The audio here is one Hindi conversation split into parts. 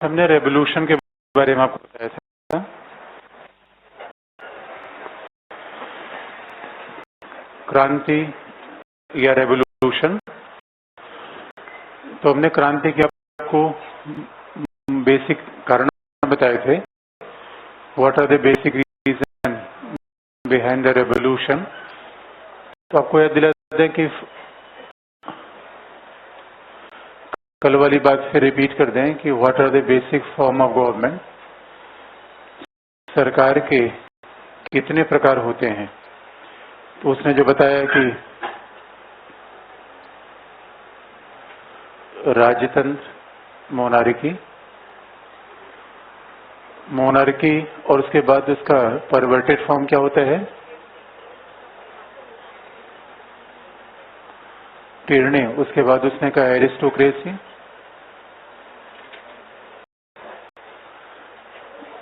हमने रेवोल्यूशन के बारे में आपको बताया था। क्रांति या रेवोल्यूशन। तो हमने क्रांति के आपको बेसिक कारण बताए थे। What are the basic reason behind the revolution. तो आपको याद दिला दें कि कल वाली बात से रिपीट कर दें कि what are the basic form of government. सरकार के कितने प्रकार होते हैं। तो उसने जो बताया कि राजतंत्र, मोनार्की और उसके बाद उसका परवर्टेड फॉर्म क्या होता है, टिरने। उसके बाद उसने कहा एरिस्टोक्रेसी,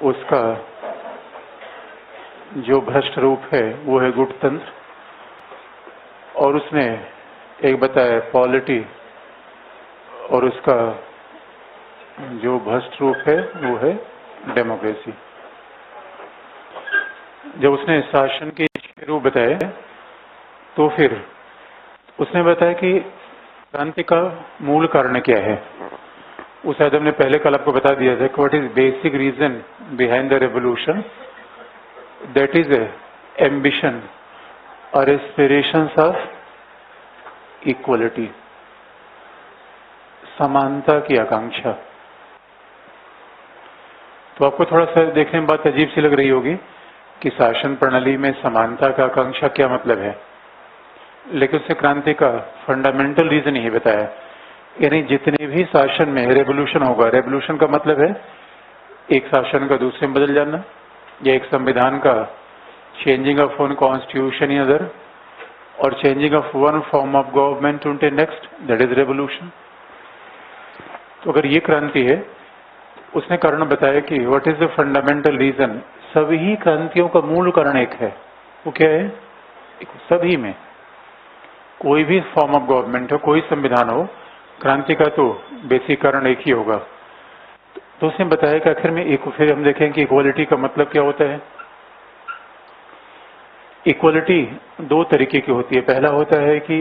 उसका जो भ्रष्ट रूप है वो है गुटतंत्र, और उसने एक बताया पॉलिटी, और उसका जो भ्रष्ट रूप है वो है डेमोक्रेसी। जब उसने शासन के रूप बताए तो फिर उसने बताया कि क्रांति का मूल कारण क्या है। उस शायद हमने पहले कल आपको बता दिया था कि what is basic reason behind the revolution. That is ambition और एस्पिरेशंस ऑफ इक्वलिटी, समानता की आकांक्षा। तो आपको थोड़ा सा देखने में बात अजीब सी लग रही होगी कि शासन प्रणाली में समानता का आकांक्षा क्या मतलब है, लेकिन उससे क्रांति का फंडामेंटल रीजन ही बताया। यानी जितने भी शासन में रेवोल्यूशन होगा, रेवोल्यूशन का मतलब है एक शासन का दूसरे में बदल जाना, या एक संविधान का चेंजिंग ऑफ वन कॉन्स्टिट्यूशन या अदर, और changing of one form of government to next, that is revolution. तो अगर ये क्रांति है, उसने कारण बताया कि what is the fundamental reason. सभी क्रांतियों का मूल कारण एक है, वो क्या है, सभी में कोई भी फॉर्म ऑफ गवर्नमेंट हो, कोई संविधान हो, क्रांति का तो बेसिक कारण एक ही होगा। तो उसने बताया कि आखिर में फिर हम देखें कि इक्वालिटी का मतलब क्या होता है। इक्वालिटी दो तरीके की होती है। पहला होता है कि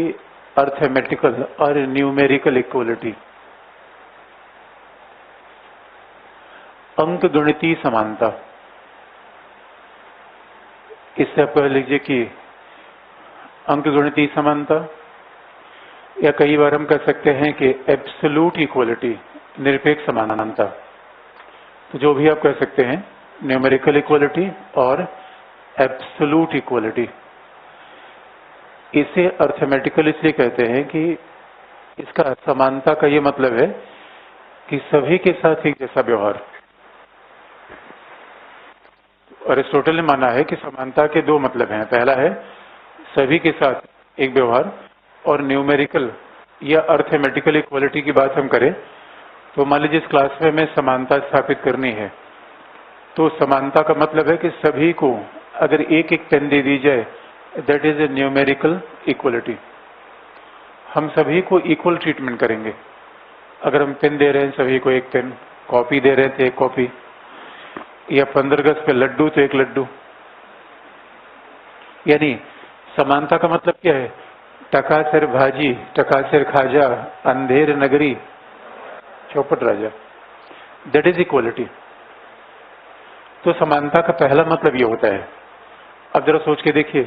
अर्थमेटिकल और न्यूमेरिकल इक्वालिटी, अंक गणितीय समानता। इससे आप कह लीजिए कि अंक गणितीय समानता, या कई बार हम कह सकते हैं कि एब्सोल्यूट इक्वालिटी, निरपेक्ष समानता। तो जो भी आप कह सकते हैं, न्यूमेरिकल इक्वालिटी और एब्सोल्यूट इक्वालिटी। इसे अर्थमेटिकल इसलिए कहते हैं कि इसका समानता का ये मतलब है कि सभी के साथ एक जैसा व्यवहार। अरिस्टोटल ने माना है कि समानता के दो मतलब हैं। पहला है सभी के साथ एक व्यवहार, और न्यूमेरिकल या अर्थमेटिकल इक्वालिटी की बात हम करें तो मान लीजिए इस क्लास में हमें समानता स्थापित करनी है, तो समानता का मतलब है कि सभी को अगर एक एक पेन दे दी जाए, that is a numerical equality. हम सभी को इक्वल ट्रीटमेंट करेंगे। अगर हम पेन दे रहे हैं सभी को एक पेन, कॉपी दे रहे हैं तो एक कॉपी, या 15 गज पे लड्डू तो एक लड्डू। यानी समानता का मतलब क्या है, टकासर भाजी टकासर खाजा, अंधेर नगरी चौपट राजा, दैट इज इक्वालिटी। तो समानता का पहला मतलब ये होता है। अब जरा सोच के देखिए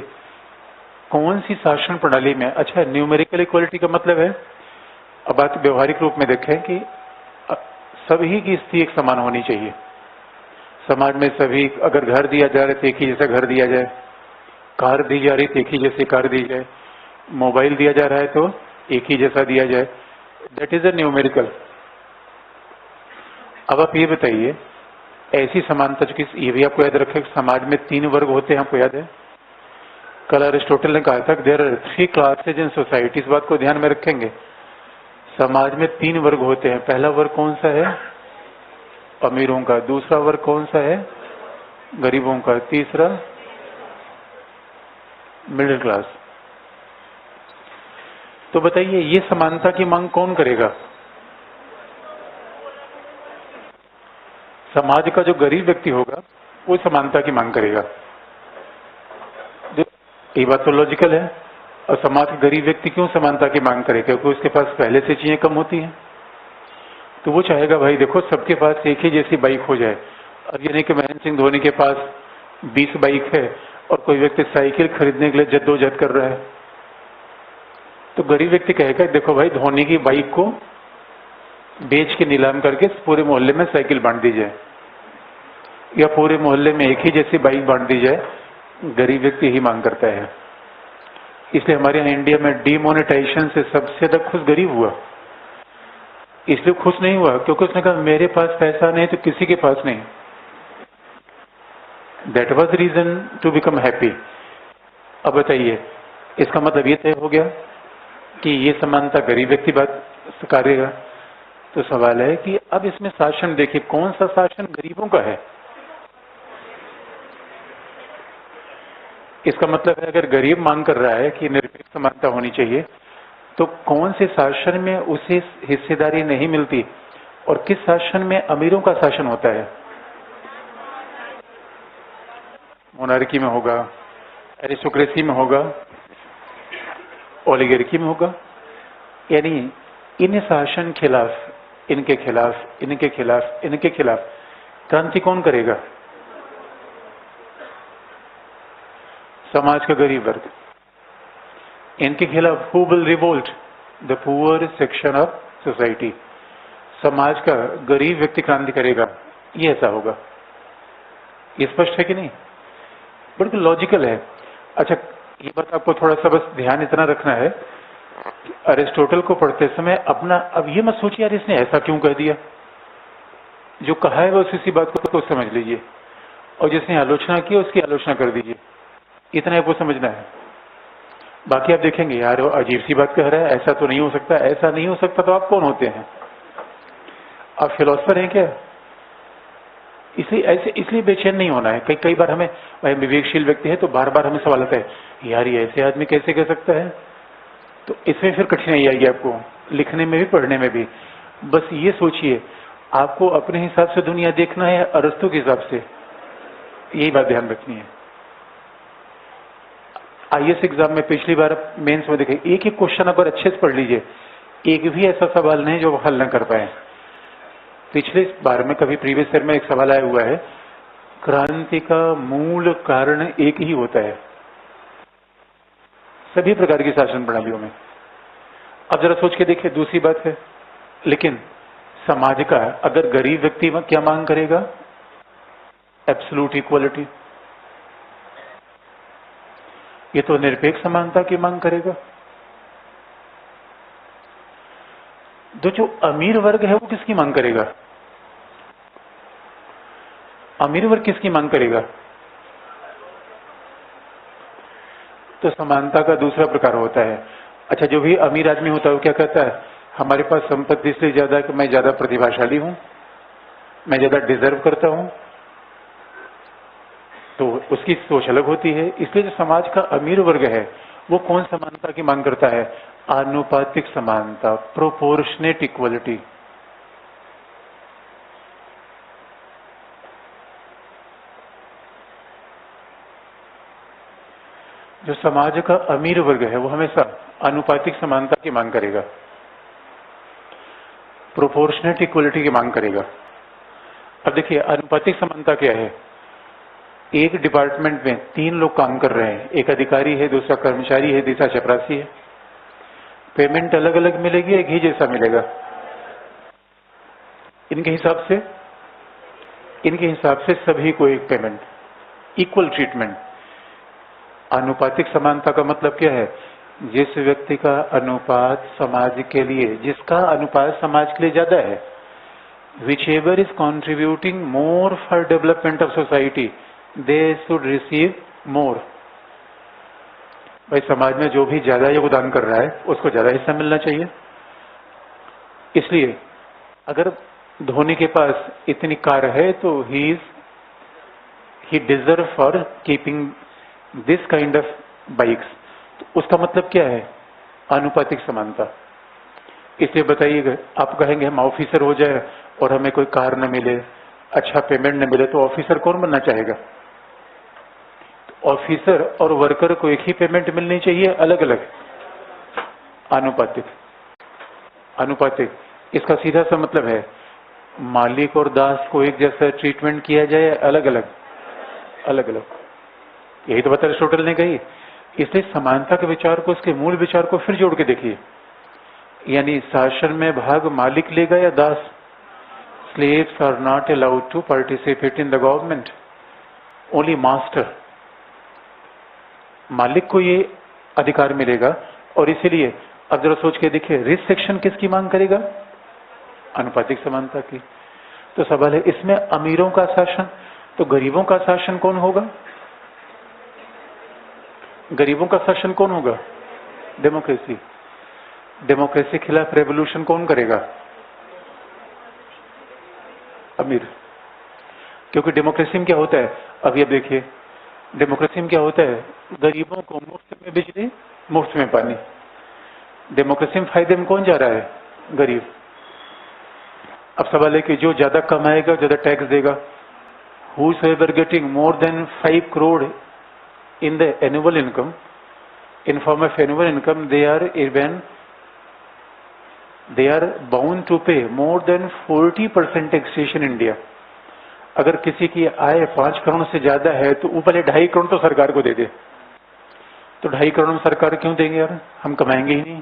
कौन सी शासन प्रणाली में, अच्छा न्यूमेरिकल इक्वालिटी का मतलब है, अब बात व्यवहारिक रूप में देखें कि सभी की स्थिति एक समान होनी चाहिए। समाज में सभी, अगर घर दिया जा रहा है तो एक ही जैसा घर दिया जाए, कार दी जा रही तो एक ही जैसी कार दी जाए, मोबाइल दिया जा रहा है तो एक ही जैसा दिया जाए, दैट इज अ न्यूमेरिकल। अब आप ये बताइए, ऐसी समानता किस, ये भी आपको याद रखें समाज में 3 वर्ग होते हैं, आपको याद है। कल अरिस्टोटल ने कहा था there are 3 classes in society. इस बात को ध्यान में रखेंगे। समाज में 3 वर्ग होते हैं। पहला वर्ग कौन सा है, अमीरों का। दूसरा वर्ग कौन सा है, गरीबों का। तीसरा मिडिल क्लास। तो बताइए ये समानता की मांग कौन करेगा, समाज का जो गरीब व्यक्ति होगा वो समानता की मांग करेगा। ये बात तो लॉजिकल है। और समाज का गरीब व्यक्ति क्यों समानता की मांग करे? क्योंकि उसके पास पहले से चीजें कम होती हैं। तो वो चाहेगा भाई देखो सबके पास एक ही जैसी बाइक हो जाए। अब ये नहीं कि महेंद्र सिंह धोनी के पास 20 बाइक है और कोई व्यक्ति साइकिल खरीदने के लिए जद्दोजहद कर रहा है। तो गरीब व्यक्ति कहेगा देखो भाई धोनी की बाइक को बेच के नीलाम करके पूरे मोहल्ले में साइकिल बांट दी जाए, या पूरे मोहल्ले में एक ही जैसी बाइक बांट दी जाए। गरीब व्यक्ति ही मांग करता है। इसलिए हमारे यहाँ इंडिया में डिमोनेटाइजेशन से सबसे ज्यादा खुश गरीब हुआ। इसलिए खुश नहीं हुआ क्योंकि उसने कहा मेरे पास पैसा नहीं तो किसी के पास नहीं। That was reason to become happy. अब बताइए इसका मतलब ये तय हो गया कि ये समानता गरीब व्यक्ति बात करेगा। तो सवाल है कि अब इसमें शासन देखिए कौन सा शासन गरीबों का है। इसका मतलब है अगर गरीब मांग कर रहा है कि निरपेक्ष समानता होनी चाहिए तो कौन से शासन में उसे हिस्सेदारी नहीं मिलती और किस शासन में अमीरों का शासन होता है? मोनार्की में होगा, एरिस्टोक्रेसी में होगा, ओलिगार्की में होगा। यानी इन शासन खिलाफ, इनके खिलाफ, इनके खिलाफ, इनके खिलाफ क्रांति कौन करेगा? समाज का गरीब वर्ग। इनके खिलाफ who will revolt? The poor section of society. समाज का गरीब व्यक्ति क्रांति करेगा, ये ऐसा होगा। ये स्पष्ट है कि नहीं? बिल्कुल लॉजिकल है। अच्छा ये बात आपको थोड़ा सा बस ध्यान इतना रखना है, अरिस्टोटल को पढ़ते समय अपना अब ये मत सोचिए यार इसने ऐसा क्यों कह दिया। जो कहा है बस इसी बात को समझ लीजिए और जिसने आलोचना की उसकी आलोचना कर दीजिए। इतना आपको समझना है। बाकी आप देखेंगे यार वो अजीब सी बात कह रहा है, ऐसा तो नहीं हो सकता, ऐसा नहीं हो सकता। तो आप कौन होते हैं? आप फिलोसफर हैं क्या? इसलिए बेचैन नहीं होना है। कई बार हमें विवेकशील व्यक्ति है तो बार बार हमें सवाल आता है यार ये ऐसे आदमी कैसे कह सकता है। तो इसमें फिर कठिनाई आएगी आपको लिखने में भी पढ़ने में भी। बस ये सोचिए आपको अपने हिसाब से दुनिया देखना है अरस्तु के हिसाब से, यही बात ध्यान रखनी है। आईएएस एग्जाम में पिछली बार मेंस में देखे एक एक क्वेश्चन अगर अच्छे से पढ़ लीजिए, एक भी ऐसा सवाल नहीं जो हल न कर पाए। पिछले बार में कभी प्रीवियस ईयर में एक सवाल आया हुआ है, क्रांति का मूल कारण एक ही होता है सभी प्रकार की शासन प्रणालियों में। अब जरा सोच के देखिए, दूसरी बात है लेकिन समाज का अगर गरीब व्यक्ति क्या मांग करेगा? Absolute equality. ये तो निरपेक्ष समानता की मांग करेगा। तो जो अमीर वर्ग है वो किसकी मांग करेगा? अमीर वर्ग किसकी मांग करेगा? तो समानता का दूसरा प्रकार होता है। अच्छा जो भी अमीर आदमी होता है वो क्या कहता है? हमारे पास संपत्ति इसलिए ज्यादा है कि मैं ज्यादा प्रतिभाशाली हूं, मैं ज्यादा डिजर्व करता हूं। तो उसकी सोच अलग होती है। इसलिए जो समाज का अमीर वर्ग है वो कौन समानता की मांग करता है? आनुपातिक समानता, प्रोपोर्शनेट इक्वलिटी। जो समाज का अमीर वर्ग है वो हमेशा आनुपातिक समानता की मांग करेगा, प्रोपोर्शनेट इक्वलिटी की मांग करेगा। अब देखिए आनुपातिक समानता क्या है? एक डिपार्टमेंट में 3 लोग काम कर रहे हैं, एक अधिकारी है, दूसरा कर्मचारी है, तीसरा चपरासी है। पेमेंट अलग अलग मिलेगी, एक ही जैसा मिलेगा? इनके हिसाब से सभी को एक पेमेंट, इक्वल ट्रीटमेंट। आनुपातिक समानता का मतलब क्या है? जिस व्यक्ति का अनुपात समाज के लिए, जिसका अनुपात समाज के लिए ज्यादा है, whichever is contributing more for development of society, they should receive more। भाई समाज में जो भी ज्यादा योगदान कर रहा है उसको ज्यादा हिस्सा मिलना चाहिए। इसलिए अगर धोनी के पास इतनी कार है तो he deserve for keeping this kind of bikes। तो उसका मतलब क्या है? आनुपातिक समानता। इसलिए बताइएगा, आप कहेंगे हम ऑफिसर हो जाए और हमें कोई कार न मिले, अच्छा पेमेंट न मिले तो ऑफिसर कौन बनना चाहेगा? तो ऑफिसर और वर्कर को एक ही पेमेंट मिलनी चाहिए, अलग अलग? आनुपातिक। आनुपातिक। इसका सीधा सा मतलब है मालिक और दास को एक जैसा ट्रीटमेंट किया जाए, अलग अलग? अलग अलग। यही तो बात अरिस्टोटल ने कही। इसलिए समानता के विचार को, उसके मूल विचार को फिर जोड़ के देखिए, यानी शासन में भाग मालिक लेगा या दास? Slaves are not allowed to participate in the government, only master। मालिक को ये अधिकार मिलेगा। और इसीलिए अब जरा सोच के देखिए, रिच सेक्शन किसकी मांग करेगा? अनुपातिक समानता की। तो सवाल है इसमें अमीरों का शासन, तो गरीबों का शासन कौन होगा? गरीबों का शासन कौन होगा? डेमोक्रेसी। डेमोक्रेसी के खिलाफ रेवोल्यूशन कौन करेगा? अमीर। क्योंकि डेमोक्रेसी में क्या होता है, अभी अब देखिए, डेमोक्रेसी में क्या होता है, गरीबों को मुफ्त में बिजली, मुफ्त में पानी। डेमोक्रेसी में फायदे में कौन जा रहा है? गरीब। अब सवाल है कि जो ज्यादा कमाएगा ज्यादा टैक्स देगा। Whosoever getting more than 5 crore in the annual income, in form of annual income, they are bound to pay more than 40% taxation in India। अगर किसी की आय 5 करोड़ से ज्यादा है तो ऊपर 2.5 करोड़ तो सरकार को दे दे। तो 2.5 करोड़ में सरकार क्यों देंगे यार, हम कमाएंगे ही नहीं।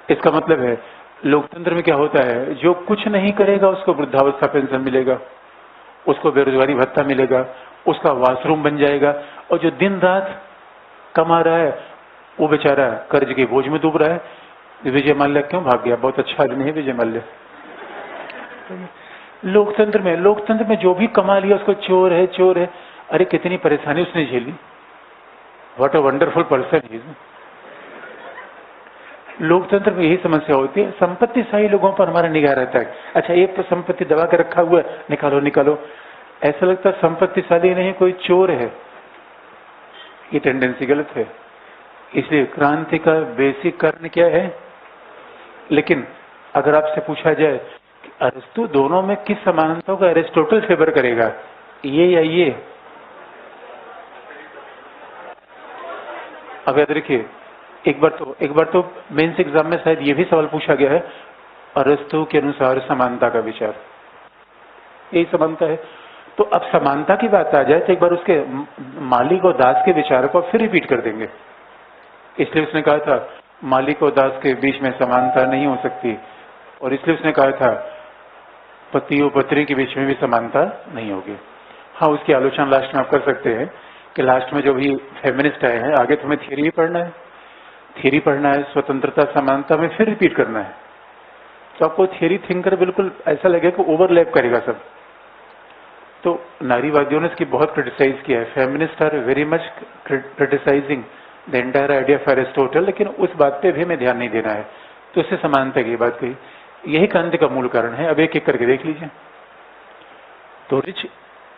इसका मतलब है लोकतंत्र में क्या होता है, जो कुछ नहीं करेगा उसको वृद्धावस्था पेंशन मिलेगा, उसको बेरोजगारी भत्ता मिलेगा, उसका वॉशरूम बन जाएगा। और जो दिन रात कमा रहा है वो बेचारा कर्ज के बोझ में डूब रहा है। विजय माल्या क्यों भाग गया? बहुत अच्छा आदमी है विजय माल्या। लोकतंत्र में जो भी कमा लिया उसको चोर है, चोर है। अरे कितनी परेशानी उसने झेली, व्हाट अ वंडरफुल पर्सन ही। लोकतंत्र में यही समस्या होती है, संपत्तिशाली लोगों पर हमारा निगाह रहता है। अच्छा एक तो संपत्ति दबा के रखा हुआ है, निकालो निकालो। ऐसा लगता है संपत्तिशाली नहीं कोई चोर है। ये टेंडेंसी गलत है। इसलिए क्रांति का बेसिक कारण क्या है? लेकिन अगर आपसे पूछा जाए कि अरिस्टो दोनों में किस समानता का एरिस्टोटल फेवर करेगा, ये या ये? अब याद रखिए, एक बार तो मेंस एग्जाम में शायद ये भी सवाल पूछा गया है, अरिस्टो के अनुसार समानता का विचार, यही समानता है। तो अब समानता की बात आ जाए तो एक बार उसके मालिक और दास के विचार को फिर रिपीट कर देंगे। इसलिए उसने कहा था मालिक और दास के बीच में समानता नहीं हो सकती, और इसलिए उसने कहा था पति और पत्नी के बीच में भी समानता नहीं होगी। हाँ, उसकी आलोचना लास्ट में आप कर सकते हैं कि लास्ट में जो भी फेमिनिस्ट आए हैं, आगे तुम्हें थियरी पढ़ना है, थियरी पढ़ना है स्वतंत्रता समानता में फिर रिपीट करना है, तो आपको थियरी थिंकर बिल्कुल ऐसा लगेगा कि ओवरलैप करेगा सब। तो नारीवादियों ने इसकी बहुत क्रिटिसाइज किया है, feminist are very much criticising the entire idea of Aristotle, लेकिन उस बात पे भी हमें ध्यान नहीं देना है। तो इससे समानता की बात कही, यही क्रांति का मूल कारण है। अब एक एक करके देख लीजिए। तो रिच,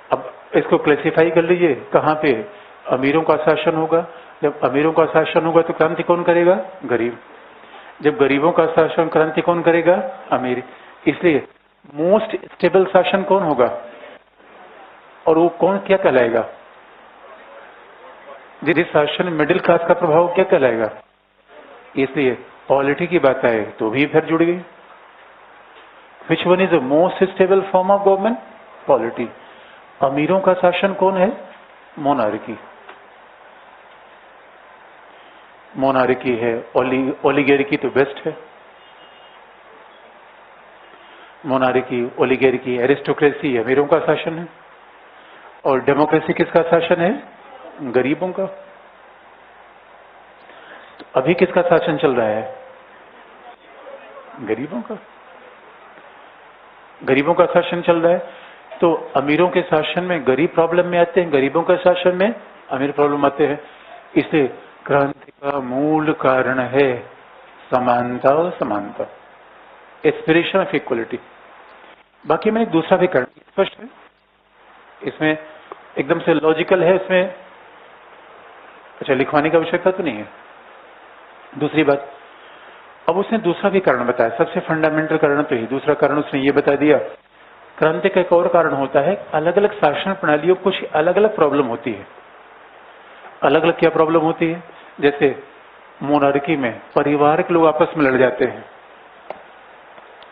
अब इसको क्लासिफाई कर लीजिए कहाँ पे? अमीरों का शासन होगा। जब अमीरों का शासन होगा तो क्रांति कौन करेगा? गरीब। जब गरीबों का शासन, क्रांति कौन करेगा? अमीर। इसलिए मोस्ट स्टेबल शासन कौन होगा? और वो कौन क्या कहलाएगा? जिस शासन मिडिल क्लास का प्रभाव क्या कहलाएगा? इसलिए पॉलिटी की बात आए तो भी फिर जुड़ गई। Which one is the most stable form of government? Polity. अमीरों का शासन कौन है? मोनार्की। मोनार्की है, ओलिगार्की तो बेस्ट है। मोनार्की, ओलिगार्की, एरिस्टोक्रेसी अमीरों का शासन है, और डेमोक्रेसी किसका शासन है? गरीबों का। तो अभी किसका शासन चल रहा है? गरीबों का। गरीबों का शासन चल रहा है। तो अमीरों के शासन में गरीब प्रॉब्लम में आते हैं, गरीबों के शासन में अमीर प्रॉब्लम आते हैं। इसलिए क्रांति का मूल कारण है समानता और समानता, एस्पिरेशन ऑफ इक्वलिटी। बाकी मैंने दूसरा भी कारण स्पष्ट है, इसमें एकदम से लॉजिकल है, इसमें अच्छा लिखवाने की आवश्यकता तो नहीं है। दूसरी बात, अब उसने दूसरा भी कारण बताया, सबसे फंडामेंटल कारण तो ही, दूसरा कारण उसने ये बता दिया क्रांति का एक और कारण होता है, अलग अलग शासन प्रणालियों कुछ अलग अलग प्रॉब्लम होती है। अलग अलग क्या प्रॉब्लम होती है? जैसे मोनार्की में परिवार के लोग आपस में लड़ जाते हैं,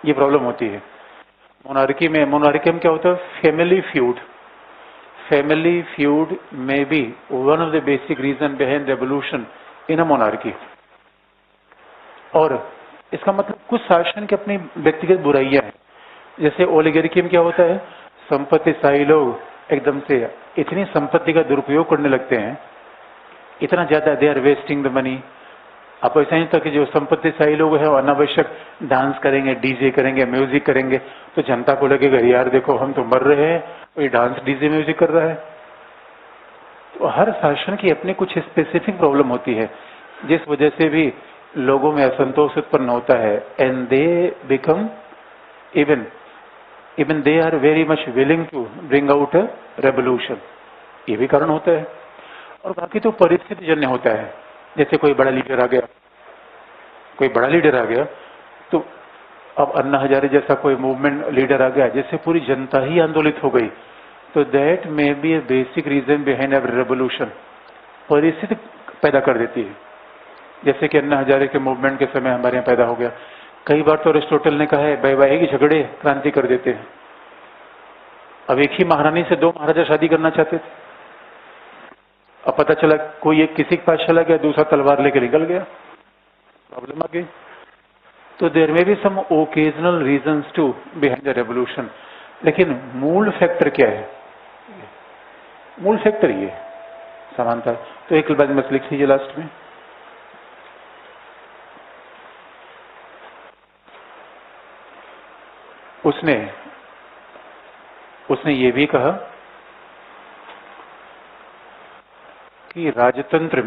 ये प्रॉब्लम होती है। मोनार्की में क्या होता है? Family feud. फैमिली फ्यूड में be one of the basic reason behind revolution in a monarchy. और इसका मतलब कुछ शासन की अपनी व्यक्तिगत बुराइयां हैं। जैसे ओलिगार्की में क्या होता है? संपत्तिशाली लोग एकदम से इतनी संपत्ति का दुरुपयोग करने लगते हैं, इतना ज्यादा, they are wasting the money. आप ऐसा नहीं था कि जो संपत्तिशाली लोग हैं वो अनावश्यक डांस करेंगे, डीजे करेंगे, म्यूजिक करेंगे, तो जनता को लगेगा यार देखो हम तो मर रहे हैं, ये डांस डीजे म्यूजिक कर रहा है। तो हर शासन की अपनी कुछ स्पेसिफिक प्रॉब्लम होती है, जिस वजह से भी लोगों में असंतोष उत्पन्न होता है। And they become even they are very much willing to bring out a revolution. ये भी कारण होता है। और बाकी तो परिस्थिति जन्य होता है। जैसे कोई बड़ा लीडर आ गया, तो अब अन्ना हजारे जैसा कोई मूवमेंट लीडर आ गया जिससे पूरी जनता ही आंदोलित हो गई, तो that may be a basic reason behind every revolution. परिस्थिति पैदा कर देती है, जैसे कि अन्ना हजारे के मूवमेंट के समय हमारे यहाँ पैदा हो गया। कई बार तो अरिस्टोटल ने कहा है वैवाहिक झगड़े क्रांति कर देते हैं। अब एक ही महारानी से दो महाराजा शादी करना चाहते थे, अब पता चला कोई एक किसी के पास चला गया, दूसरा तलवार लेके निकल गया, प्रॉब्लम आ गई। तो देयर में भी some occasional reasons to behind the revolution. लेकिन मूल फैक्टर क्या है? मूल फैक्टर ये समानता। तो एक बात मत लिख लीजिए लास्ट में। उसने ये भी कहा कि राजतंत्र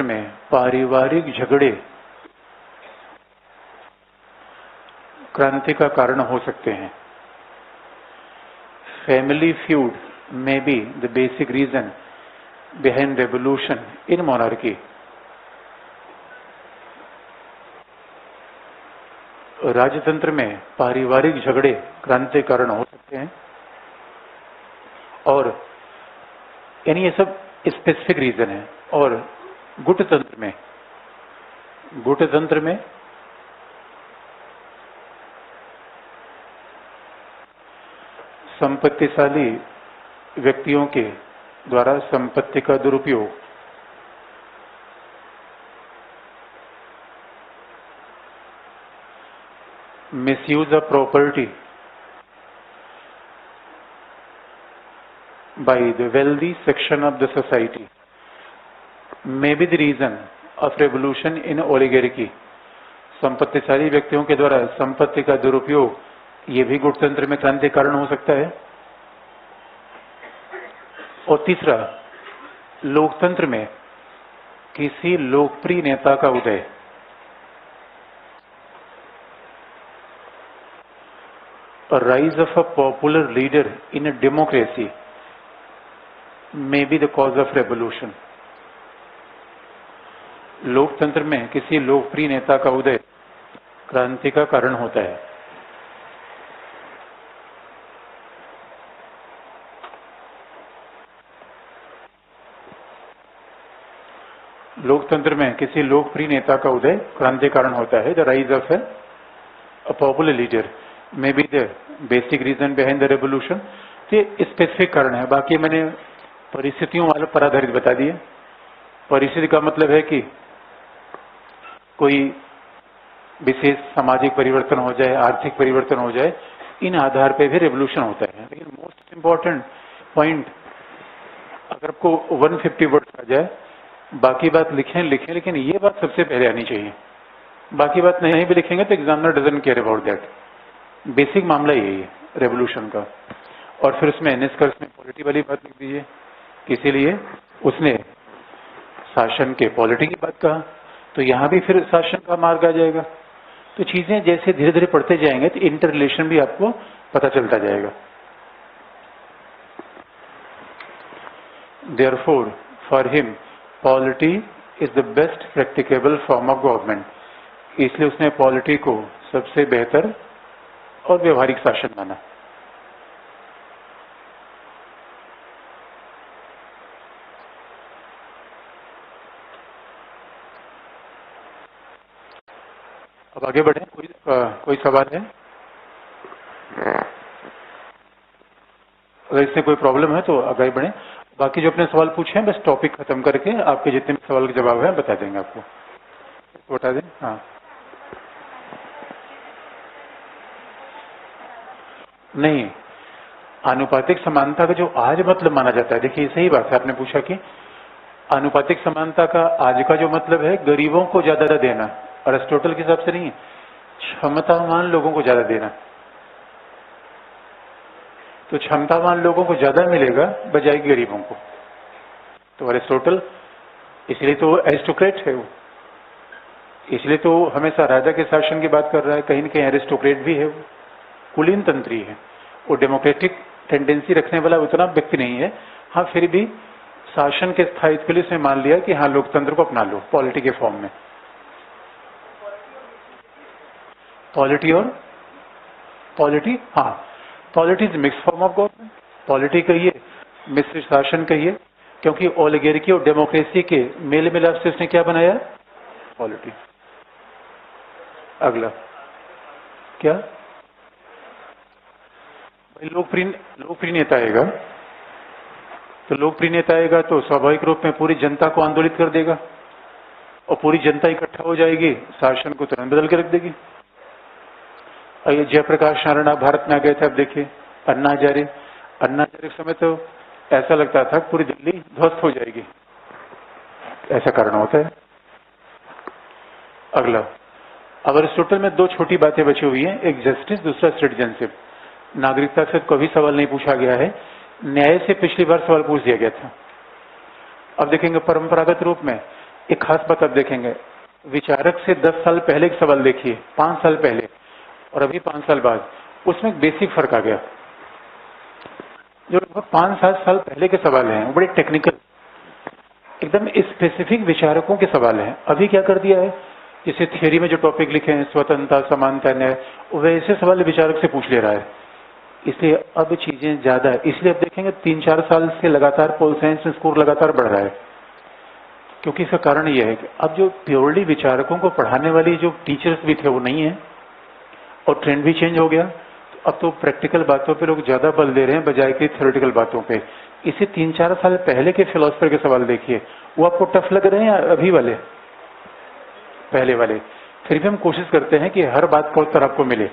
में पारिवारिक झगड़े क्रांति का कारण हो सकते हैं। फैमिली फ्यूड में be the basic reason behind revolution in monarchy. राजतंत्र में पारिवारिक झगड़े क्रांति कारण हो सकते हैं, और यानी ये सब स्पेसिफिक रीजन है। और गुटतंत्र में संपत्तिशाली व्यक्तियों के द्वारा संपत्ति का दुरुपयोग, misuse of property by the wealthy section of the society may be the reason of revolution in oligarchy। संपत्तिशाली व्यक्तियों के द्वारा संपत्ति का दुरुपयोग, ये भी गुटतंत्र में क्रांति कारण हो सकता है। और तीसरा, लोकतंत्र में किसी लोकप्रिय नेता का उदय, A rise of a popular leader in a democracy may be the cause of revolution। लोकतंत्र में किसी लोकप्रिय नेता का उदय क्रांति का कारण होता है। लोकतंत्र में किसी लोकप्रिय नेता का उदय क्रांति कारण होता है। The rise of a popular leader may be the basic reason behind the revolution. ये स्पेसिफिक कारण है, बाकी मैंने परिस्थितियों वाले पर आधारित बता दिए। परिस्थिति का मतलब है कि कोई विशेष सामाजिक परिवर्तन हो जाए, आर्थिक परिवर्तन हो जाए, इन आधार पे भी रेवोल्यूशन होता है। लेकिन मोस्ट इंपॉर्टेंट पॉइंट, अगर आपको 150 वर्ड्स आ जाए, बाकी बात लिखें, लेकिन ये बात सबसे पहले आनी चाहिए। बाकी बात नहीं भी लिखेंगे तो examiner doesn't care about that. Basic मामला यही है रेवोल्यूशन का। और फिर उसमें निष्कर्ष में पॉलिटी वाली बात लिख दीजिए, इसीलिए उसने शासन के पॉलिटी की बात कहा, तो यहां भी फिर शासन का मार्ग आ जाएगा। तो चीजें जैसे धीरे धीरे पढ़ते जाएंगे तो इंटर रिलेशन भी आपको पता चलता जाएगा। Therefore, for him, polity is the best practicable form of government। इसलिए उसने पॉलिटी को सबसे बेहतर और व्यवहारिक शासन माना। अब आगे बढ़े, कोई सवाल है? अगर इससे कोई प्रॉब्लम है तो आगे बढ़े। बाकी जो अपने सवाल पूछे हैं बस टॉपिक खत्म करके आपके जितने भी सवाल के जवाब हैं बता देंगे आपको। बता दें। हाँ, नहीं, आनुपातिक समानता का जो आज मतलब माना जाता है, देखिए सही बात है, आपने पूछा कि आनुपातिक समानता का आज का जो मतलब है गरीबों को ज्यादा देना, अरिस्टोटल के हिसाब से नहीं है, क्षमतावान लोगों को ज्यादा देना। तो क्षमतावान लोगों को ज्यादा मिलेगा बजाय गरीबों को। तो अरिस्टोटल इसलिए तो एरिस्टोक्रेट है वो, इसलिए तो हमेशा राजा के शासन की बात कर रहा है, कहीं न कहीं एरिस्टोक्रेट भी है वो, कुलीन तंत्री है वो, डेमोक्रेटिक टेंडेंसी रखने वाला उतना व्यक्ति नहीं है। हाँ, फिर भी शासन के स्थायित्व के लिए उसने मान लिया कि हाँ लोकतंत्र को अपना लो पॉलिटी के फॉर्म में। पॉलिटी और पॉलिटी, हाँ, polity is mix form of government. Polity कहिए, मिश्र शासन कहिए, क्योंकि ओलिगार्की और डेमोक्रेसी के मेल मिलाप से उसने क्या बनाया? पॉलिटी। अगला क्या? भाई लोकप्रिय नेता आएगा, तो लोकप्रिय नेता आएगा तो स्वाभाविक रूप में पूरी जनता को आंदोलित कर देगा और पूरी जनता इकट्ठा हो जाएगी, शासन को तुरंत बदल के रख देगी। और ये जयप्रकाश नारायण भारत में आ गए थे, अब देखिए अन्ना हजारे के समय तो ऐसा लगता था पूरी दिल्ली ध्वस्त हो जाएगी, ऐसा कारण होता है। अगला, अब अरिस्टोटल में दो छोटी बातें बची हुई हैं, एक जस्टिस, दूसरा सिटीजनशिप। नागरिकता से कभी सवाल नहीं पूछा गया है, न्याय से पिछली बार सवाल पूछ दिया गया था। अब देखेंगे परंपरागत रूप में एक खास बात अब देखेंगे, विचारक से 10 साल पहले एक सवाल देखिए, 5 साल पहले और अभी 5 साल बाद, उसमें एक बेसिक फर्क आ गया। जो लगभग 5-7 साल पहले के सवाल हैं वो बड़े टेक्निकल, एकदम स्पेसिफिक विचारकों के सवाल हैं। अभी क्या कर दिया है, जैसे थियोरी में जो टॉपिक लिखे हैं स्वतंत्रता, समानता, न्याय, वैसे सवाल विचारक से पूछ ले रहा है। इसलिए अब चीजें ज्यादा है, इसलिए अब देखेंगे 3-4 साल से लगातार पोल साइंस में स्कोर लगातार बढ़ रहा है। क्योंकि इसका कारण यह है कि अब जो प्योरली विचारकों को पढ़ाने वाली जो टीचर्स भी थे वो नहीं है और ट्रेंड भी चेंज हो गया। अब तो प्रैक्टिकल बातों पे लोग ज्यादा बल दे रहे हैं बजाय कि थ्योरेटिकल बातों पे। इसे 3-4 साल पहले के फिलोसफर के सवाल देखिए, वो आपको टफ लग रहे हैं या अभी वाले? पहले वाले। फिर भी हम कोशिश करते हैं कि हर बात का उत्तर आपको मिले,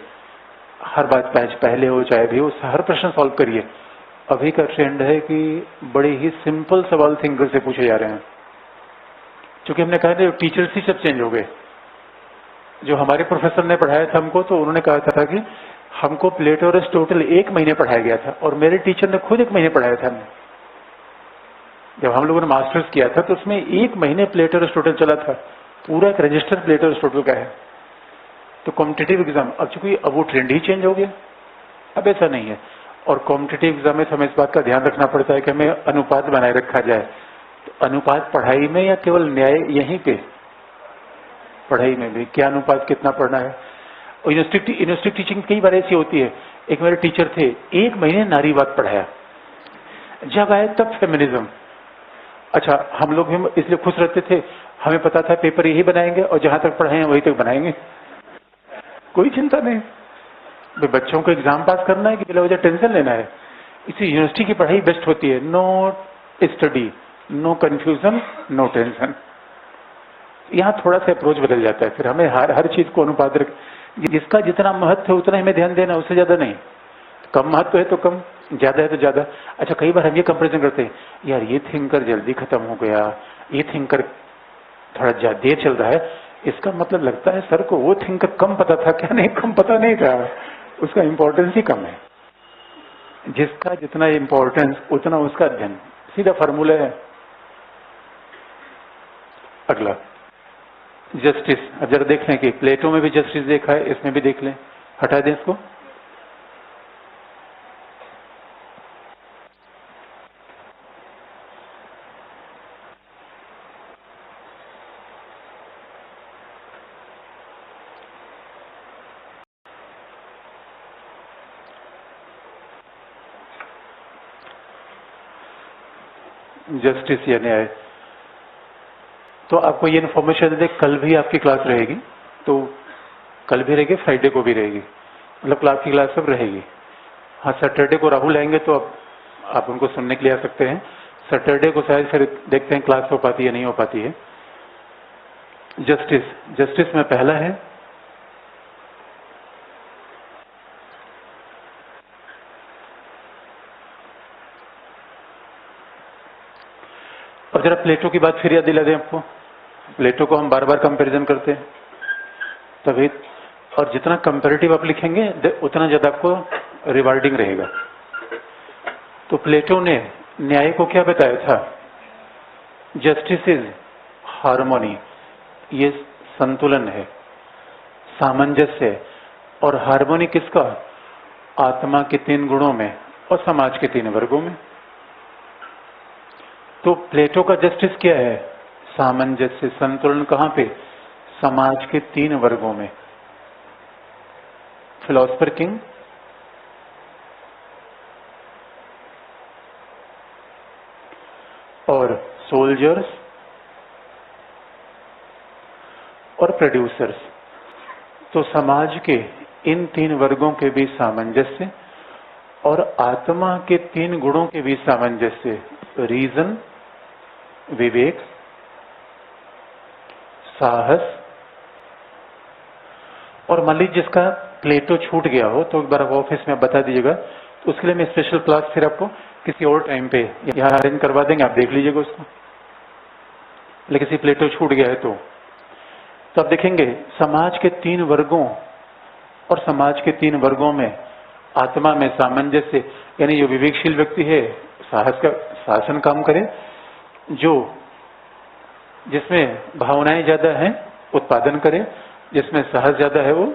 हर बात पहले हो चाहे भी हो, हर प्रश्न सॉल्व करिए। अभी का ट्रेंड है कि बड़े ही सिंपल सवाल थिंकर से पूछे जा रहे हैं, क्योंकि हमने कहा था टीचर्स ही सब चेंज हो गए। जो हमारे प्रोफेसर ने पढ़ाया था हमको, तो उन्होंने कहा था कि हमको प्लेटो और अरिस्टोटल 1 महीने पढ़ाया गया था और मेरे टीचर ने खुद 1 महीने पढ़ाया था। जब हम लोगों ने मास्टर्स किया था तो उसमें 1 महीने प्लेटो और अरिस्टोटल चला था, पूरा एक रजिस्टर प्लेटो और अरिस्टोटल का है। तो कॉम्पिटिटिव एग्जाम अब चूंकि अब वो ट्रेंड ही चेंज हो गया, अब ऐसा नहीं है। और कॉम्पिटिटिव एग्जाम में हमें इस बात का ध्यान रखना पड़ता है कि हमें अनुपात बनाए रखा जाए। तो अनुपात पढ़ाई में या केवल न्याय, यहीं पे पढ़ाई में भी क्या अनुपात कितना पढ़ना है। और यूनिवर्सिटी टीचिंग कई बार ऐसी होती है, एक मेरे टीचर थे 1 महीने नारीवाद पढ़ाया, जब आए तब फेमिनिज्म। अच्छा, हम लोग भी इसलिए खुश रहते थे, हमें पता था पेपर यही बनाएंगे और जहां तक पढ़ाए हैं वहीं तक बनाएंगे, कोई चिंता नहीं। भाई बच्चों को एग्जाम पास करना है कि बिना वजह टेंशन लेना है। इसी यूनिवर्सिटी की पढ़ाई बेस्ट होती है, no study, no confusion, no tension. यहाँ थोड़ा सा अप्रोच बदल जाता है, फिर हमें हर चीज को अनुपात रख, जिसका जितना महत्व है उतना हमें ध्यान देना, उससे ज्यादा नहीं। कम महत्व है तो कम, ज्यादा है तो ज्यादा। अच्छा, कई बार हम ये कंपेरिजन करते हैं, यार ये थिंकर जल्दी खत्म हो गया, ये थिंकर थोड़ा देर चल रहा है, इसका मतलब लगता है सर को वो थिंकर कम पता था। क्या नहीं, कम पता नहीं था, उसका इंपॉर्टेंस ही कम है। जिसका जितना इंपॉर्टेंस उतना उसका अध्ययन, सीधा फार्मूला है। अगला जस्टिस, अब जरा देख लें कि प्लेटो में भी जस्टिस देखा है, इसमें भी देख लें। हटा दें इसको। जस्टिस या न्याय। तो आपको ये इन्फॉर्मेशन दे, कल भी आपकी क्लास रहेगी, तो कल भी रहेगी, फ्राइडे को भी रहेगी, मतलब क्लास की क्लास सब रहेगी। हाँ, सैटरडे को राहुल आएंगे तो आप उनको सुनने के लिए आ सकते हैं। सैटरडे को शायद फिर देखते हैं क्लास हो पाती है नहीं हो पाती है। जस्टिस में पहला है और जरा प्लेटो की बात फिर याद दिला दें आपको। प्लेटो को हम बार बार कंपैरिजन करते हैं तभी, और जितना कंपैरेटिव आप लिखेंगे उतना ज्यादा आपको रिवार्डिंग रहेगा। तो प्लेटो ने न्याय को क्या बताया था? जस्टिस इज हार्मोनी, ये संतुलन है, सामंजस्य है। और हार्मोनी किसका? आत्मा के 3 गुणों में और समाज के 3 वर्गों में। तो प्लेटो का जस्टिस क्या है? सामंजस्य, संतुलन। कहां पे? समाज के 3 वर्गों में। फिलोसफर किंग, और सोल्जर्स और प्रोड्यूसर्स। तो समाज के इन 3 वर्गों के बीच सामंजस्य और आत्मा के 3 गुणों के बीच सामंजस्य, रीजन, विवेक, साहस। और मान लीजिए जिसका प्लेटो छूट गया हो तो एक बार आप ऑफिस में बता दीजिएगा, तो उसके लिए मैं स्पेशल क्लास फिर आपको किसी और टाइम पे यहाँ अरेंज करवा देंगे, आप देख लीजिएगा उसको। लेकिन किसी प्लेटो छूट गया है तो आप देखेंगे समाज के 3 वर्गों और समाज के 3 वर्गों में आत्मा में सामंजस्य, यानी जो विवेकशील व्यक्ति है साहस का शासन काम करे, जो जिसमें भावनाएं ज्यादा हैं उत्पादन करे, जिसमें साहस ज्यादा है वो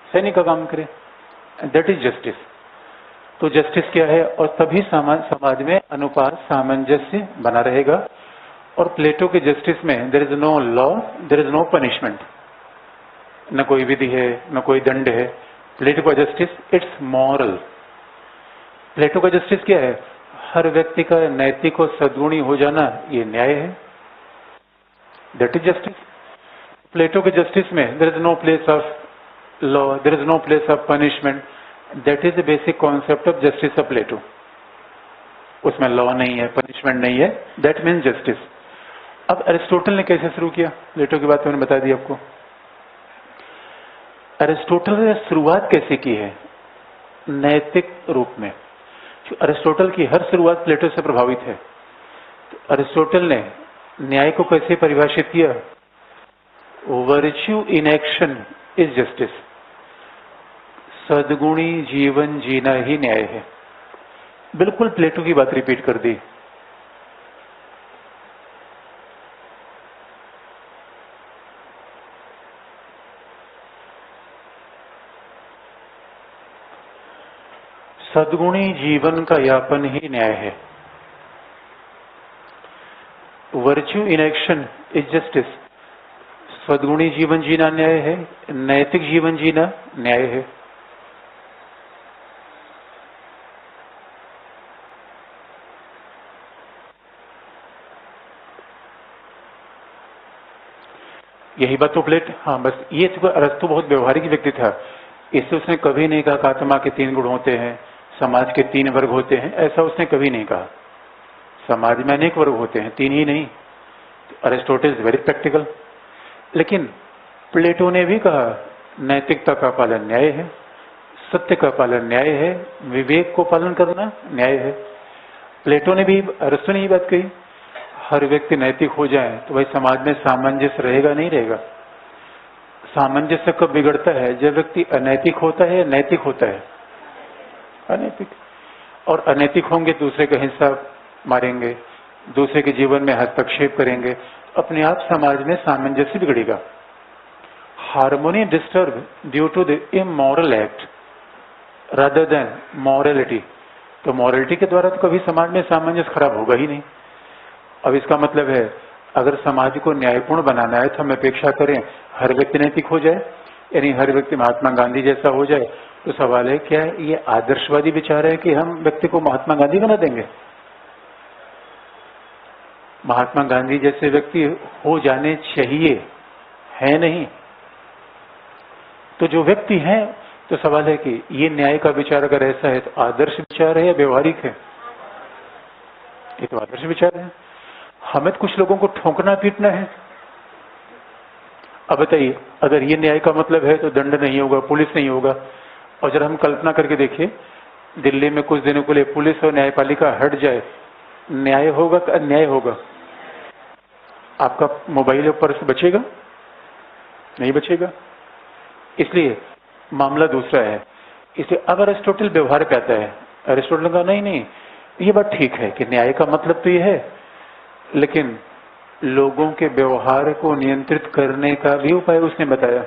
सैनिक का काम करे। That is justice. तो जस्टिस क्या है? और तभी समाज में अनुपात, सामंजस्य बना रहेगा। और प्लेटो के जस्टिस में there is no law, there is no punishment, न कोई विधि है न कोई दंड है। प्लेटो का जस्टिस इट्स मॉरल। प्लेटो का जस्टिस क्या है? हर व्यक्ति का नैतिक और सद्गुणी हो जाना, ये न्याय है। That is justice. प्लेटो के जस्टिस में there is no place of law, there is no place of punishment. That is the basic concept of justice of Plato. उसमें लॉ नहीं है, पनिशमेंट नहीं है, दैट मीन्स जस्टिस। अब अरिस्टोटल ने कैसे शुरू किया? प्लेटो की बात मैंने बता दी आपको। अरिस्टोटल ने शुरुआत कैसे की है? नैतिक रूप में। अरिस्टोटल की हर शुरुआत प्लेटो से प्रभावित है। तो अरिस्टोटल ने न्याय को कैसे परिभाषित किया? Virtue in action is justice. सद्गुणी जीवन जीना ही न्याय है। बिल्कुल प्लेटो की बात रिपीट कर दी। सद्गुणी जीवन का यापन ही न्याय है। Virtue in action is justice. सद्गुणी जीवन जीना न्याय है, नैतिक जीवन जीना न्याय है। यही बात तो हाँ, बस ये तो अरस्तु बहुत व्यवहारिक व्यक्ति था। इससे उसने कभी नहीं कहा कि आत्मा के 3 गुण होते हैं, समाज के 3 वर्ग होते हैं, ऐसा उसने कभी नहीं कहा। समाज में अनेक वर्ग होते हैं, 3 ही नहीं। Aristotle is very practical. लेकिन प्लेटो ने भी कहा नैतिकता का पालन न्याय है, सत्य का पालन न्याय है, विवेक को पालन करना न्याय है। प्लेटो ने भी, अरिस्टो ने ही बात कही, हर व्यक्ति नैतिक हो जाए तो भाई समाज में सामंजस्य रहेगा नहीं रहेगा। सामंजस्य कब बिगड़ता है? जब व्यक्ति अनैतिक होता है या नैतिक होता है? अनैतिक। और अनैतिक होंगे दूसरे का हिस्सा मारेंगे, दूसरे के जीवन में हस्तक्षेप करेंगे, अपने आप समाज में सामंजस्य बिगड़ेगा। Harmony disturb due to the immoral act rather than morality. तो मॉरलिटी के द्वारा तो कभी समाज में सामंजस्य खराब होगा ही नहीं। अब इसका मतलब है अगर समाज को न्यायपूर्ण बनाना है तो हम अपेक्षा करें हर व्यक्ति नैतिक हो जाए, यानी हर व्यक्ति महात्मा गांधी जैसा हो जाए। तो सवाल है क्या ये आदर्शवादी विचार है कि हम व्यक्ति को महात्मा गांधी बना देंगे? महात्मा गांधी जैसे व्यक्ति हो जाने चाहिए, है नहीं? तो जो व्यक्ति हैं, तो सवाल है कि ये न्याय का विचार अगर ऐसा है तो आदर्श विचार है या व्यवहारिक है? ये तो आदर्श विचार है। हमें तो कुछ लोगों को ठोकना पीटना है। अब बताइए, अगर ये न्याय का मतलब है तो दंड नहीं होगा, पुलिस नहीं होगा। और जरा हम कल्पना करके देखिए, दिल्ली में कुछ दिनों के लिए पुलिस और न्यायपालिका हट जाए, न्याय होगा कि अन्याय होगा? आपका मोबाइल और पर्स बचेगा? नहीं बचेगा। इसलिए मामला दूसरा है। इसलिए अब अरिस्टोटल व्यवहार पे आता है। अरिस्टोटल का नहीं नहीं, ये बात ठीक है कि न्याय का मतलब तो ये है, लेकिन लोगों के व्यवहार को नियंत्रित करने का भी उपाय उसने बताया।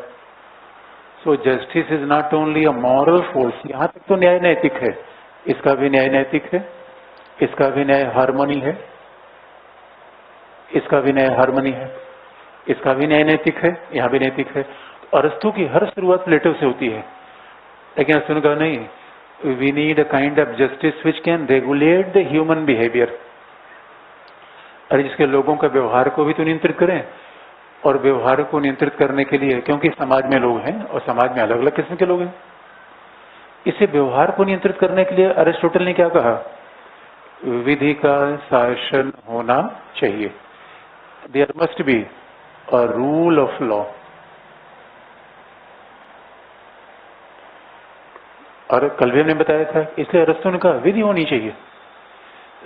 So justice is not only a moral force. यहां तक तो न्याय नैतिक है, इसका भी न्याय नैतिक है, इसका भी न्याय हार्मोनी है, इसका भी न्याय हार्मोनी है, इसका भी न्याय नैतिक है, यहां भी नैतिक है। अरस्तु की हर शुरुआत प्लेटो से होती है, लेकिन अरस्तु ने कहा नहीं, we need a kind of justice which can regulate the human behaviour. अरे जिसके लोगों का व्यवहार को भी तो नियंत्रित करें, और व्यवहार को नियंत्रित करने के लिए, क्योंकि समाज में लोग हैं और समाज में अलग अलग किस्म के लोग हैं, इसे व्यवहार को नियंत्रित करने के लिए अरिस्टोटल ने क्या कहा? विधि का शासन होना चाहिए। There must be a rule of law. और कल भी हमने बताया था, इसलिए अरस्तु ने कहा विधि होनी चाहिए।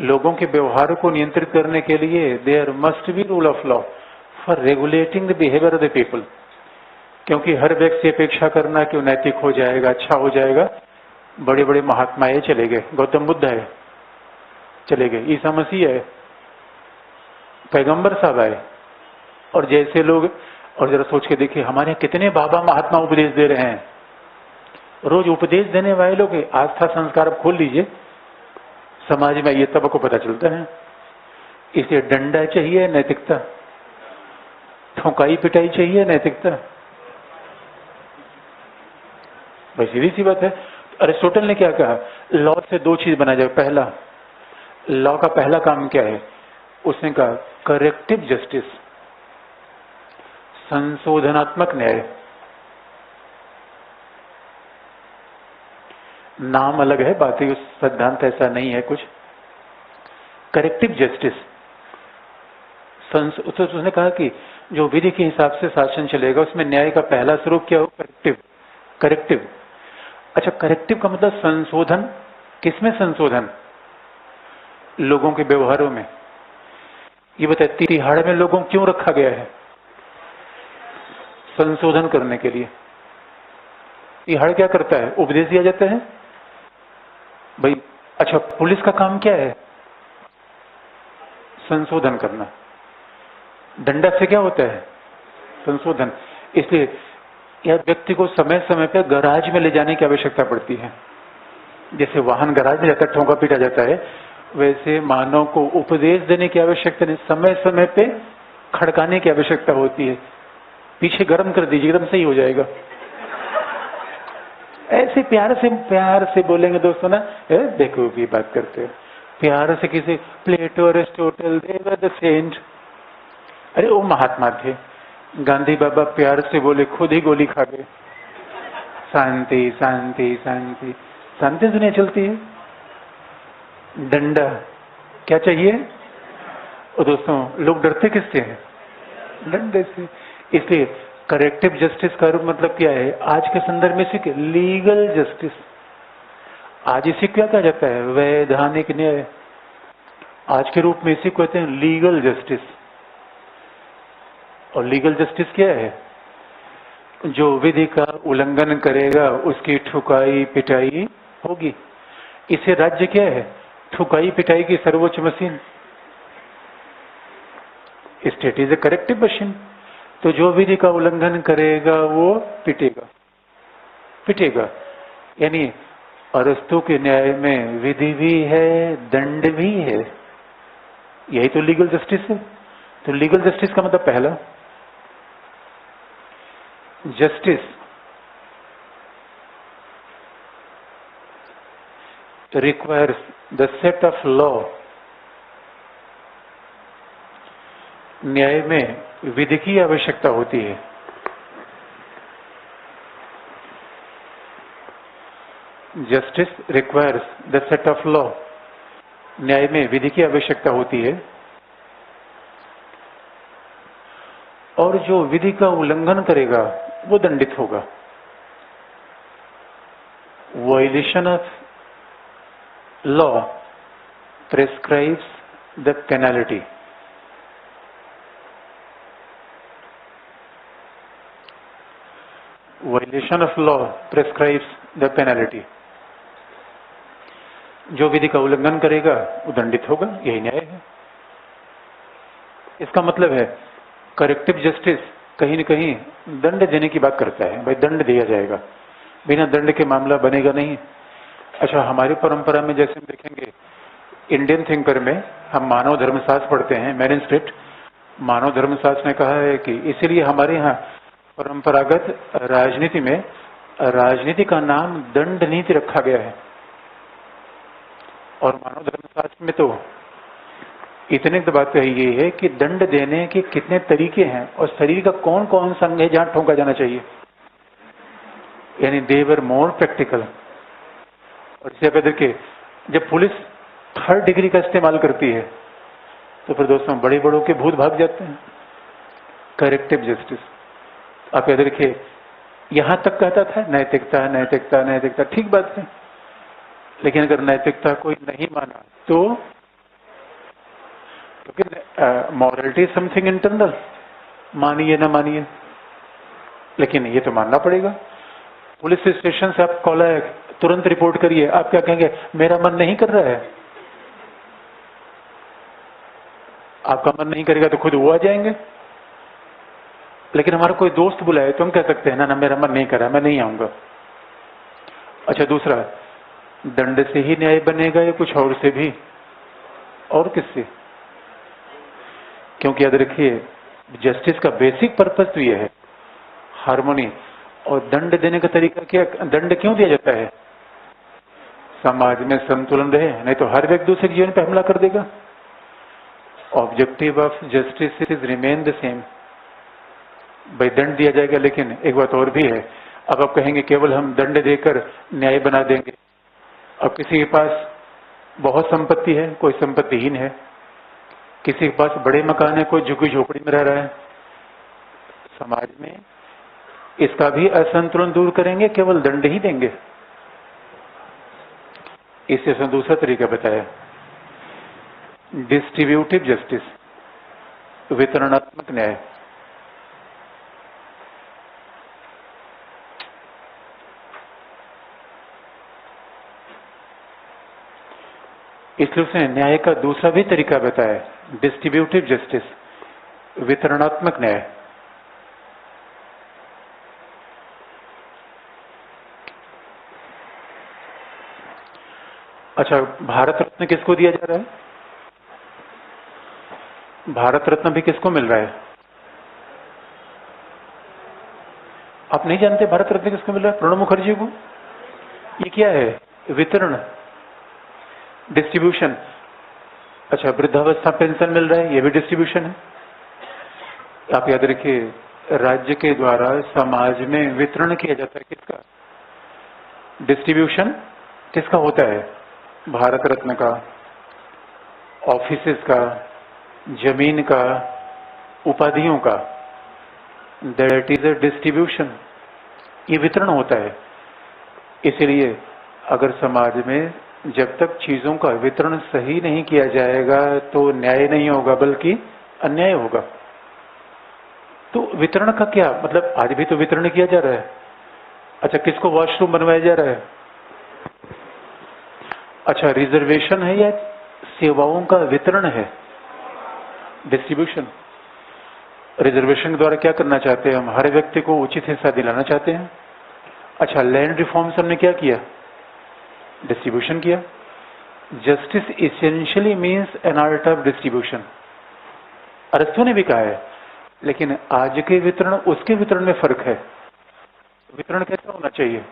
लोगों के व्यवहार को नियंत्रित करने के लिए there must be rule of law for regulating the behaviour of the people. क्योंकि हर व्यक्ति अपेक्षा करना कि वो नैतिक हो जाएगा, अच्छा हो जाएगा। बड़े बड़े महात्माएं चले गए, गौतम बुद्ध है चले गए, ईसा मसीह है, पैगंबर साहब आए, और जैसे लोग। और जरा सोच के देखिए, हमारे यहाँ कितने बाबा महात्मा उपदेश दे रहे हैं। रोज उपदेश देने वाले लोग आस्था संस्कार अब खोल लीजिए, समाज में ये तब को पता चलता है। इसलिए डंडा चाहिए नैतिकता, ठोकाई पिटाई चाहिए नैतिकता, भाई सीधी सी बात है। अरिस्टोटल ने क्या कहा? लॉ से दो चीज बना जाए। पहला, लॉ का पहला काम क्या है? उसने कहा करेक्टिव जस्टिस, संशोधनात्मक न्याय। नाम अलग है, बाकी उस सिद्धांत ऐसा नहीं है कुछ। करेक्टिव जस्टिस, उसने कहा कि जो विधि के हिसाब से शासन चलेगा उसमें न्याय का पहला स्वरूप क्या हो? करेक्टिव। करेक्टिव, अच्छा करेक्टिव का मतलब संशोधन। किसमें संशोधन? लोगों के व्यवहारों में। ये बताए तिहाड़ में लोगों क्यों रखा गया है? संशोधन करने के लिए। तिहाड़ क्या करता है? उपदेश दिया जाता है भाई। अच्छा, पुलिस का काम क्या है? संशोधन करना। दंडा से क्या होता है? संशोधन। इसलिए यह व्यक्ति को समय समय पर गैराज में ले जाने की आवश्यकता पड़ती है। जैसे वाहन गैराज में जाकर ठोका पीटा जाता है, वैसे मानव को उपदेश देने की आवश्यकता नहीं, समय समय पे खड़काने की आवश्यकता होती है। पीछे गर्म कर दीजिए, एकदम सही हो जाएगा। ऐसे प्यार से बोलेंगे दोस्तों ना, देखो भी बात करते हो प्यार से। किसी Plato, Aristotle, they were the saint. अरे वो महात्मा थे। गांधी बाबा प्यार से बोले, खुद ही गोली खा गए। शांति शांति शांति, शांति दुनिया चलती है। डंडा क्या चाहिए? और दोस्तों लोग डरते किससे हैं? डंडे से। इसलिए करेक्टिव जस्टिस का रूप मतलब क्या है आज के संदर्भ में? इसे लीगल जस्टिस। आज इसे क्या कहा जाता है? वैधानिक न्याय। आज के रूप में इसे कहते हैं लीगल जस्टिस। और लीगल जस्टिस क्या है? जो विधि का उल्लंघन करेगा उसकी ठुकाई पिटाई होगी। इसे राज्य क्या है? ठुकाई पिटाई की सर्वोच्च machine. State is a corrective machine. तो जो विधि का उल्लंघन करेगा वो पिटेगा, पिटेगा। यानी अरस्तु के न्याय में विधि भी है, दंड भी है। यही तो लीगल जस्टिस है। तो लीगल जस्टिस का मतलब पहला, justice requires the set of law न्याय में विधि की आवश्यकता होती है। Justice requires the set of law. न्याय में विधि की आवश्यकता होती है और जो विधि का उल्लंघन करेगा वो दंडित होगा। Violation of law prescribes the penalty. Violation of law prescribes the penalty. जो विधि का उल्लंघन करेगा वो दंडित होगा, यही न्याय है। इसका मतलब है करेक्टिव जस्टिस कहीं न कहीं दंड देने की बात करता है। भाई दंड दिया जाएगा, बिना दंड के मामला बनेगा नहीं। अच्छा, हमारी परंपरा में जैसे हम देखेंगे, इंडियन थिंकर में हम मानव धर्मशास्त्र पढ़ते हैं, मैन स्क्रिप्ट। मानव धर्मशास्त्र ने कहा है कि इसीलिए हमारे यहाँ परंपरागत राजनीति में राजनीति का नाम दंड नीति रखा गया है। और मानव धर्मशास्त्र में तो इतने तो बात कही गई है कि दंड देने के कितने तरीके हैं और शरीर का कौन कौन सा अंग है जहां ठोका जाना चाहिए, यानी देवर मोर प्रैक्टिकल। और इसे आप देखिए, जब पुलिस 3rd डिग्री का इस्तेमाल करती है तो फिर दोस्तों बड़े बड़ों के भूत भाग जाते हैं। करेक्टिव जस्टिस आप याद रखिए, यहां तक कहता था नैतिकता नैतिकता नैतिकता, ठीक बात है, लेकिन अगर नैतिकता कोई नहीं माना तो क्योंकि मॉरलिटी समथिंग इंटरनल, मानिए ना मानिए, लेकिन ये तो मानना पड़ेगा। पुलिस स्टेशन से आप कॉल आए, तुरंत रिपोर्ट करिए, आप क्या कहेंगे? मेरा मन नहीं कर रहा है। आपका मन नहीं करेगा तो खुद वो आ जाएंगे। लेकिन हमारा कोई दोस्त बुलाए तो हम कह सकते हैं ना ना मेरा मन नहीं कर रहा, मैं नहीं आऊंगा। अच्छा, दूसरा, दंड से ही न्याय बनेगा या कुछ और से भी? और किससे? क्योंकि याद रखिए, जस्टिस का बेसिक पर्पस तो यह है हार्मोनी। और दंड देने का तरीका क्या? दंड क्यों दिया जाता है? समाज में संतुलन रहे, नहीं तो हर व्यक्ति दूसरे के जीवन पे हमला कर देगा। Objective of justice is remain the same. भाई दंड दिया जाएगा, लेकिन एक बात और भी है। अब आप कहेंगे केवल हम दंड देकर न्याय बना देंगे। अब किसी के पास बहुत संपत्ति है, कोई संपत्तिहीन है, किसी के पास बड़े मकान है, कोई झुग्गी झोपड़ी में रह रहा है, समाज में इसका भी असंतुलन दूर करेंगे, केवल दंड ही देंगे? इससे दूसरा तरीका बताया, डिस्ट्रीब्यूटिव जस्टिस, वितरणात्मक न्याय। इसलिए उसने न्याय का दूसरा भी तरीका बताया, डिस्ट्रीब्यूटिव जस्टिस, वितरणात्मक न्याय। अच्छा, भारत रत्न किसको दिया जा रहा है? भारत रत्न भी किसको मिल रहा है? आप नहीं जानते भारत रत्न किसको मिल रहा है? प्रणब मुखर्जी को। ये क्या है? वितरण, डिस्ट्रीब्यूशन। अच्छा, वृद्धावस्था पेंशन मिल रहा है, ये भी डिस्ट्रीब्यूशन है। आप याद रखिए, राज्य के द्वारा समाज में वितरण किया जाता है किसका? डिस्ट्रीब्यूशन किसका होता है? भारत रत्न का, ऑफिसेस का, जमीन का, उपाधियों का। That is a distribution. ये वितरण होता है। इसीलिए अगर समाज में जब तक चीजों का वितरण सही नहीं किया जाएगा तो न्याय नहीं होगा, बल्कि अन्याय होगा। तो वितरण का क्या मतलब? आज भी तो वितरण किया जा रहा है। अच्छा, किसको वॉशरूम बनवाया जा रहा है? अच्छा, रिजर्वेशन है या सेवाओं का वितरण है? डिस्ट्रीब्यूशन। रिजर्वेशन के द्वारा क्या करना चाहते हैं हम? हर व्यक्ति को उचित हिस्सा दिलाना चाहते हैं। अच्छा, लैंड रिफॉर्म्स हमने क्या किया? डिस्ट्रीब्यूशन किया। Justice essentially means an art of distribution, अरस्तु ने भी कहा है। लेकिन आज के वितरण, उसके वितरण में फर्क है। वितरण कैसा होना चाहिए?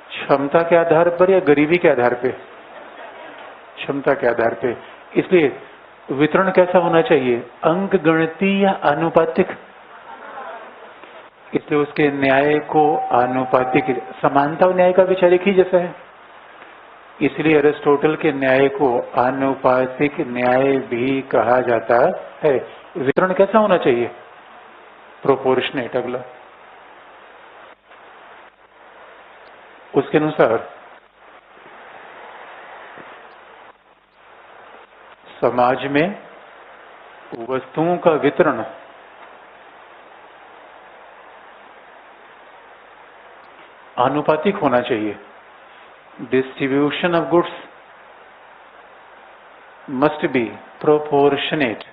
क्षमता के आधार पर या गरीबी के आधार पे? क्षमता के आधार पे। इसलिए वितरण कैसा होना चाहिए, अंक गणितीय या आनुपातिक? इसलिए उसके न्याय को आनुपातिक, समानता और न्याय का विचार एक ही जैसा है, इसलिए अरिस्टोटल के न्याय को आनुपातिक न्याय भी कहा जाता है। वितरण कैसा होना चाहिए, प्रोपोर्शनेट। अगला, उसके अनुसार समाज में वस्तुओं का वितरण आनुपातिक होना चाहिए। Distribution of goods must be proportionate.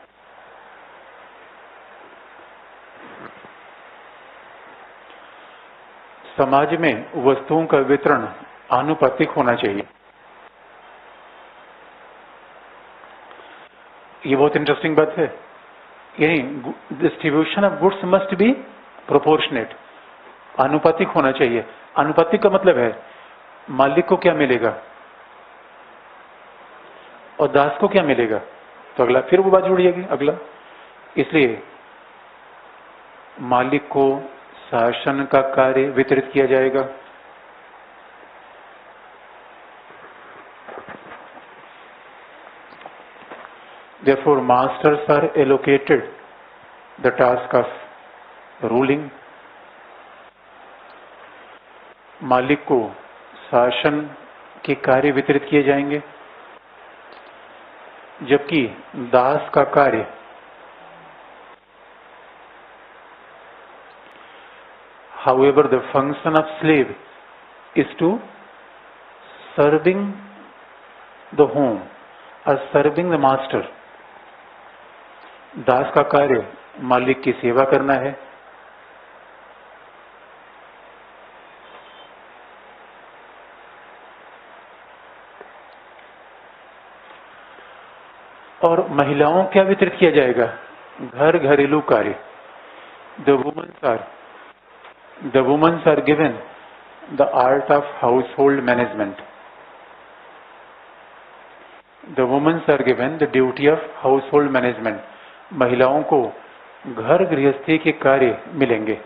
समाज में वस्तुओं का वितरण आनुपातिक होना चाहिए। ये बहुत इंटरेस्टिंग बात है, यानी distribution of goods must be proportionate, आनुपातिक होना चाहिए। आनुपातिक का मतलब है मालिक को क्या मिलेगा और दास को क्या मिलेगा, तो अगला फिर वो बात जुड़ जाएगी। अगला, इसलिए मालिक को शासन का कार्य वितरित किया जाएगा, therefore masters are allocated the task of ruling। मालिक को शासन के कार्य वितरित किए जाएंगे, जबकि दास का कार्य however the function of slave is to serving the home or serving the master। दास का कार्य मालिक की सेवा करना है, और महिलाओं क्या वितरित किया जाएगा, घर घरेलू कार्य। The women are given the art of household management। The women are given the duty of household management। महिलाओं को घर गृहस्थी के कार्य मिलेंगे।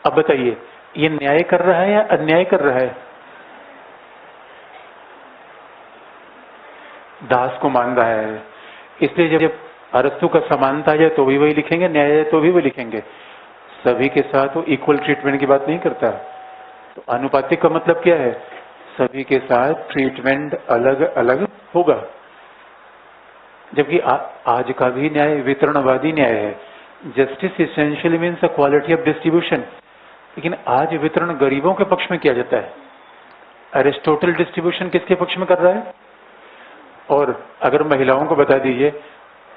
अब बताइए, ये न्याय कर रहा है या अन्याय कर रहा है? दास को मान रहा है, इसलिए जब अरस्तु का समानता आ जाए तो भी वही लिखेंगे, न्याय आए तो भी वही लिखेंगे। सभी के साथ वो इक्वल ट्रीटमेंट की बात नहीं करता। तो अनुपातिक का मतलब क्या है, सभी के साथ ट्रीटमेंट अलग अलग होगा। जबकि आज का भी न्याय वितरणवादी न्याय है। Justice essentially means the quality of distribution, लेकिन आज वितरण गरीबों के पक्ष में किया जाता है। अरिस्टोटल डिस्ट्रीब्यूशन किसके पक्ष में कर रहा है? और अगर महिलाओं को बता दीजिए,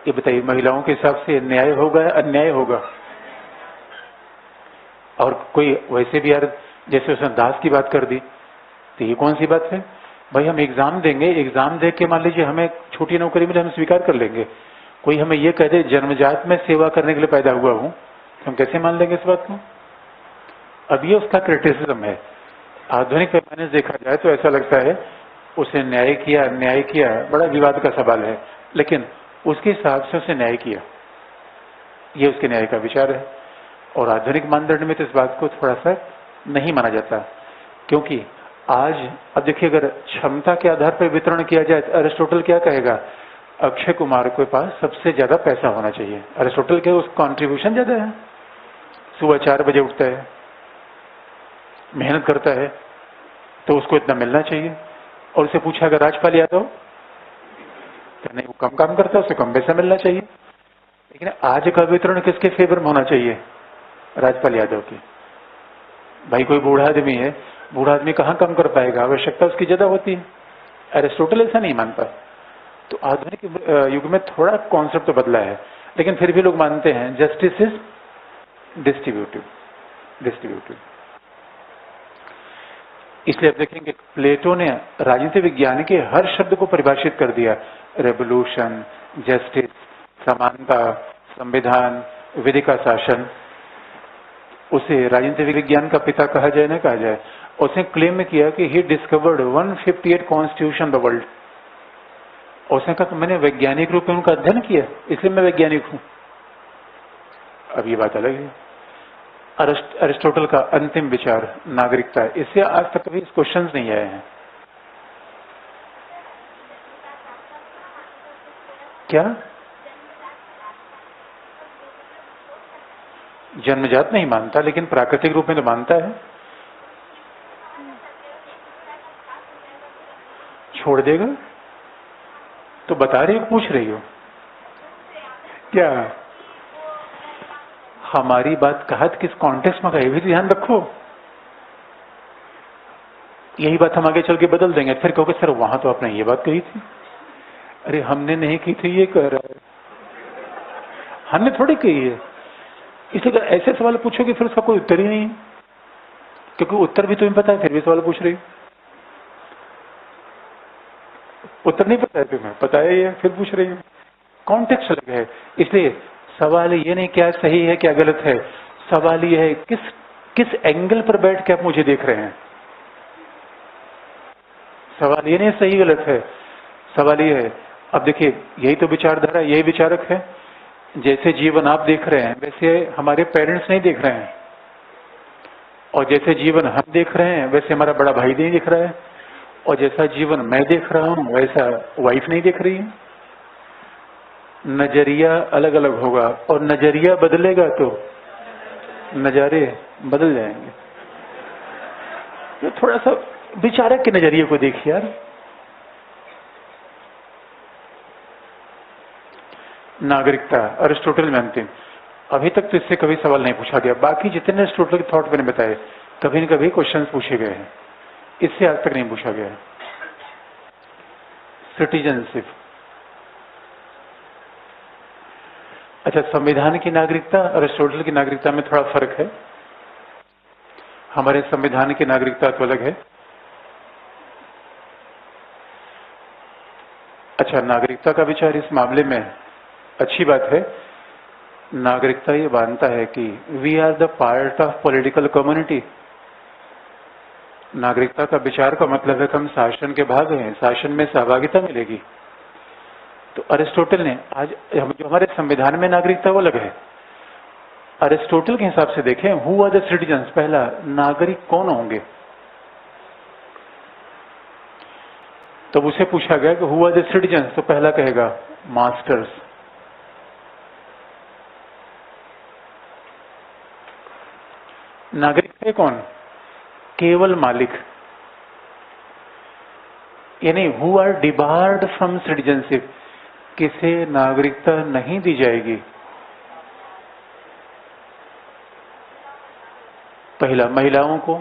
ये बताइए महिलाओं के हिसाब से न्याय होगा या अन्याय होगा? और कोई वैसे भी यार, जैसे उसने दास की बात कर दी, तो ये कौन सी बात है भाई? हम एग्जाम देंगे, एग्जाम दे के मान लीजिए हमें छोटी नौकरी मिले, हम स्वीकार कर लेंगे। कोई हमें ये कह दे जन्मजात में सेवा करने के लिए पैदा हुआ हूं, तो हम कैसे मान लेंगे इस बात को? अब ये उसका क्रिटिसिज्म है। आधुनिक पैमाने से देखा जाए तो ऐसा लगता है उसे न्याय किया अन्याय किया बड़ा विवाद का सवाल है, लेकिन उसके हिसाब से उसे न्याय किया, ये उसके न्याय का विचार है। और आधुनिक मानदंड में तो इस बात को थोड़ा सा नहीं माना जाता, क्योंकि आज अब देखिए, अगर क्षमता के आधार पर वितरण किया जाए तो अरिस्टोटल क्या कहेगा? अक्षय कुमार के पास सबसे ज्यादा पैसा होना चाहिए। अरिस्टोटल के उसका कॉन्ट्रीब्यूशन ज्यादा है, सुबह 4 बजे उठता है, मेहनत करता है, तो उसको इतना मिलना चाहिए। और उसे पूछा अगर राजपाल यादव, तो नहीं, वो कम काम करता है, उसे कम पैसा मिलना चाहिए। लेकिन आज का वितरण किसके फेवर में होना चाहिए? राजपाल यादव की। भाई कोई बूढ़ा आदमी है, बूढ़ा आदमी कहाँ कम कर पाएगा, आवश्यकता उसकी ज्यादा होती है। अरिस्टोटल ऐसा नहीं मानता। तो आधुनिक युग में थोड़ा कॉन्सेप्ट तो बदला है, लेकिन फिर भी लोग मानते हैं जस्टिस इज डिस्ट्रीब्यूटिव। इसलिए आप देखेंगे प्लेटो ने राजनीति विज्ञान के हर शब्द को परिभाषित कर दिया। रेवोल्यूशन, जस्टिस, समानता, संविधान, विधि का शासन। उसे राजनीतिक विज्ञान का पिता कहा जाए ना कहा जाए, उसने क्लेम किया कि he discovered 158 constitution the world. उसने कहा मैंने वैज्ञानिक रूप में उनका अध्ययन किया इसलिए मैं वैज्ञानिक हूं। अब ये बात अलग है। अरिस्टोटल का अंतिम विचार नागरिकता, इससे आज तक कभी क्वेश्चन नहीं आए हैं। क्या जन्मजात नहीं मानता, लेकिन प्राकृतिक रूप में तो मानता है। छोड़ देगा तो बता रही हो, पूछ रही हो क्या? हमारी बात कहत किस कॉन्टेक्स्ट में का, ये भी ध्यान रखो। यही बात हम आगे चल के बदल देंगे, फिर कहोगे सर वहां तो आपने ये बात कही थी। अरे हमने नहीं की थी, ये कह रहा है, हमने थोड़ी कही है। इसलिए ऐसे सवाल पूछोगे फिर उसका कोई उत्तर ही नहीं है, क्योंकि उत्तर भी तुम्हें पता है फिर भी सवाल पूछ रही हो। उत्तर नहीं पता है तुम्हें, पता है ये फिर पूछ रही हो। कॉन्टेक्स्ट अलग है। इसलिए सवाल ये नहीं क्या सही है क्या गलत है, सवाल ये है किस एंगल पर बैठ के आप मुझे देख रहे हैं। सवाल ये नहीं सही गलत है, सवाल ये है। अब देखिए यही तो विचारधारा, यही विचारक है। जैसे जीवन आप देख रहे हैं वैसे हमारे पेरेंट्स नहीं देख रहे हैं, और जैसे जीवन हम देख रहे हैं वैसे हमारा बड़ा भाई नहीं देख रहा है, और जैसा जीवन मैं देख रहा हूं वैसा वाइफ नहीं देख रही है। नजरिया अलग अलग होगा, और नजरिया बदलेगा तो नजारे बदल जाएंगे। तो थोड़ा सा विचारक के नजरिए को देखिए यार। नागरिकता अरिस्टोटल में अंतिम, अभी तक तो इससे कभी सवाल नहीं पूछा गया। बाकी जितने अरिस्टोटल के थॉट मैंने बताए कभी न कभी क्वेश्चन पूछे गए हैं, इससे आज तक नहीं पूछा गया। सिटीजनशिप, अच्छा संविधान की नागरिकता अरिस्टोटल की नागरिकता में थोड़ा फर्क है। हमारे संविधान की नागरिकता तो अलग है। अच्छा नागरिकता का विचार इस मामले में अच्छी बात है। नागरिकता ये मानता है कि we are the part of political community. नागरिकता का विचार का मतलब है कि हम शासन के भाग हैं, शासन में सहभागिता मिलेगी। तो अरिस्टोटल ने आज जो हमारे संविधान में नागरिकता वो अलग है। अरिस्टोटल के हिसाब से देखें हु आर द सिटीजन्स, पहला नागरिक कौन होंगे। तो उसे पूछा गया कि हु आर द सिटीजन्स, तो पहला कहेगा मास्टर्स। नागरिक है कौन, केवल मालिक, यानी who are debarred from citizenship, किसे नागरिकता नहीं दी जाएगी। पहला महिलाओं को,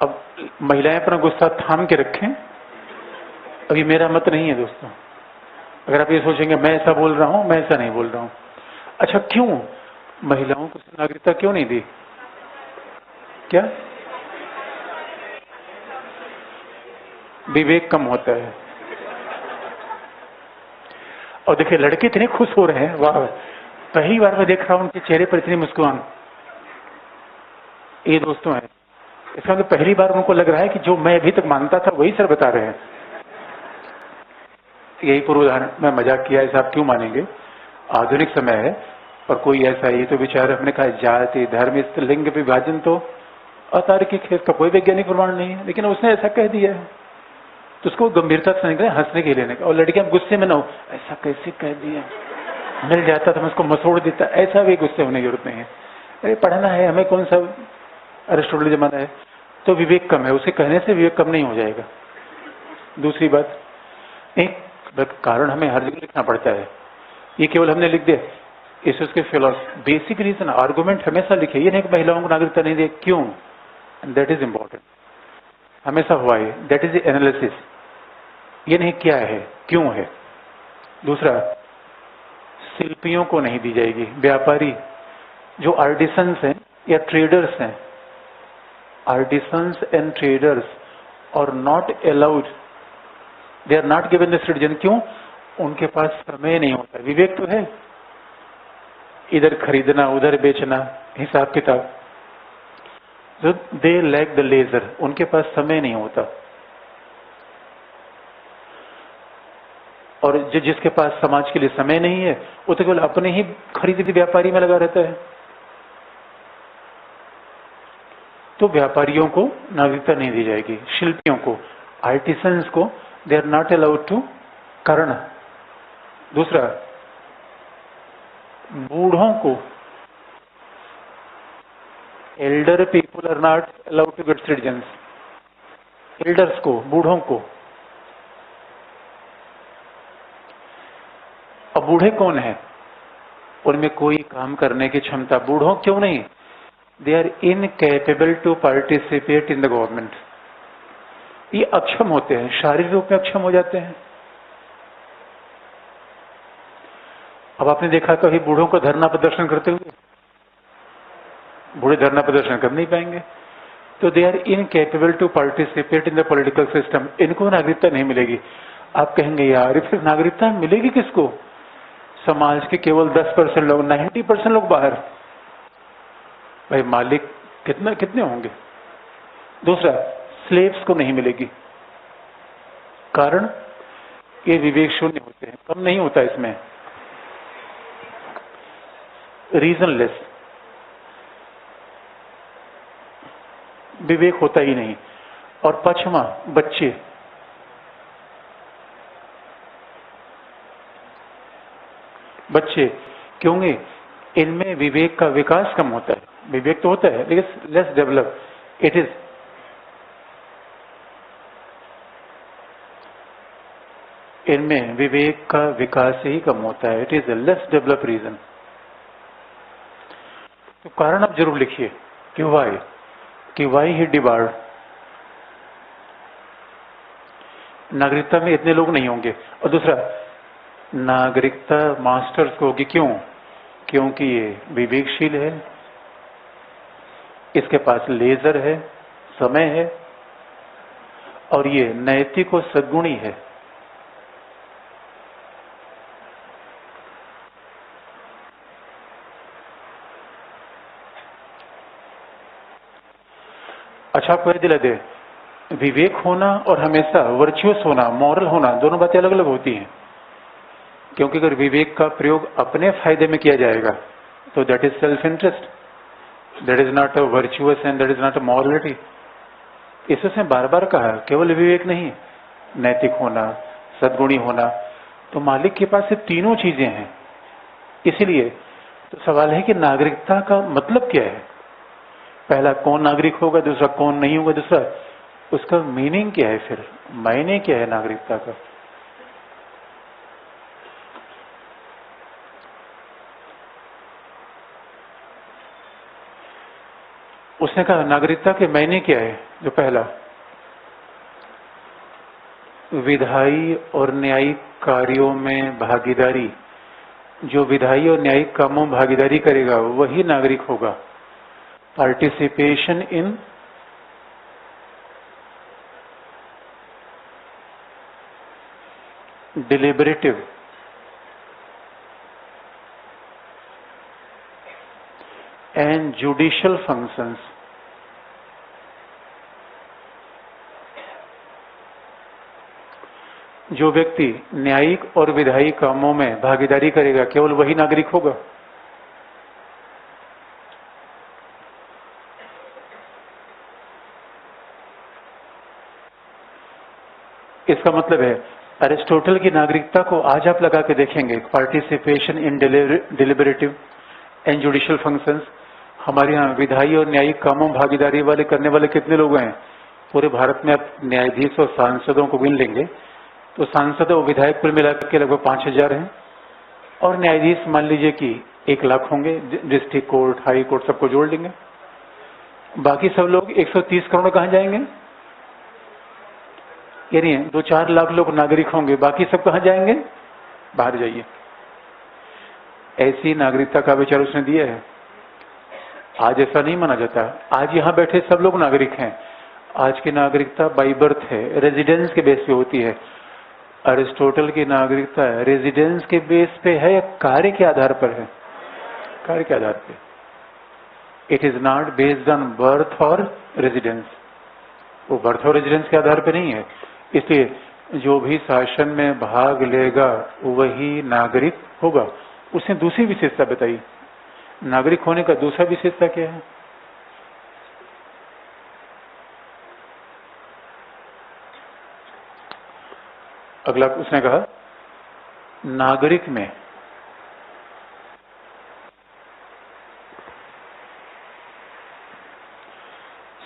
अब महिलाएं अपना गुस्सा थाम के रखें, अभी मेरा मत नहीं है दोस्तों। अगर आप ये सोचेंगे मैं ऐसा बोल रहा हूं, मैं ऐसा नहीं बोल रहा हूं। अच्छा क्यों महिलाओं को नागरिकता क्यों नहीं दी, क्या विवेक कम होता है। और देखिए लड़के इतने खुश हो रहे हैं, वाह, पहली बार मैं देख रहा हूं उनके चेहरे पर इतनी मुस्कुराहट। ये दोस्तों है, इसका मतलब पहली बार उनको लग रहा है कि जो मैं अभी तक मानता था वही सर बता रहे हैं। यही पूर्वधारण, मैं मजाक किया, ऐसा आप क्यों मानेंगे, आधुनिक समय है और कोई ऐसा ही तो विचार, हमने कहा जाति धर्म लिंग विभाजन तो अतार्किक है, इसका कोई वैज्ञानिक प्रमाण नहीं है, लेकिन उसने ऐसा कह दिया है तो उसको गंभीरता से नहीं, हंसने के लेने का। और लड़कियां गुस्से में ना हो, ऐसा कैसे कह दिया, मिल जाता तो मैं उसको मसोड़ देता, ऐसा भी गुस्से होने की जरूरत नहीं है। अरे पढ़ना है हमें, कौन सा अरिस्टोटल जमाना है। तो विवेक कम है, उसे कहने से विवेक कम नहीं हो जाएगा। दूसरी बात, एक कारण हमें हर जगह लिखना पड़ता है, ये केवल हमने लिख दिया, इस उसके फिलोसफी बेसिक रीजन आर्गुमेंट हमेशा लिखे, ये नहीं कि महिलाओं को नागरिकता नहीं दे, क्यों, दैट इज इंपॉर्टेंट, हमेशा हुआ है, दैट इज एनालिसिस, ये नहीं क्या है क्यों है। दूसरा, शिल्पियों को नहीं दी जाएगी, व्यापारी जो आर्टिसंस हैं या ट्रेडर्स हैं, आर्टिसंस एंड ट्रेडर्स और not allowed, they are not given the citizen. क्यों, उनके पास समय नहीं होता। विवेक तो है, इधर खरीदना उधर बेचना, हिसाब किताब, जो दे लैक द लेजर, उनके पास समय नहीं होता। और जिसके पास समाज के लिए समय नहीं है, वो तो केवल अपने ही खरीदी व्यापारी में लगा रहता है। तो व्यापारियों को नागरिकता नहीं दी जाएगी, शिल्पियों को, आर्टिसंस को they are not allowed to कर्ण। दूसरा, बूढ़ों को, elder people are not allowed to get citizens. Elders को, बूढ़ों को। अब बूढ़े कौन है? उनमें कोई काम करने की क्षमता, बूढ़ों क्यों नहीं, they are incapable to participate in the government. ये अक्षम होते हैं, शारीरिक रूप में अक्षम हो जाते हैं। अब आपने देखा कभी बूढ़ों को धरना प्रदर्शन करते हुए? बूढ़े धरना प्रदर्शन कर नहीं पाएंगे। तो they are incapable to participate in the political system. इनको नागरिकता नहीं मिलेगी। आप कहेंगे यार फिर नागरिकता मिलेगी किसको? समाज के केवल 10% लोग, 90% लोग बाहर। भाई मालिक कितने होंगे? दूसरा, स्लेव्स को नहीं मिलेगी। कारण ये विवेक शून्य होते हैं, कम नहीं होता इसमें, रीजनलेस, विवेक होता ही नहीं। और पांचवा, बच्चे। बच्चे क्योंकि इनमें विवेक का विकास कम होता है। विवेक तो होता है लेकिन लेस डेवलप। इट इज इनमें विवेक का विकास ही कम होता है। It is a less develop region. तो कारण आप जरूर लिखिए कि वाई ही डिबार्ड। नागरिकता में इतने लोग नहीं होंगे। और दूसरा, नागरिकता मास्टर्स को होगी। क्यों? क्योंकि ये विवेकशील है, इसके पास लेजर है, समय है, और ये नैतिक और सद्गुणी है। अच्छा, आपको दिला दे, विवेक होना और हमेशा वर्चुअस होना, मॉरल होना, दोनों बातें अलग अलग होती हैं। क्योंकि अगर विवेक का प्रयोग अपने फायदे में किया जाएगा तो that is self interest, that is not a virtuous and that is not a morality. इससे बार बार कहा, केवल विवेक नहीं, नैतिक होना, सद्गुणी होना। तो मालिक के पास ये तीनों चीजें हैं। इसलिए तो सवाल है कि नागरिकता का मतलब क्या है? पहला, कौन नागरिक होगा? दूसरा, कौन नहीं होगा? दूसरा, उसका मीनिंग क्या है? फिर मायने क्या है नागरिकता का? उसने कहा नागरिकता के मायने क्या है? जो पहला, विधायी और न्यायिक कार्यों में भागीदारी। जो विधायी और न्यायिक कामों में भागीदारी करेगा वही नागरिक होगा। Participation in deliberative and judicial functions. जो व्यक्ति न्यायिक और विधायी कामों में भागीदारी करेगा केवल वही नागरिक होगा। इसका मतलब है अरिस्टोटल की नागरिकता को आज आप लगा के देखेंगे, participation in deliberative and judicial functions. हमारे यहाँ विधायी और न्यायिक कामों में भागीदारी वाले करने वाले कितने लोग हैं? पूरे भारत में आप न्यायाधीश और सांसदों को गिन लेंगे तो सांसद और विधायक कुल मिलाकर के लगभग 5000 हैं। और न्यायाधीश मान लीजिए कि 1 लाख होंगे, डिस्ट्रिक्ट कोर्ट, हाई कोर्ट सबको जोड़ लेंगे। बाकी सब लोग 130 करोड़ कहाँ जाएंगे? यानी 2-4 लाख लोग नागरिक होंगे, बाकी सब कहाँ जाएंगे? बाहर जाइए। ऐसी नागरिकता का विचार उसने दिया है। आज ऐसा नहीं माना जाता। आज यहाँ बैठे सब लोग नागरिक हैं। आज की नागरिकता बाई बर्थ है, रेजिडेंस के बेस पे होती है। अरिस्टोटल की नागरिकता रेजिडेंस के बेस पे है या कार्य के आधार पर है? कार्य के आधार पे। It is not based on birth और रेजिडेंस। वो बर्थ और रेजिडेंस के आधार पे नहीं है। इसलिए जो भी शासन में भाग लेगा वही नागरिक होगा। उसने दूसरी विशेषता बताई। नागरिक होने का दूसरा विशेषता क्या है? अगला उसने कहा नागरिक में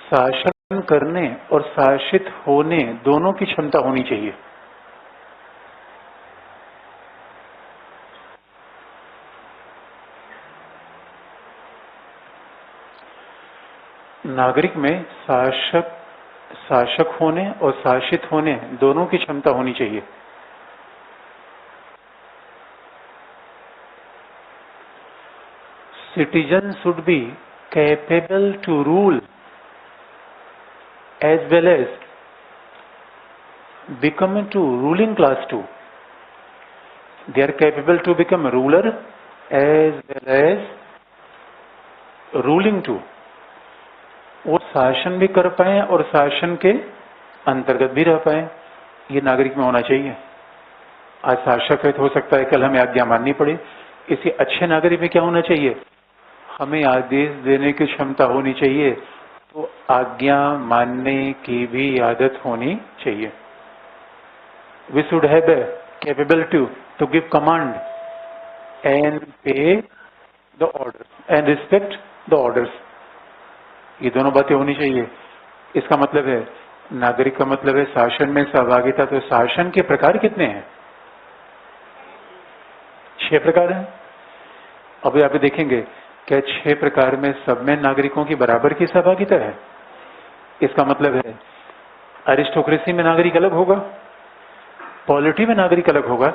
शासन करने और शासित होने दोनों की क्षमता होनी चाहिए। नागरिक में शासक होने और शासित होने दोनों की क्षमता होनी चाहिए। Citizens should be capable to rule as well as become to ruling class too. They are capable to become ruler as well as ruling too. वो शासन भी कर पाए और शासन के अंतर्गत भी रह पाए, ये नागरिक में होना चाहिए। आज शासक है तो हो सकता है कल हमें आज्ञा माननी पड़े। इसी अच्छे नागरिक में क्या होना चाहिए? हमें आदेश देने की क्षमता होनी चाहिए, तो आज्ञा मानने की भी आदत होनी चाहिए। We should have a capability to give command and pay the orders and respect the orders. ये दोनों बातें होनी चाहिए। इसका मतलब है नागरिक का मतलब है शासन में सहभागिता। तो शासन के प्रकार कितने हैं? 6 प्रकार हैं। अभी आप देखेंगे क्या 6 प्रकार में सब में नागरिकों की बराबर की सहभागिता है? इसका मतलब है अरिस्टोक्रेसी में नागरिक अलग होगा, पॉलिटी में नागरिक अलग होगा।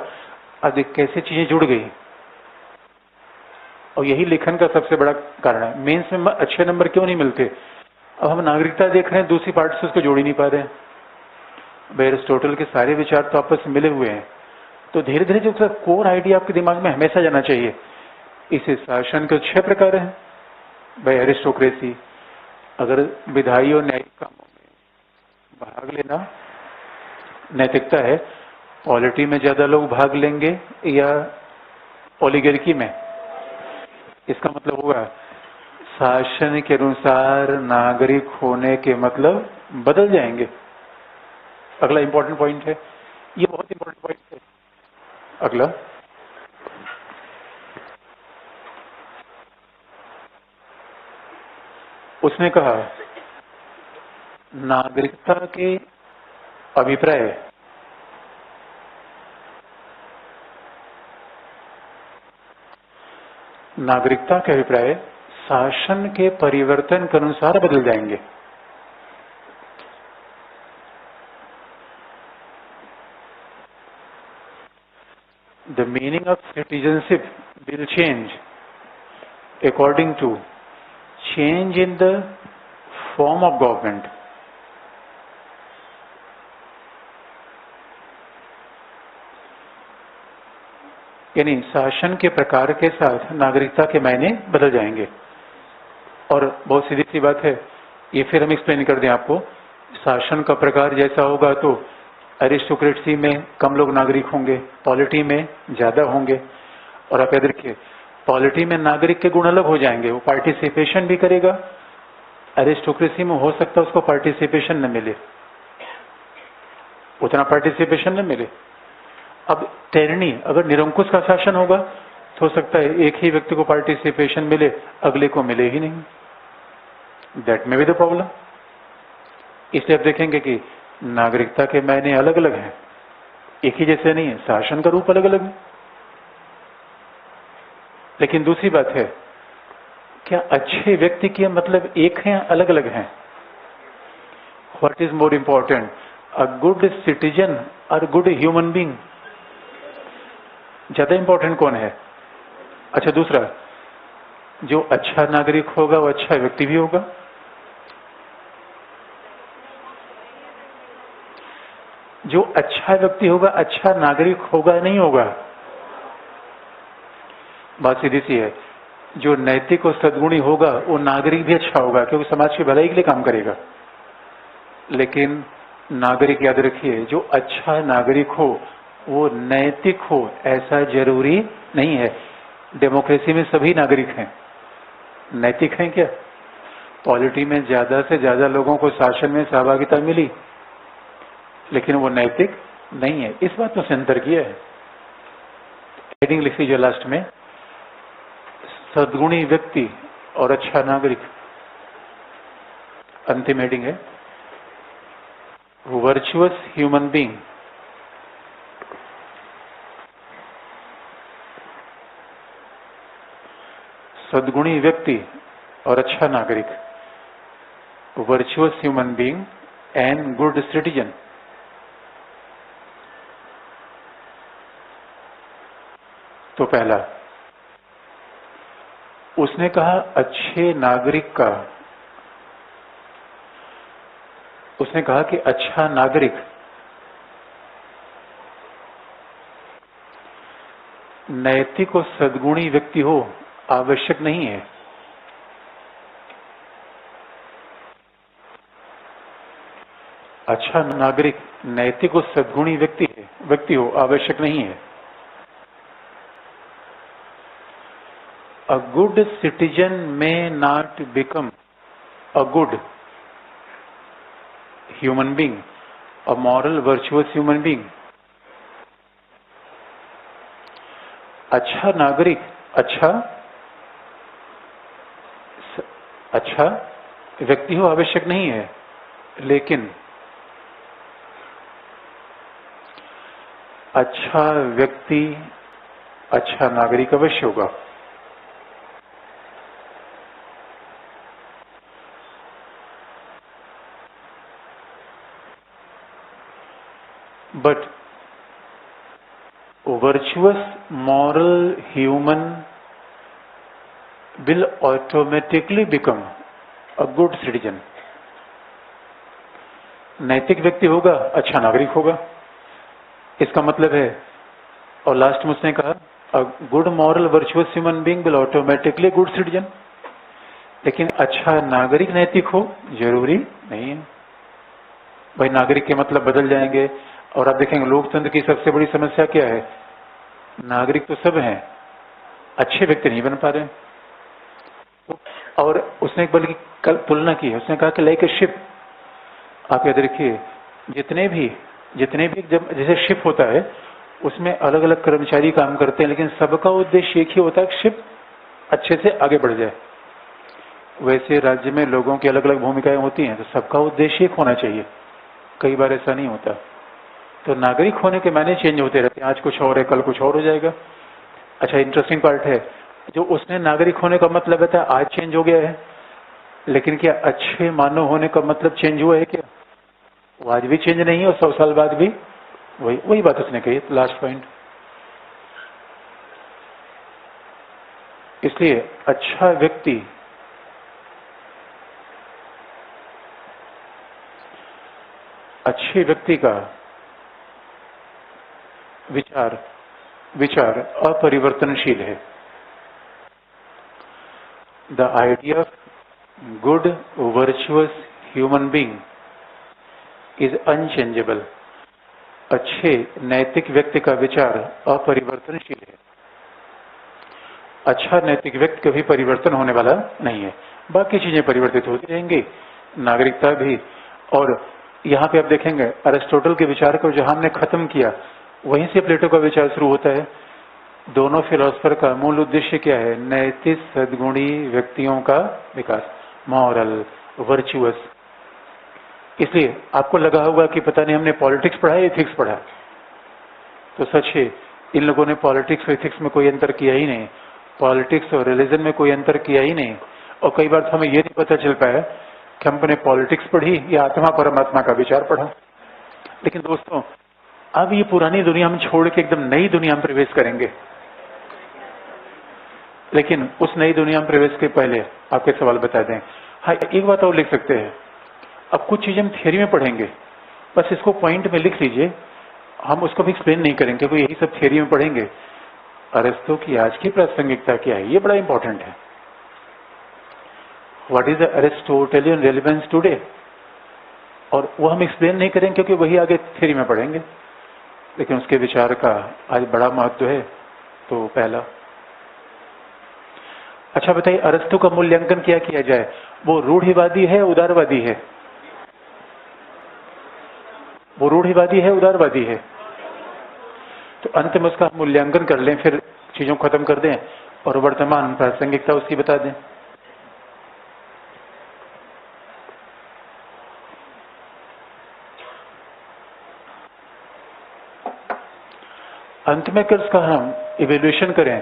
अब कैसे चीजें जुड़ गई, और यही लेखन का सबसे बड़ा कारण है। मेंस में अच्छे नंबर क्यों नहीं मिलते? अब हम नागरिकता देख रहे हैं, दूसरी पार्ट से उसको जोड़ ही नहीं पा रहे हैं। अरिस्टोटल के सारे विचार तो आपस में मिले हुए हैं। तो धीरे धीरे जो कोर आइडिया आपके दिमाग में हमेशा जाना चाहिए। इसे शासन के 6 प्रकार हैं भाई। अरिस्टोक्रेसी, अगर विधायी और न्यायिक कामों में भाग लेना नैतिकता है, पॉलिटी में ज्यादा लोग भाग लेंगे या ओलिगार्की में? इसका मतलब होगा शासन के अनुसार नागरिक होने के मतलब बदल जाएंगे। अगला इंपॉर्टेंट पॉइंट है, ये बहुत इंपॉर्टेंट पॉइंट है। अगला उसने कहा नागरिकता के अभिप्राय शासन के परिवर्तन के अनुसार बदल जाएंगे। The meaning of citizenship will change according to change in the form of government. यानी शासन के प्रकार के साथ नागरिकता के मायने बदल जाएंगे। और बहुत सीधी सी बात है, ये फिर हम एक्सप्लेन कर दें आपको। शासन का प्रकार जैसा होगा तो अरिस्टोक्रेसी में कम लोग नागरिक होंगे, पॉलिटी में ज्यादा होंगे। और आप याद रखिए, पॉलिटी में नागरिक के गुण अलग हो जाएंगे। वो पार्टिसिपेशन भी करेगा। अरिस्टोक्रेसी में हो सकता है उसको पार्टिसिपेशन न मिले, उतना पार्टिसिपेशन न मिले। अब टेरनी, अगर निरंकुश का शासन होगा तो हो सकता है एक ही व्यक्ति को पार्टिसिपेशन मिले, अगले को मिले ही नहीं। That may be the problem. इसलिए आप देखेंगे कि नागरिकता के मायने अलग अलग हैं, एक ही जैसे नहीं है। शासन का रूप अलग अलग है। लेकिन दूसरी बात है, क्या अच्छे व्यक्ति के मतलब एक हैं, अलग अलग हैं? What is more important, a good citizen और गुड ह्यूमन बींग? ज्यादा इंपॉर्टेंट कौन है? अच्छा, दूसरा, जो अच्छा नागरिक होगा वो अच्छा व्यक्ति भी होगा। जो अच्छा व्यक्ति होगा अच्छा नागरिक होगा नहीं होगा? बात सीधी सी है। जो नैतिक और सद्गुणी होगा वो नागरिक भी अच्छा होगा, क्योंकि समाज की भलाई के लिए काम करेगा। लेकिन नागरिक याद रखिए, जो अच्छा नागरिक हो वो नैतिक हो ऐसा जरूरी नहीं है। डेमोक्रेसी में सभी नागरिक हैं, नैतिक हैं क्या? पॉलिटी में ज्यादा से ज्यादा लोगों को शासन में सहभागिता मिली, लेकिन वो नैतिक नहीं है। इस बात में उसने अंतर किया है। हेडिंग लिख लीजिए लास्ट में, सद्गुणी व्यक्ति और अच्छा नागरिक। अंतिम हेडिंग है वर्चुअस ह्यूमन बीइंग। सद्गुणी व्यक्ति और अच्छा नागरिक, virtuous human being and good citizen. तो पहला उसने कहा अच्छे नागरिक का, उसने कहा कि अच्छा नागरिक नैतिक और सद्गुणी व्यक्ति हो आवश्यक नहीं है। अच्छा नागरिक नैतिक और सद्गुणी व्यक्ति हो आवश्यक नहीं है। A good citizen may not become a good human being, a moral, virtuous human being. अच्छा नागरिक अच्छा व्यक्ति हो आवश्यक नहीं है, लेकिन अच्छा व्यक्ति अच्छा नागरिक अवश्य होगा। But virtuous moral human will automatically become a good citizen. नैतिक व्यक्ति होगा अच्छा नागरिक होगा, इसका मतलब है। और लास्ट में उसने कहा a good moral virtuous human being will automatically good citizen। लेकिन अच्छा नागरिक नैतिक हो जरूरी नहीं है। भाई नागरिक के मतलब बदल जाएंगे। और आप देखेंगे लोकतंत्र की सबसे बड़ी समस्या क्या है, नागरिक तो सब हैं, अच्छे व्यक्ति नहीं बन पा रहे। और उसने बल्कि कल तुलना की है, उसने कहा कि लाइक ए शिप। आप याद रखिए, जितने भी जब जैसे शिप होता है उसमें अलग अलग कर्मचारी काम करते हैं, लेकिन सबका उद्देश्य एक ही होता है कि शिप अच्छे से आगे बढ़ जाए। वैसे राज्य में लोगों की अलग अलग भूमिकाएं होती हैं, तो सबका उद्देश्य एक होना चाहिए। कई बार ऐसा नहीं होता, तो नागरिक होने के मायने चेंज होते रहते हैं। आज कुछ और है, कल कुछ और हो जाएगा। अच्छा, इंटरेस्टिंग पार्ट है, जो उसने नागरिक होने का मतलब बताया आज चेंज हो गया है, लेकिन क्या अच्छे मानव होने का मतलब चेंज हुआ है क्या? वो आज भी चेंज नहीं है और 100 साल बाद भी वही बात उसने कही। लास्ट पॉइंट, इसलिए अच्छा व्यक्ति अच्छे व्यक्ति का विचार अपरिवर्तनशील है। The idea of good virtuous human being is unchangeable. अच्छे नैतिक व्यक्ति का विचार अपरिवर्तनशील है। अच्छा नैतिक व्यक्ति कभी परिवर्तन होने वाला नहीं है। बाकी चीजें परिवर्तित होती रहेंगी, नागरिकता भी। और यहाँ पे आप देखेंगे अरिस्टोटल के विचार को जहां हमने खत्म किया, वहीं से प्लेटो का विचार शुरू होता है। दोनों फिलोसफर का मूल उद्देश्य क्या है? नैतिक सद्गुणी व्यक्तियों का विकास, मॉरल वर्चुअस। इसलिए आपको लगा होगा कि पता नहीं हमने पॉलिटिक्स पढ़ा है एथिक्स पढ़ा, तो सच है इन लोगों ने पॉलिटिक्स और एथिक्स में कोई अंतर किया ही नहीं, पॉलिटिक्स और रिलीजन में कोई अंतर किया ही नहीं। और कई बार तो हमें ये नहीं पता चल पाया कि हमने पॉलिटिक्स पढ़ी या आत्मा परमात्मा का विचार पढ़ा। लेकिन दोस्तों, अब ये पुरानी दुनिया हम छोड़ के एकदम नई दुनिया में प्रवेश करेंगे। लेकिन उस नई दुनिया में प्रवेश के पहले आपके सवाल बता दें। हाँ, एक बात और लिख सकते हैं। अब कुछ चीजें हम थियरी में पढ़ेंगे बस इसको पॉइंट में लिख लीजिए, हम उसको भी एक्सप्लेन नहीं करेंगे क्योंकि यही सब थियरी में पढ़ेंगे। अरिस्टो की आज की प्रासंगिकता क्या है, ये बड़ा इंपॉर्टेंट है। What is the Aristotelian relevance today, और वो हम एक्सप्लेन नहीं करेंगे क्योंकि वही आगे थियरी में पढ़ेंगे, लेकिन उसके विचार का आज बड़ा महत्व है। तो पहला, अच्छा बताइए, अरिस्टो का मूल्यांकन क्या किया जाए, वो रूढ़िवादी है उदारवादी है? वो रूढ़िवादी है उदारवादी है? तो अंत में उसका मूल्यांकन कर लें, फिर चीजों को खत्म कर दें और वर्तमान प्रासंगिकता उसकी बता दें। अंत में कर उसका हम इवेल्युएशन करें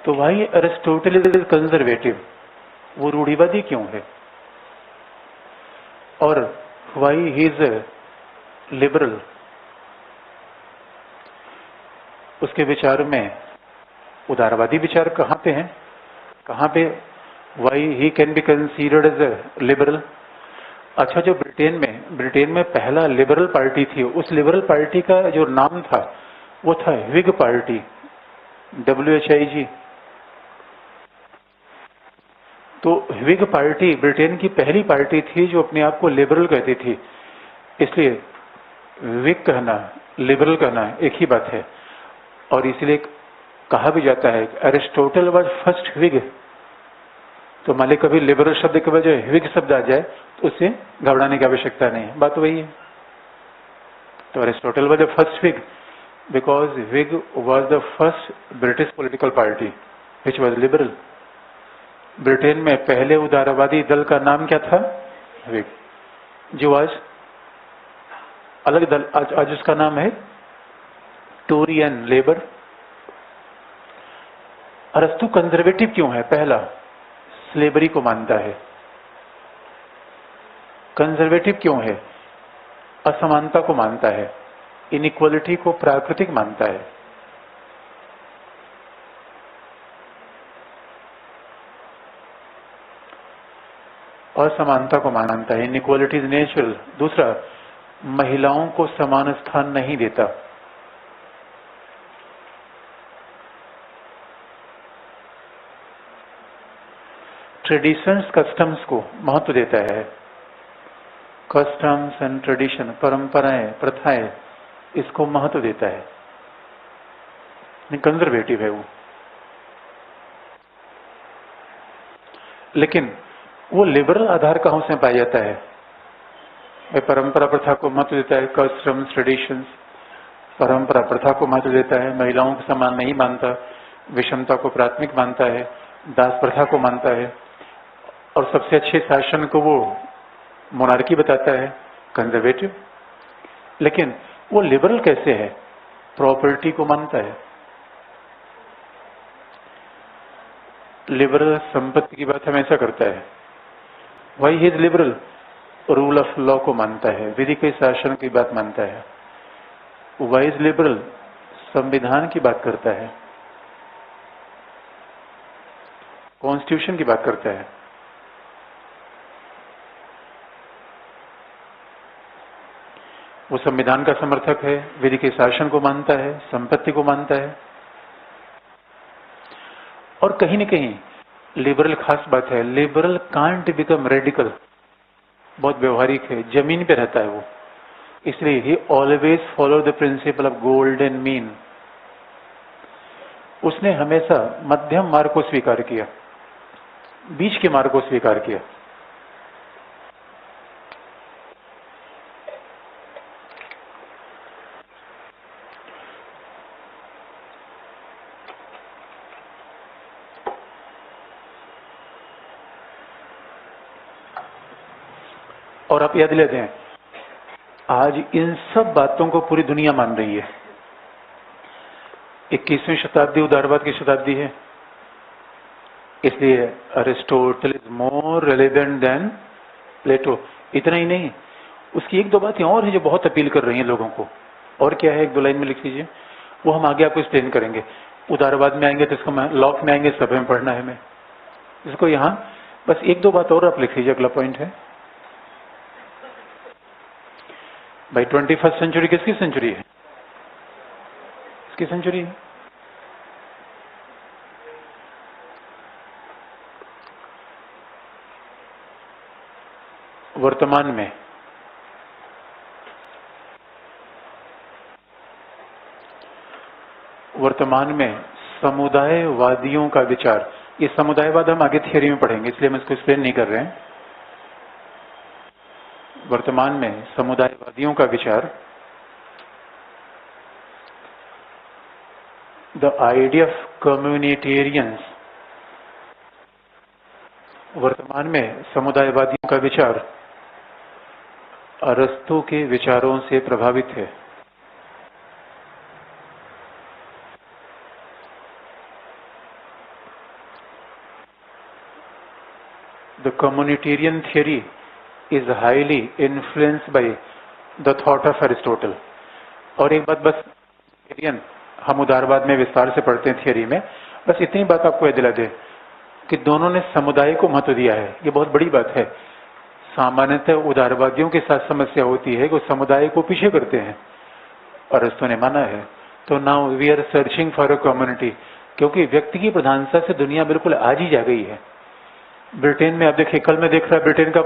तो भाई अरिस्टोटल इज कंजर्वेटिव, वो रूढ़िवादी क्यों है, और वाई ही इज लिबरल, उसके विचार में उदारवादी विचार कहाँ पे हैं, कहाँ पे why he can be considered as a liberal. अच्छा, जो ब्रिटेन में पहला लिबरल पार्टी थी, उस लिबरल पार्टी का जो नाम था वो था व्हिग पार्टी, WHIG। तो व्हिग पार्टी ब्रिटेन की पहली पार्टी थी जो अपने आप को लिबरल कहती थी, इसलिए व्हिग कहना लिबरल कहना एक ही बात है। और इसलिए कहा भी जाता है अरिस्टोटल वाज फर्स्ट व्हिग। तो मान ली कभी लिबरल शब्द के बजाय व्हिग शब्द आ जाए तो उससे घबराने की आवश्यकता नहीं है, बात वही है। तो Aristotle was the first Whig because Whig was the first British political party which was liberal। Britain में पहले उदारवादी दल का नाम क्या था? Whig, जो आज अलग दल, आज उसका नाम है Tory and Labour. Aristotle conservative क्यों है? पहला, स्लेवरी को मानता है। कंजर्वेटिव क्यों है? असमानता को मानता है, इनइक्वालिटी को प्राकृतिक मानता है। असमानता को मानता है, इनइक्वालिटी इज नेचुरल। दूसरा, महिलाओं को समान स्थान नहीं देता। ट्रेडिशंस कस्टम्स को महत्व देता है। कस्टम्स एंड ट्रेडिशन, परंपराएं प्रथाएं, इसको महत्व देता है, कंजर्वेटिव है वो। लेकिन वो लिबरल आधार कहां से पाया जाता है? वह परंपरा प्रथा को महत्व देता है, कस्टम्स ट्रेडिशंस, परंपरा प्रथा को महत्व देता है, महिलाओं को समान नहीं मानता, विषमता को प्राथमिक मानता है, दास प्रथा को मानता है, और सबसे अच्छे शासन को वो मोनार्की बताता है, कंजर्वेटिव। लेकिन वो लिबरल कैसे है? प्रॉपर्टी को मानता है। लिबरल संपत्ति की बात हमेशा करता है। Y he is liberal? Rule of law को मानता है, विधि के शासन की बात मानता है। Why is liberal? संविधान की बात करता है, कॉन्स्टिट्यूशन की बात करता है। वो संविधान का समर्थक है, विधि के शासन को मानता है, संपत्ति को मानता है। और कहीं न कहीं लिबरल खास बात है, लिबरल कांट बिकम रेडिकल, बहुत व्यवहारिक है, जमीन पे रहता है वो। इसलिए ही always follow the principal of golden mean. उसने हमेशा मध्यम मार्ग को स्वीकार किया, बीच के मार्ग को स्वीकार किया। और आप याद लेते हैं, आज इन सब बातों को पूरी दुनिया मान रही है। 21वीं शताब्दी उदारवाद की शताब्दी है, इसलिए Aristotle is more relevant than Plato. इतना ही नहीं, उसकी एक दो बातें और हैं जो बहुत अपील कर रही हैं लोगों को। और क्या है, एक दो लाइन में लिख लीजिए, वो हम आगे आपको एक्सप्लेन करेंगे। उदारवाद में आएंगे तो इसको लॉक में आएंगे, सब में पढ़ना है हमें इसको। यहाँ बस एक दो बात और आप लिख लीजिए, अगला पॉइंट है भाई 21st सेंचुरी किसकी सेंचुरी है? इसकी सेंचुरी है। वर्तमान में समुदायवादियों का विचार, ये समुदायवाद हम आगे थियरी में पढ़ेंगे, इसलिए हम इसको एक्सप्लेन नहीं कर रहे हैं। वर्तमान में समुदायवादियों का विचार, द आइडिया ऑफ कम्युनिटेरियंस, वर्तमान में समुदायवादियों का विचार अरस्तु के विचारों से प्रभावित है। The communitarian theory is highly influenced by the thought of Aristotle. और एक बात बस, हम उदारवाद में विस्तार से पढ़ते हैं थियरी में, बस इतनी बात आपको याद दिला दे कि दोनों ने समुदाय को महत्व दिया है। ये बहुत बड़ी बात है। सामान्यतः उदारवादियों के साथ समस्या होती है कि वो समुदाय को पीछे करते हैं, अरस्तु ने माना है। तो now we are searching for a community, क्योंकि व्यक्ति की प्रधानता से दुनिया बिल्कुल आज ही जा गई है। ब्रिटेन में आप देखिए, कल मैं देख रहा ब्रिटेन का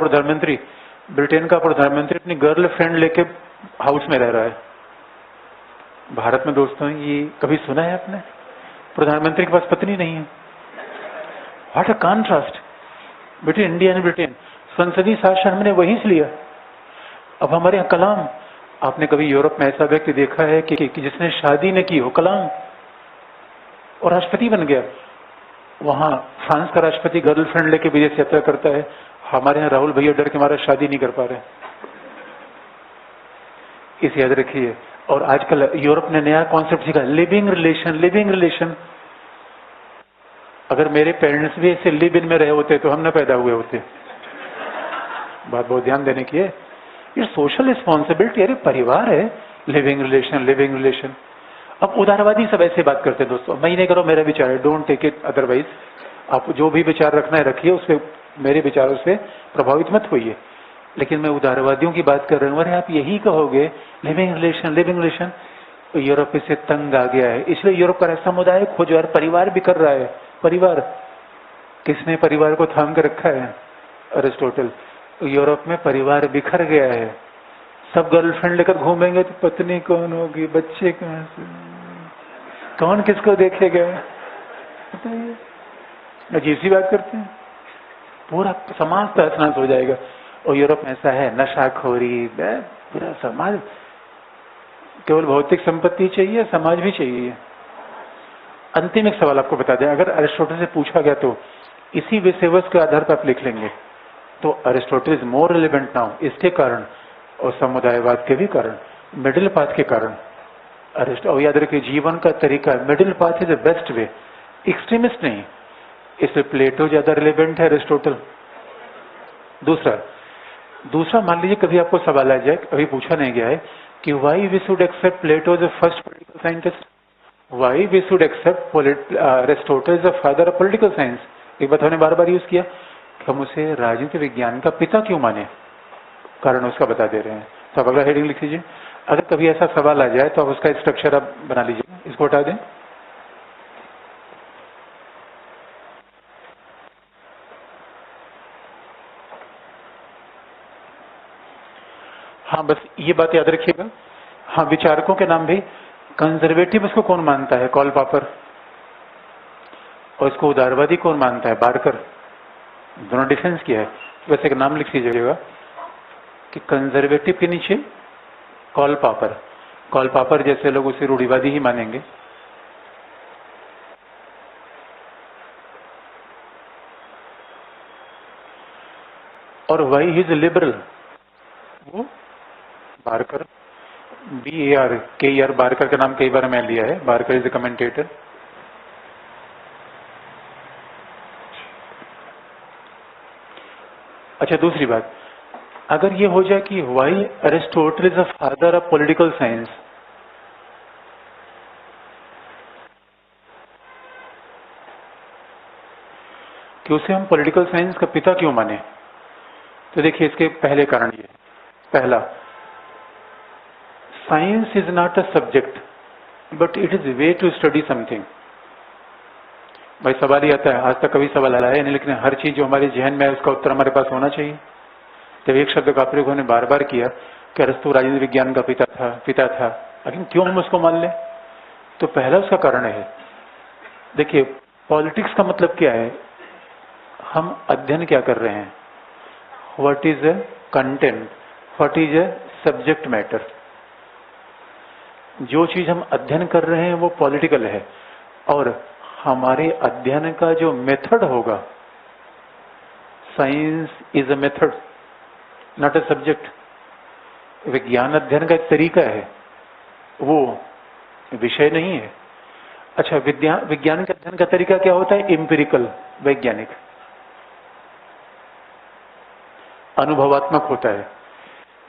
प्रधानमंत्री अपनी गर्ल फ्रेंड लेके हाउस में रह रहा है। भारत में दोस्तों ये कभी सुना है आपने? प्रधानमंत्री के पास पत्नी नहीं है। What a contrast between India and Britain. संसदीय शासन हमने वहीं से लिया। अब हमारे यहाँ कलाम, आपने कभी यूरोप में ऐसा व्यक्ति देखा है कि जिसने शादी न की हो, कलाम, और राष्ट्रपति बन गया? वहां फ्रांस का राष्ट्रपति गर्लफ्रेंड लेके विदेश यात्रा करता है। हमारे यहाँ राहुल भैया डर के हमारा शादी नहीं कर पा रहे। इसे याद रखिए। और आजकल यूरोप ने नया कॉन्सेप्ट सीखा, लिविंग रिलेशन। अगर मेरे पेरेंट्स भी ऐसे लिव इन में रहे होते तो हम न पैदा हुए होते। बात बहुत ध्यान देने की है। ये सोशल रिस्पॉन्सिबिलिटी, अरे परिवार है, लिविंग रिलेशन। अब उदारवादी सब ऐसे बात करते हैं दोस्तों, मैं ही नहीं करो, मेरा विचार है, डोंट टेक इट अदरवाइज। आप जो भी विचार रखना है रखिए, उससे मेरे विचारों से प्रभावित मत होइए। लेकिन मैं उदारवादियों की बात कर रहा हूँ। अरे आप यही कहोगे लिविंग रिलेशन, तो यूरोप इससे तंग आ गया है। इसलिए यूरोप का समुदाय खोजो यार, परिवार भी कर रहा है। परिवार, किसने परिवार को थाम कर रखा है? अरिस्टोटल। यूरोप में परिवार बिखर गया है। सब गर्लफ्रेंड लेकर घूमेंगे तो पत्नी कौन होगी, बच्चे कहां से, कौन किसको देखेगा? बताइए, अजीब सी बात करते हैं। पूरा समाज तहस-नहस हो जाएगा। और यूरोप में ऐसा है, नशाखोरी, पूरा समाज। केवल भौतिक संपत्ति चाहिए, समाज भी चाहिए। अंतिम एक सवाल आपको बता दें, अगर अरिस्टोटल से पूछा गया तो इसी विषय वस्तु के आधार पर आप लिख लेंगे, तो Aristotle is more relevant now, इसके कारण और समुदायवाद के भी कारण, मिडिल पाथ के कारण। और याद रखिए, जीवन का तरीका middle path is the best way, extremist नहीं। इसलिए प्लेटो ज्यादा रिलेवेंट है, अरिस्टोटल। दूसरा मान लीजिए कभी आपको सवाल आ जाए, कभी पूछा नहीं गया है कि why we should accept Plato as the first political scientist, why we should accept Aristotle as the father of political science. एक बात हमने बार बार यूज किया, हम उसे राजनीति विज्ञान का पिता क्यों माने, कारण उसका बता दे रहे हैं। तो अब अगला हेडिंग लिख लीजिए। अगर कभी ऐसा सवाल आ जाए तो आप उसका स्ट्रक्चर आप बना लीजिए, इसको हटा दें। हाँ, बस ये बात याद रखिएगा। हाँ, विचारकों के नाम भी, कंजर्वेटिव उसको कौन मानता है? कॉल पापर। और इसको उदारवादी कौन मानता है? बारकर। दोनों डिफरेंस किया है। वैसे एक नाम लिख लीजिएगा कि कंजर्वेटिव के नीचे कॉल पापर जैसे लोग उसे रूढ़िवादी ही मानेंगे। और वाई ही इज लिबरल, वो बारकर, BARKER, बारकर का नाम कई बार मैं लिया है। Barker is a commentator. अच्छा, दूसरी बात, अगर ये हो जाए कि why Aristotle is the father of political science, कि उसे हम पॉलिटिकल साइंस का पिता क्यों माने? तो देखिए, इसके पहले कारण ये, पहला, science is not a subject but it is way to study something. भाई सवाल ही आता है, आज तक कभी सवाल आया नहीं, लेकिन हर चीज जो हमारे जहन में है उसका उत्तर हमारे पास होना चाहिए। जब एक शब्द का प्रयोग उन्होंने बार बार किया कि अरस्तु राजनीति विज्ञान का पिता था, लेकिन क्यों हम उसको मान लें? तो पहला उसका कारण है, देखिए पॉलिटिक्स का मतलब क्या है, हम अध्ययन क्या कर रहे हैं, what is a content, what is a subject matter. जो चीज हम अध्ययन कर रहे हैं वो पॉलिटिकल है, और हमारे अध्ययन का जो मेथड होगा, science is a method not a subject. विज्ञान अध्ययन का एक तरीका है, वो विषय नहीं है। अच्छा, विज्ञान के अध्ययन का तरीका क्या होता है? एम्पिरिकल, वैज्ञानिक, अनुभवात्मक होता है।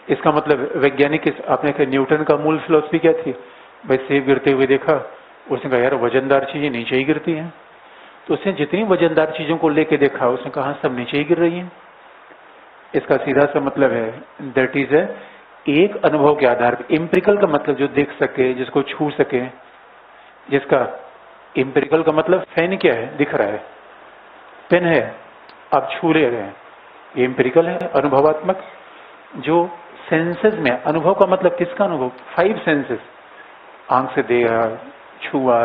इसका मतलब वैज्ञानिक, आपने कहा न्यूटन का मूल फिलॉसफी क्या थी? भाई सेब गिरते हुए देखा, उसने कहा यार वजनदार चीजें नीचे ही गिरती हैं, तो उसने जितनी वजनदार चीजों को लेके देखा, उसने कहा सब नीचे ही गिर रही हैं। इसका सीधा सा मतलब है दैट इज एक अनुभव के आधार पर। एम्पिरिकल का मतलब जो देख सके, जिसको छू सके, जिसका एम्पिरिकल का मतलब फैन क्या है, दिख रहा है, पेन है, आप छू ले रहे हैं, ये एम्पिरिकल है, अनुभवात्मक। जो सेंसेस में, अनुभव का मतलब किसका अनुभव? 5 सेंसेस, आंख से देखा, छुआ,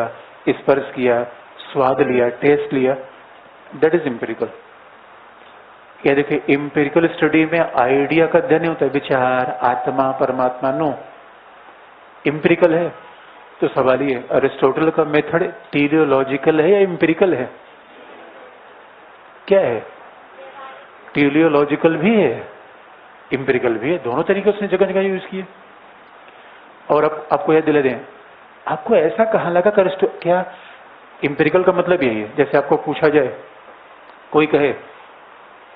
स्पर्श किया, स्वाद लिया, टेस्ट लिया, दैट इज एम्पिरिकल। क्या देखिए, एम्पिरिकल स्टडी में आइडिया का अध्ययन नहीं होता है, विचार, आत्मा, परमात्मा, नो, एम्पिरिकल है। तो सवाल ये, अरिस्टोटल का मेथड टीलियोलॉजिकल है या एम्पिरिकल है? क्या है? टीलियोलॉजिकल भी है, एम्पिरिकल भी है, दोनों तरीके उसने जगह जगह यूज किए। और अब आपको यह दिला दें, आपको ऐसा कहाँ लगा कि क्या एम्पिरिकल का मतलब यही है? जैसे आपको पूछा जाए, कोई कहे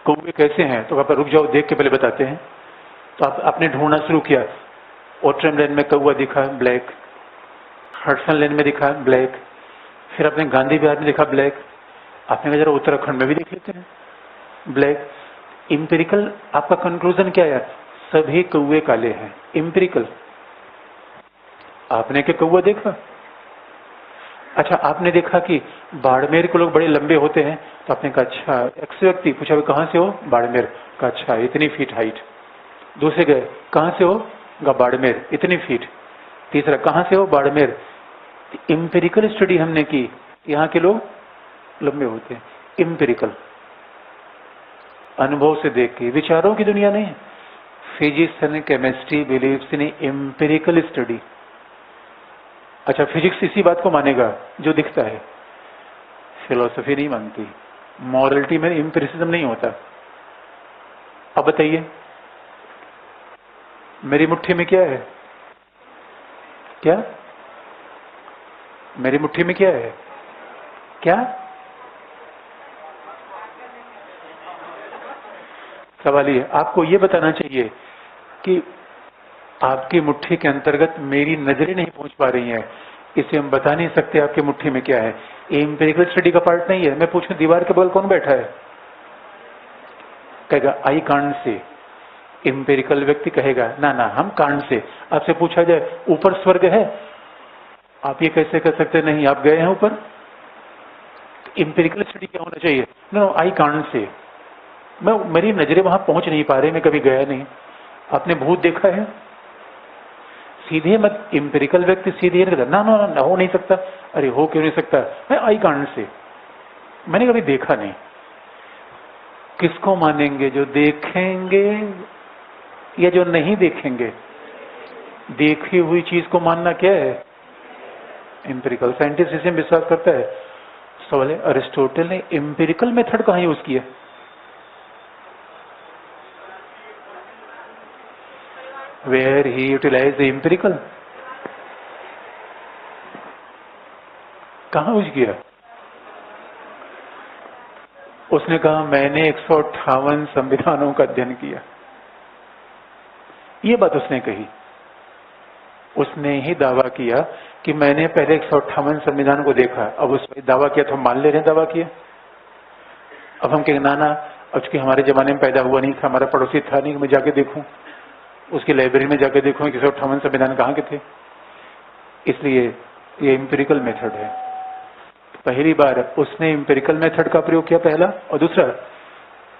कौवे कैसे हैं, तो आप रुक जाओ, देख के पहले बताते हैं। तो आपने ढूंढना शुरू किया, ओट्रम लेन में कौवा दिखा, ब्लैक, हडसन लेन में दिखा, ब्लैक, फिर आपने गांधी विहार में दिखा, ब्लैक, आपने कहा जरा उत्तराखंड में भी देख लेते हैं, ब्लैक। एम्पिरिकल आपका कंक्लूजन क्या है? सभी कौवे काले हैं, एम्पिरिकल। आपने क्या कौवा देखा? अच्छा, आपने देखा कि बाड़मेर के लोग बड़े लंबे होते हैं, तो आपने कहा अच्छा, एक्स व्यक्ति पूछा कहाँ से हो? बाड़मेर, का अच्छा इतनी फीट हाइट। दूसरे गए, कहाँ से हो? का बाड़मेर, इतनी फीट। तीसरा, कहाँ से हो? बाड़मेर। एम्पिरिकल स्टडी हमने की, यहाँ के लोग लंबे होते हैं, एम्पिरिकल, अनुभव से देख के, विचारों की दुनिया नहीं। Physics and chemistry believes in empirical study. अच्छा, फिजिक्स इसी बात को मानेगा जो दिखता है, फिलोसफी नहीं मानती। मॉरलिटी में एम्पिरिसिज्म नहीं होता। अब बताइए, मेरी मुट्ठी में क्या है? क्या मेरी मुट्ठी में क्या है? क्या सवाल ये, आपको ये बताना चाहिए कि आपकी मुट्ठी के अंतर्गत मेरी नजरें नहीं पहुंच पा रही हैं, इसे हम बता नहीं सकते आपकी मुट्ठी में क्या है। एम्पिरिकल स्टडी का पार्ट नहीं है। मैं पूछूं दीवार के बगल कौन बैठा है? कहेगा आई कांट से। एम्पिरिकल व्यक्ति कहेगा ना ना, हम कांट से। आपसे पूछा जाए ऊपर स्वर्ग है, आप ये कैसे कर सकते? नहीं, आप गए हैं ऊपर। एम्पिरिकल स्टडी क्या होना चाहिए? नो, आई कांट से, मेरी नजरें वहां पहुंच नहीं पा रही, मैं कभी गया नहीं। आपने भूत देखा है? सीधे मत, एम्पिरिकल व्यक्ति सीधे नहीं कहता ना ना ना, हो नहीं सकता। अरे हो क्यों नहीं सकता? मैं आई कांट से, मैंने कभी देखा नहीं। किसको मानेंगे, जो देखेंगे या जो नहीं देखेंगे? देखी हुई चीज को मानना क्या है? एम्पिरिकल। साइंटिस्ट इसे विश्वास करता है। सवाल है, अरिस्टोटल ने एम्पिरिकल मेथड कहां यूज किया? Where he utilized the empirical, कहां यूज किया? उसने कहा मैंने 158 संविधानों का अध्ययन किया, ये बात उसने कही। उसने ही दावा किया कि मैंने पहले 158 संविधान को देखा। अब उसने दावा किया तो हम मान ले रहे हैं दावा किया। अब हम कहेंगे ना ना, अब चूंकि हमारे जमाने में पैदा हुआ नहीं था, हमारा पड़ोसी था नहीं, मैं जाके देखूं। उसकी लाइब्रेरी में जाकर देखो कि 158 संविधान कहाँ के थे। इसलिए ये एम्पिरिकल मेथड है। पहली बार उसने एम्पिरिकल मेथड का प्रयोग किया पहला, और दूसरा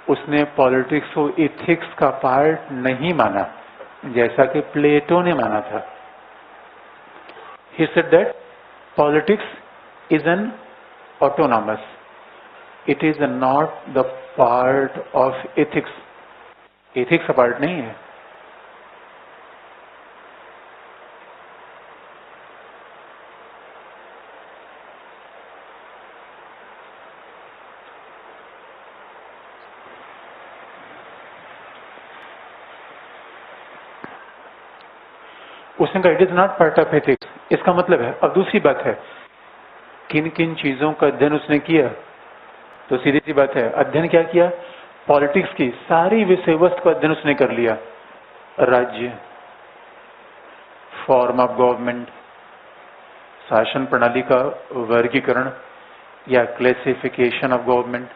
उसने पॉलिटिक्स को इथिक्स का पार्ट नहीं माना जैसा कि प्लेटो ने माना था। He said that politics is an autonomous. It is not the part of ethics. Ethics का पार्ट नहीं है। उसने कहा it is not part of ethics. इसका मतलब है, अब दूसरी बात है, किन किन चीजों का अध्ययन उसने किया। तो सीधी सी बात है, अध्ययन क्या किया? पॉलिटिक्स की सारी विषय वस्तु का अध्ययन उसने कर लिया। राज्य, फॉर्म ऑफ गवर्नमेंट, शासन प्रणाली का वर्गीकरण या classification of government,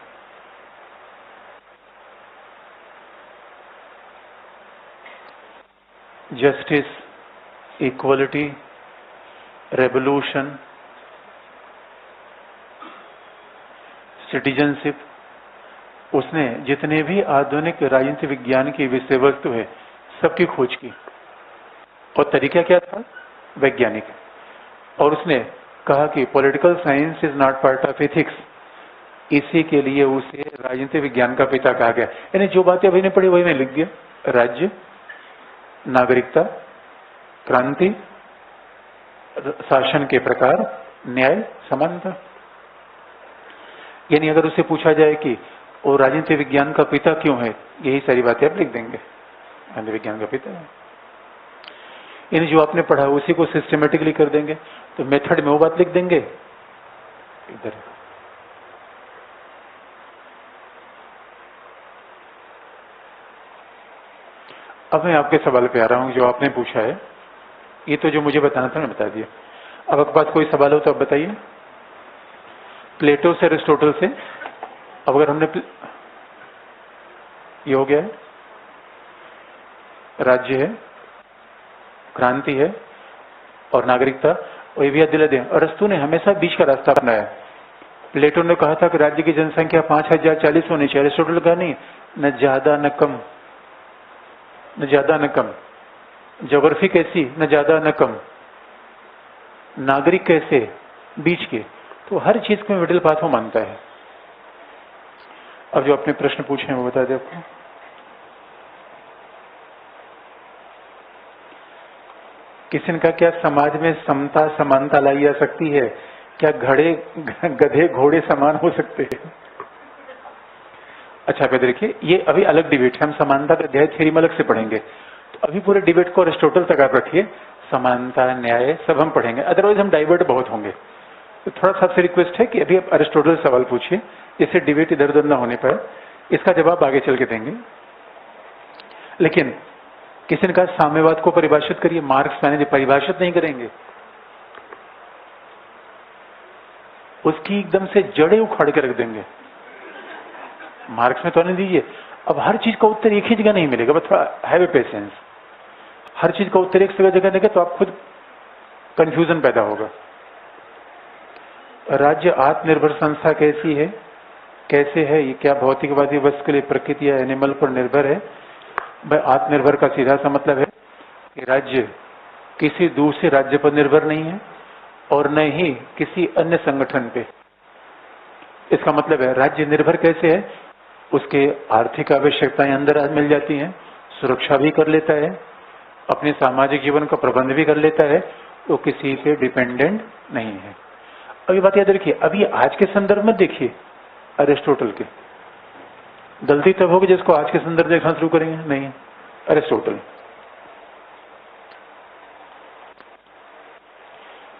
justice, equality, revolution, citizenship. उसने जितने भी आधुनिक राजनीतिक विज्ञान की विषय वस्तु है सबकी खोज की। और तरीका क्या था? वैज्ञानिक। और उसने कहा कि political science is not part of ethics. इसी के लिए उसे राजनीतिक विज्ञान का पिता कहा गया। यानी जो बातें अभी ने पढ़ी वही मैं लिख दिया। राज्य, नागरिकता, क्रांति, शासन के प्रकार, न्याय, समानता। यानी अगर उसे पूछा जाए कि वो राजनीतिक विज्ञान का पिता क्यों है, यही सारी बातें आप लिख देंगे, राजनीतिक विज्ञान का पिता है। यानी जो आपने पढ़ा उसी को सिस्टमेटिकली कर देंगे। तो मेथड में वो बात लिख देंगे इधर। अब मैं आपके सवाल पे आ रहा हूं जो आपने पूछा है। ये तो जो मुझे बताना था मैं बता दिया। अब आपके पास कोई सवाल हो तो आप बताइए। प्लेटो से अरिस्टोटल से, अब अगर हमने ये हो गया है, राज्य है, क्रांति है और नागरिकता, और ये भी याद दिला दें अरस्तु ने हमेशा बीच का रास्ता अपनाया। प्लेटो ने कहा था कि राज्य की जनसंख्या 5040 होनी चाहिए। अरिस्टोटल का नहीं, न ज्यादा न कम, न ज्यादा न कम। ज्योग्राफी कैसी? न ज्यादा न कम। नागरिक कैसे? बीच के। तो हर चीज को मिडिल पाथ में मानता है। अब जो आपने प्रश्न पूछे हैं वो बता दें आपको। किसी ने कहा क्या समाज में समता समानता लाई जा सकती है? क्या गधे घोड़े समान हो सकते हैं? अच्छा फिर देखिए, ये अभी अलग डिबेट है। हम समानता का अध्याय थ्योरी में अलग से पढ़ेंगे। तो अभी पूरे डिबेट को अरिस्टोटल तक आप रखिए। समानता, न्याय सब हम पढ़ेंगे, अदरवाइज हम डाइवर्ट बहुत होंगे। तो थोड़ा सा आपसे रिक्वेस्ट है कि अभी आप अरिस्टोटल सवाल पूछिए, जिससे डिबेट इधर उधर न होने पाए। इसका जवाब आगे चल के देंगे। लेकिन किसी ने कहा साम्यवाद को परिभाषित करिए। मार्क्स मैंने परिभाषित नहीं करेंगे, उसकी एकदम से जड़ें उखाड़ के रख देंगे। मार्क्स में तो नहीं दीजिए। अब हर चीज का उत्तर एक ही जगह नहीं मिलेगा, बस थोड़ा हैव ए पेशेंस। हर चीज का उत्तर एक जगह देंगे तो आप खुद कंफ्यूजन पैदा होगा। राज्य आत्मनिर्भर संस्था कैसी है, कैसे है? ये क्या भौतिकवादी वस्तु के लिए प्रकृति या एनिमल पर निर्भर है? भाई आत्मनिर्भर का सीधा सा मतलब है कि राज्य किसी दूसरे राज्य पर निर्भर नहीं है और न ही किसी अन्य संगठन पे। इसका मतलब है राज्य निर्भर कैसे है? उसके आर्थिक आवश्यकताएं अंदर मिल जाती हैं, सुरक्षा भी कर लेता है, अपने सामाजिक जीवन का प्रबंध भी कर लेता है, तो किसी पे डिपेंडेंट नहीं है। अभी बात याद रखिए, अभी आज के संदर्भ में देखिए अरिस्टोटल के। गलती तब होगी जिसको आज के संदर्भ देखना शुरू करेंगे। नहीं, अरिस्टोटल।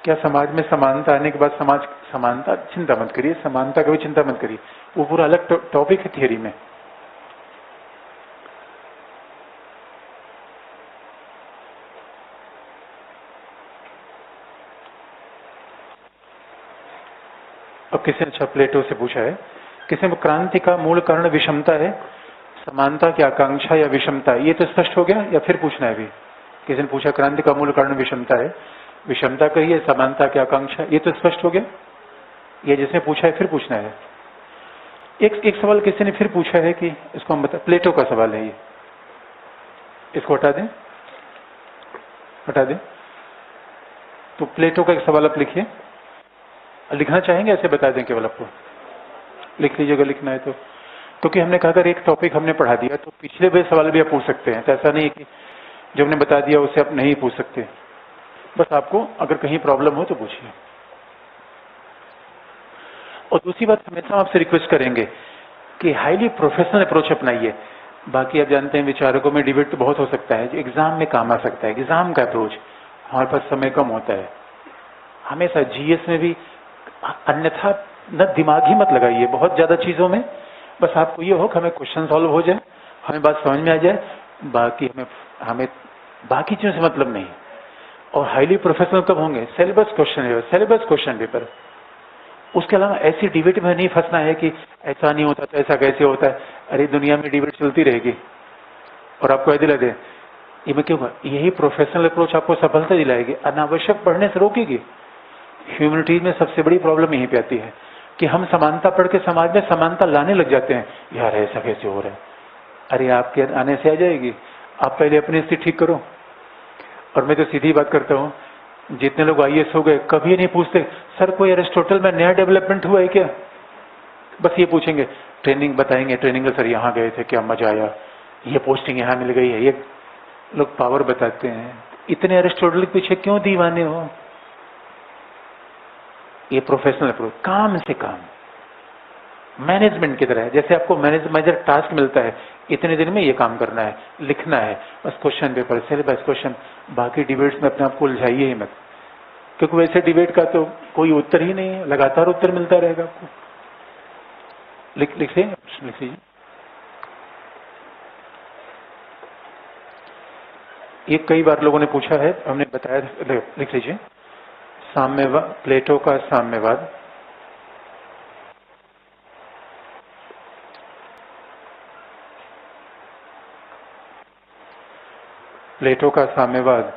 क्या समाज में समानता आने के बाद समाज समानता चिंता मत करिए, समानता का भी चिंता मत करिए, वो पूरा अलग टॉपिक है थियरी में। अब किसी ने अच्छा प्लेटो से पूछा है, किसी ने क्रांति का मूल कारण विषमता है। समानता की आकांक्षा या विषमता, ये तो स्पष्ट हो गया या फिर पूछना है? अभी किसी ने पूछा क्रांति का मूल कारण विषमता है, विषमता कही है, समानता की आकांक्षा, ये तो स्पष्ट हो गया। ये जिसने पूछा है फिर पूछना है। एक सवाल किसी ने फिर पूछा है कि इसको हम बता, प्लेटो का सवाल है ये, इसको हटा दें, हटा दें। तो प्लेटो का एक सवाल आप लिखिए, लिखना चाहेंगे ऐसे बता दें केवल आपको? लिख लीजिएगा लिखना है तो, क्योंकि हमने कहा अगर एक टॉपिक हमने पढ़ा दिया तो पिछले वे सवाल भी आप पूछ सकते हैं। तो ऐसा नहीं है कि जो हमने बता दिया उससे आप नहीं पूछ सकते, बस आपको अगर कहीं प्रॉब्लम हो तो पूछिए। और दूसरी बात, हमेशा आपसे रिक्वेस्ट करेंगे कि हाईली प्रोफेशनल अप्रोच अपनाइए। बाकी आप जानते हैं विचारकों में डिबेट तो बहुत हो सकता है जो एग्जाम में काम आ सकता है, एग्जाम का अप्रोच, हमारे पास समय कम होता है। हमेशा जीएस में भी अन्यथा न दिमाग ही मत लगाइए बहुत ज्यादा चीजों में, बस आपको ये हो कि हमें क्वेश्चन सॉल्व हो जाए, हमें बात समझ में आ जाए, बाकी हमें बाकी चीजों से मतलब नहीं। और हाईली प्रोफेशनल कब होंगे? Syllabus question paper. उसके अलावा ऐसी डिबेट में नहीं फंसना है कि ऐसा नहीं होता तो ऐसा कैसे होता है। अरे दुनिया में डिबेट चलती रहेगी और आपको दिला दे ये मैं क्यों? यही प्रोफेशनल अप्रोच आपको सफलता दिलाएगी, अनावश्यक पढ़ने से रोकेगी। ह्यूमैनिटीज में सबसे बड़ी प्रॉब्लम यहीं पे आती है कि हम समानता पढ़ के समाज में समानता लाने लग जाते हैं। यार ऐसा कैसे हो रहा है? अरे आपके आने से आ जाएगी, आप पहले अपनी स्थिति ठीक करो। और मैं तो सीधी बात करता हूँ, जितने लोग आईएएस हो गए कभी नहीं पूछते सर कोई एरिस्टोटल में नया डेवलपमेंट हुआ है क्या? बस ये पूछेंगे, ट्रेनिंग बताएंगे, ट्रेनिंग में सर यहाँ गए थे क्या मजा आया, ये पोस्टिंग यहाँ मिल गई है, ये लोग पावर बताते हैं। इतने एरिस्टोटल के पीछे क्यों दीवाने हो? ये प्रोफेशनल अप्रोच, काम से काम, मैनेजमेंट की तरह है। जैसे आपको मैनेजर टास्क मिलता है, इतने दिन में ये काम करना है, लिखना है, बस क्वेश्चन पेपर, सिलेबस क्वेश्चन, बाकी डिबेट्स में अपने आप को उलझाइए ही मत, क्योंकि वैसे डिबेट का तो कोई उत्तर ही नहीं है, लगातार उत्तर मिलता रहेगा आपको। लिख लीजिए। ये कई बार लोगों ने पूछा है, हमने बताया, लिख लीजिए। साम्यवाद, प्लेटो का साम्यवाद, प्लेटो का साम्यवाद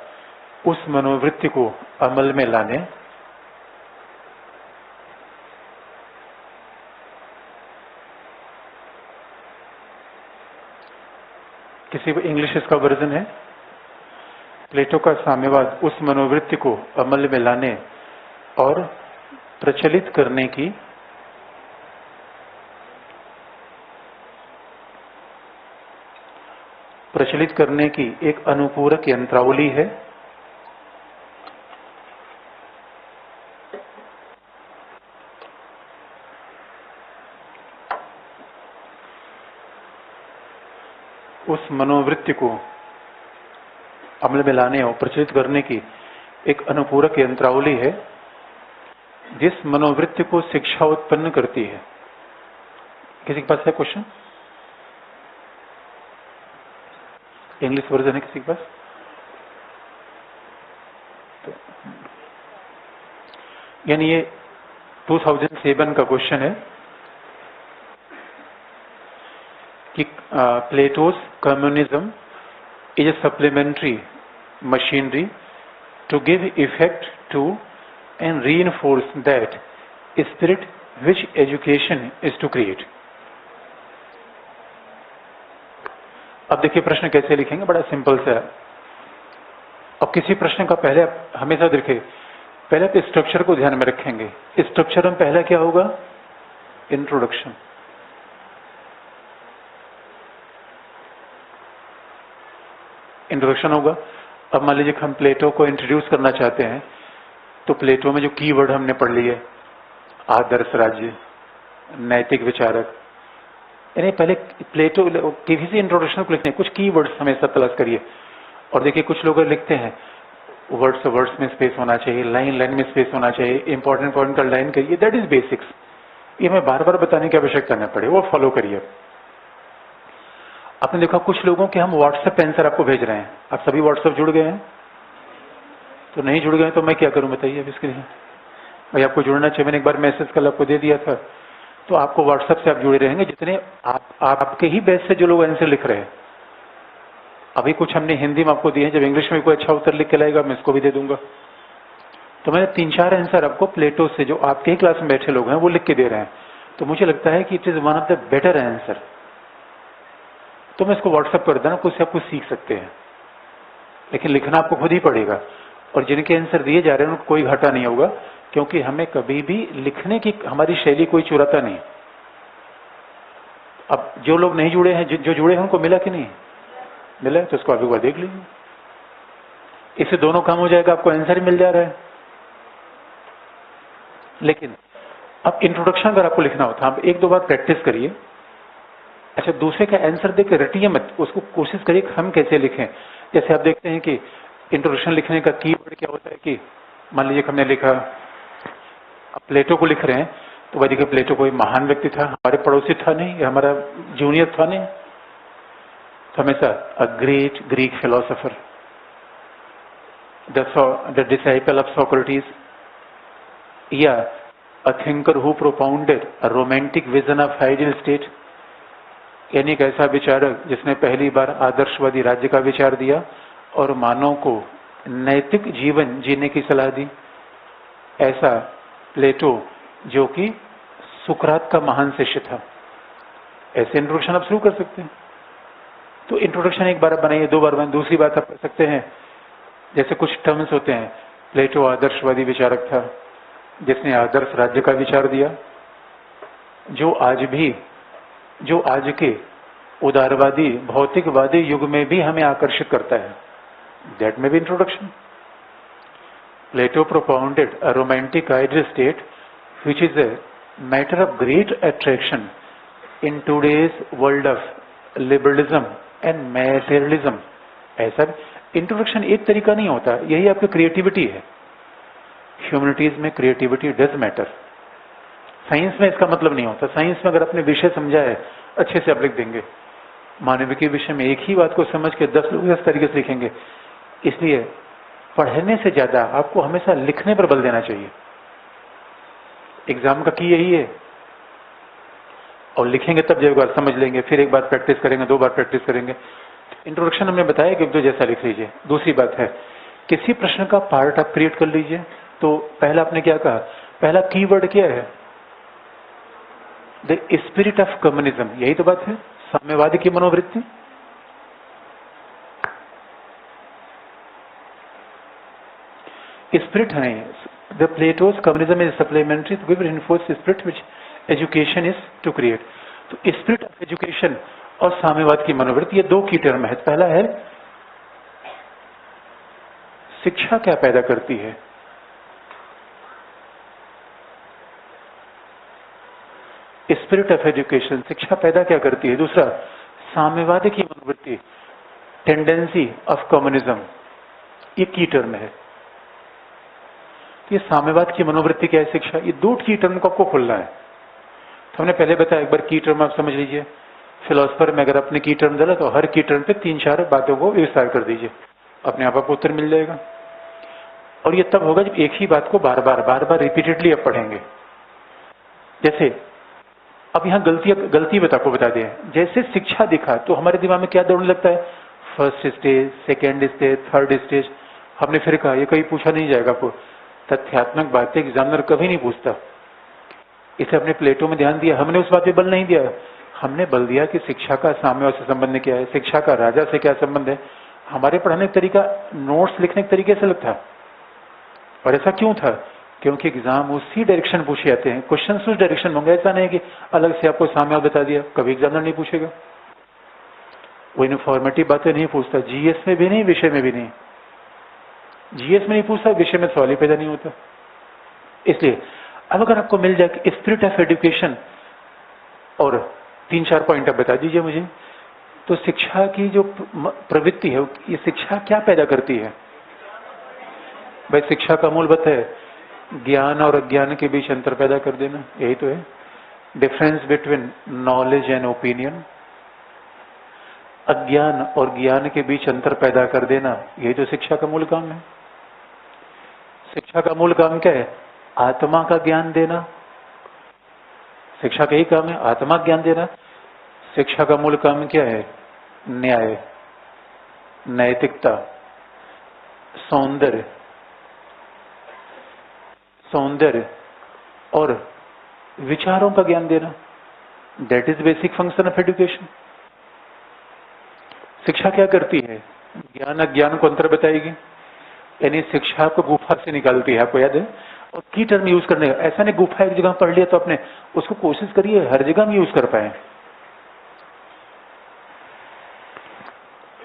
उस मनोवृत्ति को अमल में लाने, किसी इंग्लिश इसका वर्जन है, प्लेटो का साम्यवाद उस मनोवृत्ति को अमल में लाने और प्रचलित करने की एक अनुपूरक यंत्रावली है उस मनोवृत्ति को अमल में लाने और प्रचलित करने की एक अनुपूरक यंत्रावली है जिस मनोवृत्ति को शिक्षा उत्पन्न करती है। किसी के पास है क्वेश्चन? इंग्लिश वर्जन है किसी के पास? तो यानी ये 2007 का क्वेश्चन है कि plateaus communism is a supplementary machinery to give effect to and reinforce that spirit which education is to create। अब देखिए प्रश्न कैसे लिखेंगे, बड़ा सिंपल सा है। अब किसी प्रश्न का पहले हमेशा देखिए, पहले तो स्ट्रक्चर को ध्यान में रखेंगे। स्ट्रक्चर में पहला क्या होगा? इंट्रोडक्शन। इंट्रोडक्शन होगा। अब मान लीजिए हम प्लेटो को इंट्रोड्यूस करना चाहते हैं, तो प्लेटो में जो कीवर्ड हमने पढ़ लिए, आदर्श राज्य, नैतिक विचारक, यानी पहले प्लेटो किसी इंट्रोडक्शन को लिखते हैं, कुछ कीवर्ड्स हमेशा तलाश करिए। और देखिए कुछ लोग लिखते हैं वर्ड्स में स्पेस होना चाहिए, लाइन में स्पेस होना चाहिए, इंपॉर्टेंट पॉइंट का लाइन करिए, दैट इज बेसिक्स। ये मैं बार बार बताने की आवश्यकता न पड़े, वो फॉलो करिए। आपने देखा कुछ लोगों के हम व्हाट्सएप पे आंसर आपको भेज रहे हैं, आप सभी व्हाट्सएप जुड़ गए हैं? तो नहीं जुड़ गए तो मैं क्या करूं बताइए अब इसके लिए? भाई आपको जुड़ना चाहिए, मैंने एक बार मैसेज कल आपको दे दिया था, तो आपको व्हाट्सएप से आप जुड़े रहेंगे, जितने आपके ही बैच से जो लोग आंसर लिख रहे हैं। अभी कुछ हमने हिंदी में आपको दिए हैं, जब इंग्लिश में कोई अच्छा उत्तर लिख के लाएगा मैं इसको भी दे दूंगा। तो मैंने 3-4 आंसर आपको प्लेटो से, जो आपके ही क्लास में बैठे लोग हैं वो लिख के दे रहे हैं, तो मुझे लगता है कि it is one of the better answer. तो मैं इसको व्हाट्सएप कर देना, कुछ से आप कुछ सीख सकते हैं, लेकिन लिखना आपको खुद ही पड़ेगा। और जिनके आंसर दिए जा रहे हैं उनको कोई घाटा नहीं होगा, क्योंकि हमें कभी भी लिखने की हमारी शैली कोई चुराता नहीं। अब जो लोग नहीं जुड़े हैं, जो जुड़े हैं उनको मिला कि नहीं मिला है, तो इसको अभी देख लीजिए, इससे दोनों काम हो जाएगा, आपको आंसर ही मिल जा रहा है। लेकिन अब इंट्रोडक्शन अगर आपको लिखना होता है, आप 1-2 बार प्रैक्टिस करिए। अच्छा, दूसरे का आंसर देख के रटिए मत, उसको कोशिश करिए कि हम कैसे लिखें। जैसे आप देखते हैं कि इंट्रोडक्शन लिखने का कीवर्ड क्या होता है, कि मान लीजिए हमने लिखा, अब प्लेटो को लिख रहे हैं, तो भाई देखिए प्लेटो कोई महान व्यक्ति था, हमारे पड़ोसी था नहीं, या हमारा जूनियर था नहीं, तो हमेशा a great Greek philosopher, the disciple of Socrates, या a thinker who propounded a romantic vision of ideal state, यानी एक ऐसा विचारक जिसने पहली बार आदर्शवादी राज्य का विचार दिया और मानव को नैतिक जीवन जीने की सलाह दी। ऐसा प्लेटो, जो कि सुकरात का महान शिष्य था। ऐसे इंट्रोडक्शन आप शुरू कर सकते हैं। तो इंट्रोडक्शन एक बार बनाइए, 2 बार बनाइए। दूसरी बात आप कर सकते हैं, जैसे कुछ टर्म्स होते हैं, प्लेटो आदर्शवादी विचारक था जिसने आदर्श राज्य का विचार दिया, जो आज के उदारवादी भौतिकवादी युग में भी हमें आकर्षित करता है। दैट में भी introduction. Plato propounded a romantic ideal state which is a matter of great attraction in today's world of liberalism and materialism। ऐसा इंट्रोडक्शन एक तरीका नहीं होता, यही आपकी क्रिएटिविटी है। ह्यूमैनिटीज में क्रिएटिविटी डज मैटर। साइंस में इसका मतलब नहीं होता। साइंस में अगर आपने विषय समझा है, अच्छे से आप लिख देंगे। मानविकी विषय में एक ही बात को समझ के 10 लोग इस तरीके से लिखेंगे। इसलिए पढ़ने से ज्यादा आपको हमेशा लिखने पर बल देना चाहिए। एग्जाम का की यही है, और लिखेंगे तब एक बार समझ लेंगे, फिर एक बार प्रैक्टिस करेंगे, 2 बार प्रैक्टिस करेंगे। इंट्रोडक्शन हमने बताया कि जो जैसा लिख लीजिए। दूसरी बात है, किसी प्रश्न का पार्ट आप क्रिएट कर लीजिए। तो पहला आपने क्या कहा, पहला कीवर्ड क्या है, द स्पिरिट ऑफ कम्युनिज्म। यही तो बात है, साम्यवाद की मनोवृत्ति। स्पिरिट है, the Plato's communism is supplementary to give reinforce spirit which education is to create. तो स्पिरिट ऑफ एजुकेशन और साम्यवाद की मनोवृत्ति, ये 2 की टर्म है। पहला है शिक्षा क्या पैदा करती है, स्पिरिट ऑफ एजुकेशन, शिक्षा पैदा क्या करती है। दूसरा, साम्यवाद की मनोवृत्ति, टेंडेंसी ऑफ कम्युनिज्म, ये की टर्म है। ये साम्यवाद की मनोवृत्ति क्या है, शिक्षा, ये 2 की टर्म को आपको खोलना है। तो हमने पहले बताया, एक बार की टर्म आप समझ लीजिए। फिलोसफर में अगर आपने की टर्म डाला तो हर की टर्म पे 3-4 बातों को विस्तार कर दीजिए, अपने आप आपको उत्तर मिल जाएगा। और ये तब होगा जब एक ही बात को बार बार रिपीटेडली आप पढ़ेंगे। जैसे अब यहाँ गलती बता दिया, जैसे शिक्षा दिखा तो हमारे दिमाग में क्या दौड़ने लगता है, first stage, second stage, third stage. हमने फिर कहा ये कहीं पूछा नहीं जाएगा आपको, तथ्यात्मक बातें एग्जामिनर कभी नहीं पूछता। इसे अपने प्लेटो में ध्यान दिया, हमने उस बात पे बल नहीं दिया। हमने बल दिया कि शिक्षा का साम्यवाद से संबंध क्या है, शिक्षा का राजा से क्या संबंध है। हमारे पढ़ाने का तरीका नोट्स लिखने के तरीके से अलग था। और ऐसा क्यों था, क्योंकि एग्जाम उसी डायरेक्शन पूछे जाते हैं, क्वेश्चन उस डायरेक्शन होंगे। ऐसा नहीं कि अलग से आपको साम्यवाद बता दिया, कभी एग्जामिनर नहीं पूछेगा। वो इनफॉर्मेटिव बातें नहीं पूछता, जीएस में भी नहीं, विषय में भी नहीं। जीएस में नहीं पूछता, विषय में सवाल ही पैदा नहीं होता। इसलिए अब अगर आपको मिल जाए स्पिरिट ऑफ एजुकेशन और 3-4 पॉइंट आप बता दीजिए मुझे, तो शिक्षा की जो प्रवृत्ति है, ये शिक्षा क्या पैदा करती है। भाई शिक्षा का मूलभूत है ज्ञान और अज्ञान के बीच अंतर पैदा कर देना, यही तो है। Difference between knowledge and opinion, अज्ञान और ज्ञान के बीच अंतर पैदा कर देना, यही तो शिक्षा का मूल काम है। शिक्षा का मूल काम क्या है, आत्मा का ज्ञान देना, शिक्षा का ही काम है आत्मा ज्ञान देना। शिक्षा का मूल काम क्या है? न्याय, नैतिकता, सौंदर्य, सौंदर्य और विचारों का ज्ञान देना। That is basic function of education. शिक्षा क्या करती है? ज्ञान अज्ञान को अंतर बताएगी, यानी शिक्षा को गुफा से निकालती है। आपको याद है? और की टर्म यूज करने का, ऐसा नहीं गुफा एक जगह पढ़ लिया तो आपने उसको कोशिश करिए हर जगह में यूज कर पाए।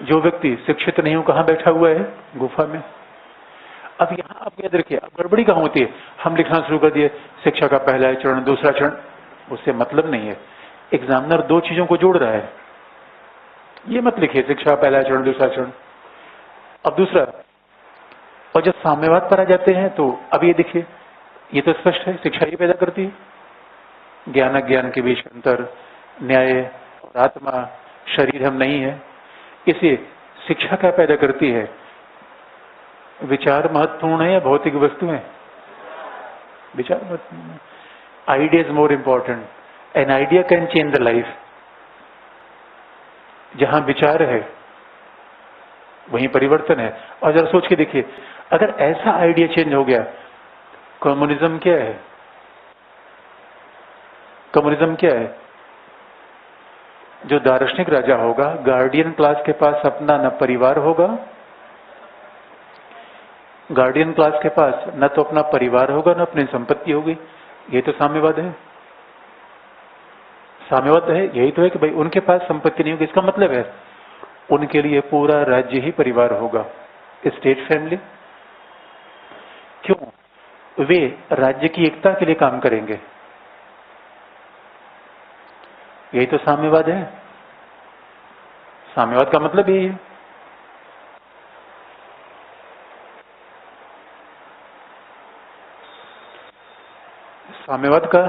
जो व्यक्ति शिक्षित नहीं हो कहाँ बैठा हुआ है? गुफा में। अब यहाँ आप याद रखिए, अब गड़बड़ी कहाँ होती है? हम लिखना शुरू कर दिए शिक्षा का पहला चरण, दूसरा चरण, उससे मतलब नहीं है। एग्जामिनर दो चीजों को जोड़ रहा है, ये मत लिखिए शिक्षा पहला चरण दूसरा चरण। अब दूसरा, और जब साम्यवाद पर आ जाते हैं तो अब ये देखिए, ये तो स्पष्ट है शिक्षा ही पैदा करती है। ज्ञान अज्ञान के बीच अंतर, न्याय और आत्मा, शरीर हम नहीं है। इसे शिक्षा क्या पैदा करती है? विचार महत्वपूर्ण है या भौतिक वस्तुएं? विचार महत्वपूर्ण है। Idea is more important. An idea can change the life. जहां विचार है वहीं परिवर्तन है। और जरा सोच के देखिए, अगर ऐसा आइडिया चेंज हो गया, कम्युनिज्म क्या है? कम्युनिज्म क्या है? जो दार्शनिक राजा होगा, गार्डियन क्लास के पास अपना न परिवार होगा, गार्डियन क्लास के पास न तो अपना परिवार होगा न अपनी संपत्ति होगी। ये तो साम्यवाद है। साम्यवाद है, यही तो है कि भाई उनके पास संपत्ति नहीं होगी। इसका मतलब है उनके लिए पूरा राज्य ही परिवार होगा, स्टेट फैमिली। क्यों? वे राज्य की एकता के लिए काम करेंगे। यही तो साम्यवाद है। साम्यवाद का मतलब यही है। साम्यवाद का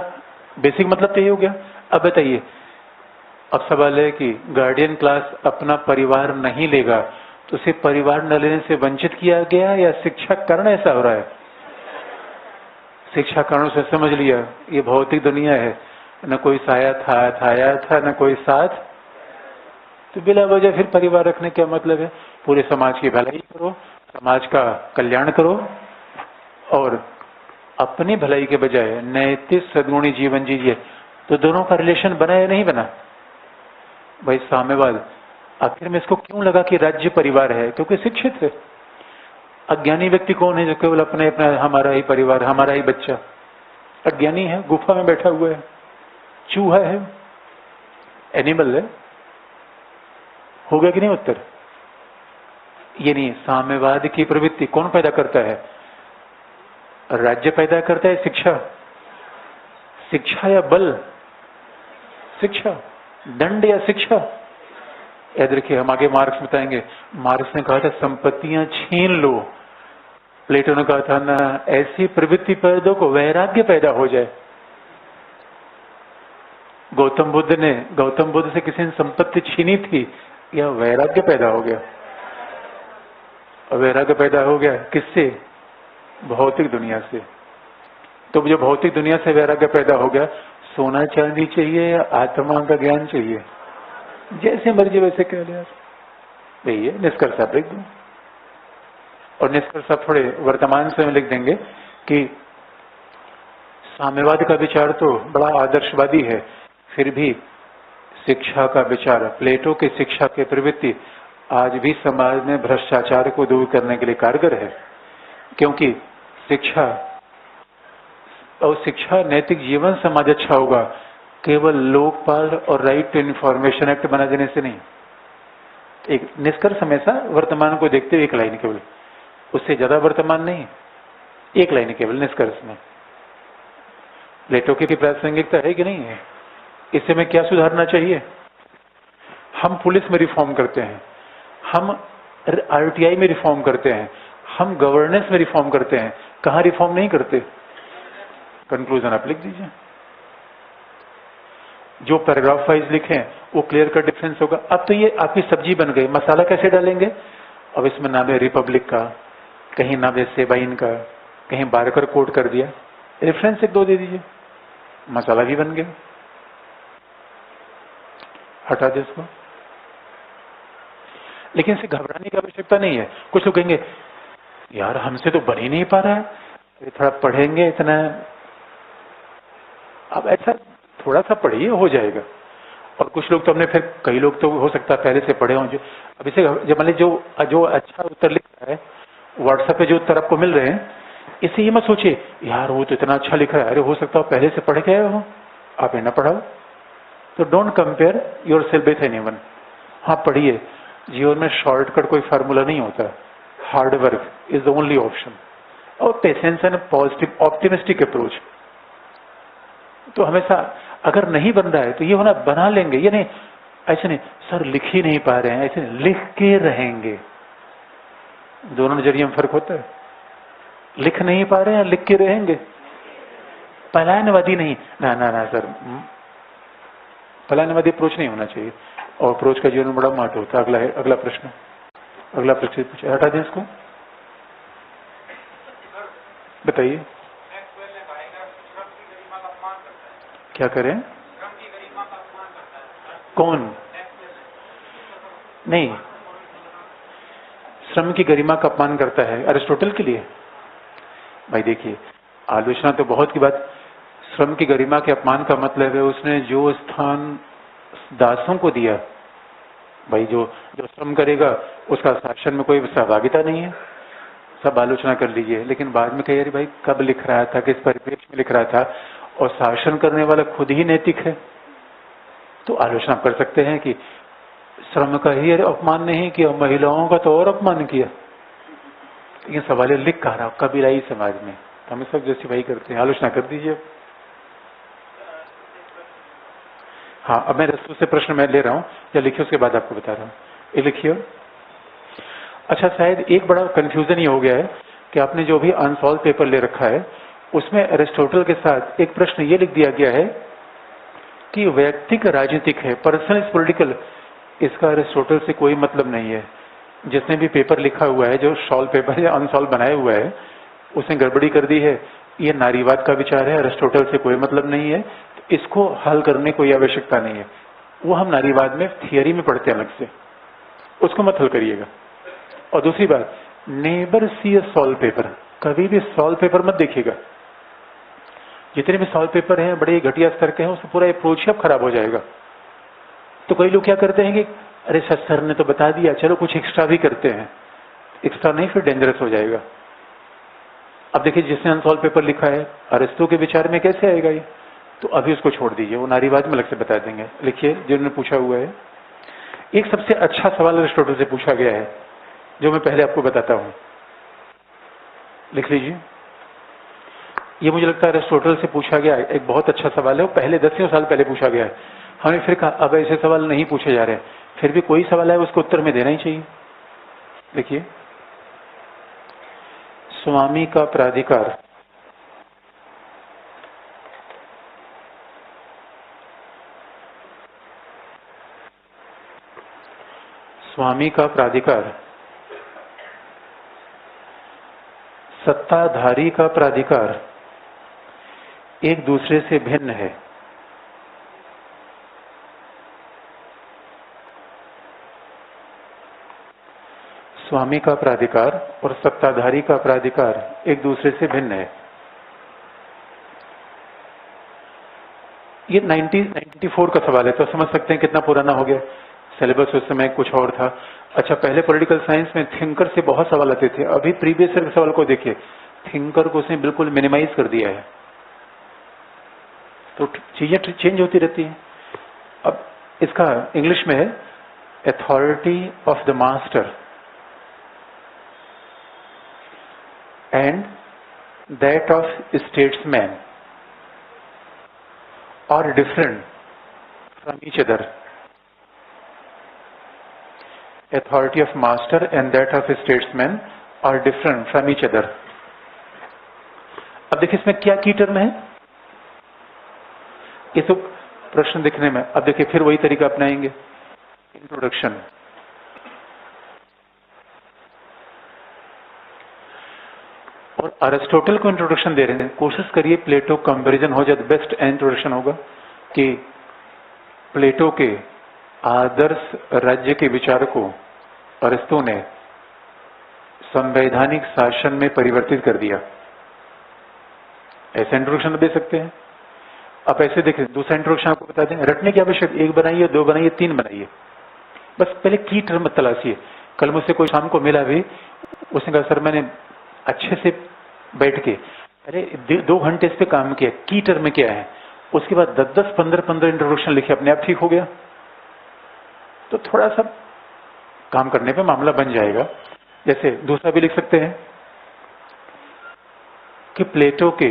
बेसिक मतलब तो यही हो गया। अब बताइए, अब सवाल है कि गार्डियन क्लास अपना परिवार नहीं लेगा तो उसे परिवार न लेने से वंचित किया गया या शिक्षा कारण ऐसा हो रहा है? शिक्षा कारणों से समझ लिया ये भौतिक दुनिया है, न कोई साया था न कोई साथ, तो बिला वजह फिर परिवार रखने का मतलब है पूरे समाज की भलाई करो, समाज का कल्याण करो और अपनी भलाई के बजाय नैतिक सद्गुणी जीवन जीजिए। तो दोनों का रिलेशन बना या नहीं बना? भाई साम्यवाद आखिर में इसको क्यों लगा कि राज्य परिवार है? क्योंकि शिक्षित है। अज्ञानी व्यक्ति कौन है? जो केवल अपने अपना हमारा ही परिवार, हमारा ही बच्चा। अज्ञानी है, गुफा में बैठा हुआ है, चूहा है, एनिमल है। हो गया कि नहीं उत्तर? ये नहीं। साम्यवाद की प्रवृत्ति कौन पैदा करता है? राज्य पैदा करता है, शिक्षा? शिक्षा या बल? शिक्षा। दंड या शिक्षा? याद रखिए, हम आगे मार्क्स बताएंगे। मार्क्स ने कहा था संपत्तियां छीन लो। प्लेटो ने कहा था ना, ऐसी प्रवृत्ति पैदा को वैराग्य पैदा हो जाए। गौतम बुद्ध से किसी ने संपत्ति छीनी थी या वैराग्य पैदा हो गया? वैराग्य पैदा हो गया किससे? भौतिक दुनिया से। तो जो भौतिक दुनिया से वैराग्य पैदा हो गया, सोना चांदी चाहिए या आत्मा का ज्ञान चाहिए? जैसे मर्जी वैसे कह लिया। यही है निष्कर्ष। आप लिख दो, और निष्कर्ष आप थोड़े वर्तमान समय लिख देंगे कि साम्यवाद का विचार तो बड़ा आदर्शवादी है, फिर भी शिक्षा का विचार, प्लेटो की शिक्षा की प्रवृत्ति आज भी समाज में भ्रष्टाचार को दूर करने के लिए कारगर है। क्योंकि शिक्षा और शिक्षा नैतिक जीवन समाज अच्छा होगा केवल लोकपाल और राइट टू इन्फॉर्मेशन एक्ट बना देने से नहीं। एक निष्कर्ष हमेशा वर्तमान को देखते हुए एक लाइन केवल, उससे ज्यादा वर्तमान नहीं, एक लाइन केवल निष्कर्ष में। प्लेटो की प्रासंगिकता है कि नहीं है? इससे में क्या सुधारना चाहिए? हम पुलिस में रिफॉर्म करते हैं, हम आरटीआई में रिफॉर्म करते हैं, हम गवर्नेंस में रिफॉर्म करते हैं, कहां रिफॉर्म नहीं करते? कंक्लूजन आप लिख दीजिए। जो पैराग्राफ वाइज लिखे वो क्लियर कट डिफरेंस होगा। अब तो ये आपकी सब्जी बन गई, मसाला कैसे डालेंगे? अब इसमें नाम है रिपब्लिक का, कहीं नाम है सेबाइन का, कहीं बारकर कोट कर दिया, रेफरेंस एक दो दे दीजिए, मसाला भी बन गया। हटा दे इसको। लेकिन इसे घबराने की आवश्यकता नहीं है। कुछ लोग कहेंगे यार हमसे तो बन ही नहीं पा रहा है, तो थोड़ा पढ़ेंगे इतना। अब ऐसा थोड़ा सा पढ़िए, हो जाएगा। और कुछ लोग तो हमने फिर, कई लोग तो हो सकता है पहले से पढ़े हों, जो अब इसे जब मान लीजिए जो अच्छा उत्तर लिख रहा है व्हाट्सएप पे, जो उत्तर आपको मिल रहे हैं, इसे ये मत सोचिए यार वो तो इतना अच्छा लिख रहा है, अरे हो सकता है पहले से पढ़ के आए हो, आप इन्हें पढ़ाओ। तो don't compare yourself with anyone. हाँ पढ़िए, जीवन में शॉर्टकट कोई फार्मूला नहीं होता, hard work is the only option, और patience and positive optimistic approach. तो हमेशा अगर नहीं बन रहा है तो ये होना, बना लेंगे। ये नहीं, ऐसे नहीं सर लिख ही नहीं पा रहे हैं, ऐसे नहीं, लिख के रहेंगे। दोनों नजरिए में फर्क होता है। लिख नहीं पा रहे हैं, लिख के रहेंगे। पलायनवादी नहीं, ना ना ना सर, पलायनवादी अप्रोच नहीं होना चाहिए, और अप्रोच का जीवन में बड़ा महत्व होता है। अगला है, अगला प्रश्न, अगला प्रश्न पूछे, हटा दें इसको, बताइए क्या करें। कौन? नहीं, श्रम की गरिमा का अपमान करता है अरिस्टोटल के लिए। भाई देखिए, आलोचना तो बहुत की बात, श्रम की गरिमा के अपमान का मतलब है उसने जो स्थान दासों को दिया। भाई जो श्रम करेगा उसका शासन में कोई सहभागिता नहीं है, सब आलोचना कर लीजिए। लेकिन बाद में कहिए अरे भाई कब लिख रहा था, किस परिप्रेक्ष्य में लिख रहा था, और शासन करने वाला खुद ही नैतिक है, तो आलोचना कर सकते हैं कि श्रम का ही अपमान नहीं किया, महिलाओं का तो और अपमान किया। लेकिन सवाल लिख कह रहा कबीलाई समाज में, तो हमें सब जस्टिफाई करते हैं, आलोचना कर दीजिए। हाँ, अब मैं रस्तों से प्रश्न मैं ले रहा हूँ, या लिखिए उसके बाद आपको बता रहा हूँ। ये लिखिए। अच्छा, शायद एक बड़ा कंफ्यूजन ये हो गया है कि आपने जो भी अनसॉल्व पेपर ले रखा है उसमें एरिस्टोटल के साथ एक प्रश्न ये लिख दिया गया है कि वैयक्तिक राजनीतिक है, पर्सनल इज पॉलिटिकल। इसका एरिस्टोटल से कोई मतलब नहीं है। जिसने भी पेपर लिखा हुआ है, जो सॉल्व पेपर या अनसॉल्व बनाया हुआ है, उसने गड़बड़ी कर दी है। ये नारीवाद का विचार है, एरिस्टोटल से कोई मतलब नहीं है, तो इसको हल करने कोई आवश्यकता नहीं है। वो हम नारीवाद में थियरी में पढ़ते हैं अलग से, उसको मत हल करिएगा। और दूसरी बात, never see a solve paper, कभी भी सॉल्व पेपर मत देखिएगा। जितने भी सॉल्व पेपर हैं बड़े घटिया स्तर के हैं, उससे पूरा अप्रोच ही अब खराब हो जाएगा। तो कई लोग क्या करते हैं कि अरे सर ने तो बता दिया, चलो कुछ एक्स्ट्रा भी करते हैं। एक्स्ट्रा नहीं, फिर डेंजरस हो जाएगा। अब देखिए, जिसने अनसॉल्व पेपर लिखा है, अरिस्टो के विचार में कैसे आएगा ये, तो अभी उसको छोड़ दीजिए, वो नारीवाद में अलग से बता देंगे। लिखिए, जिन्होंने पूछा हुआ है। एक सबसे अच्छा सवाल अरिस्टोटल से पूछा गया है, जो मैं पहले आपको बताता हूं, लिख लीजिए। ये मुझे लगता है अरिस्टोटल से पूछा गया एक बहुत अच्छा सवाल है, वो पहले 10 साल पहले पूछा गया है। हमने फिर कहा अब ऐसे सवाल नहीं पूछे जा रहे, फिर भी कोई सवाल है उसको उत्तर में देना ही चाहिए। देखिए, स्वामी का प्राधिकार स्वामी का प्राधिकार सत्ताधारी का प्राधिकार एक दूसरे से भिन्न है। स्वामी का प्राधिकार और सत्ताधारी का प्राधिकार एक दूसरे से भिन्न है। ये 1994 का सवाल है, तो समझ सकते हैं कितना पुराना हो गया। सिलेबस उस समय कुछ और था। अच्छा, पहले पॉलिटिकल साइंस में थिंकर से बहुत सवाल आते थे, अभी प्रीवियस ईयर के सवाल को देखिए, थिंकर को उसने बिल्कुल मिनिमाइज कर दिया है। तो चीजें चेंज होती रहती हैं। अब इसका इंग्लिश में है authority of the master and that of statesman are different from each other. Authority of master and that of statesman are different from each other. अब देखिए इसमें क्या की टर्म है, ये तो प्रश्न दिखने में। अब देखिए फिर वही तरीका अपनाएंगे, इंट्रोडक्शन। और अरिस्टोटल को इंट्रोडक्शन दे रहे हैं, कोशिश करिए प्लेटो कंपैरिजन हो जाए, बेस्ट इंट्रोडक्शन होगा कि प्लेटो के आदर्श राज्य के विचार को अरस्तु ने संवैधानिक शासन में परिवर्तित कर दिया। ऐसा इंट्रोडक्शन दे सकते हैं। आप ऐसे देखें, दूसरा इंट्रोडक्शन आपको बता दें, रटने की आवश्यक, 1 बनाइए, 2 बनाइए, 3 बनाइए, बस पहले की टर्म तलाशिए। कल मुझसे कोई शाम को मिला भी, उसने कहा सर मैंने अच्छे से बैठ के अरे 2 घंटे इस पे काम किया, की टर्म क्या है, उसके बाद 10-10, 15-15 इंट्रोडक्शन लिखे, अपने आप ठीक हो गया। तो थोड़ा सा काम करने पे मामला बन जाएगा। जैसे दूसरा भी लिख सकते हैं कि प्लेटो के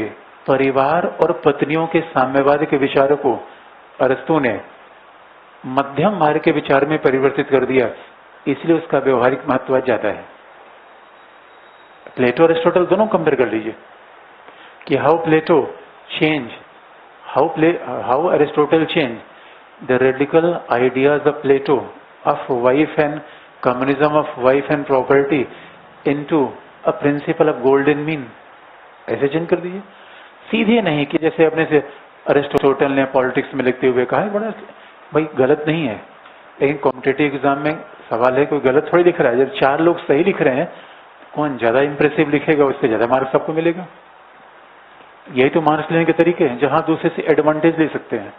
परिवार और पत्नियों के साम्यवाद के विचारों को अरस्तु ने मध्यम मार्ग के विचार में परिवर्तित कर दिया, इसलिए उसका व्यवहारिक महत्व ज्यादा है। प्लेटो और अरिस्टोटल दोनों कंपेयर कर लीजिए कि how Plato change, how Aristotle change the radical ideas of Plato of wife and communism of wife and property into a principle of golden mean. ऐसे चेंज कर दीजिए, सीधे नहीं कि जैसे अपने से अरिस्टोटल ने पॉलिटिक्स में लिखते हुए कहा है, बड़ा भाई गलत नहीं है, लेकिन कॉम्पिटेटिव एग्जाम में सवाल है, कोई गलत थोड़ी लिख रहा है। जब 4 लोग सही लिख रहे हैं, कौन ज्यादा इंप्रेसिव लिखेगा उससे ज्यादा मार्क्स आपको मिलेगा। यही तो मार्क्स लेने के तरीके हैं, जहां दूसरे से एडवांटेज ले सकते हैं।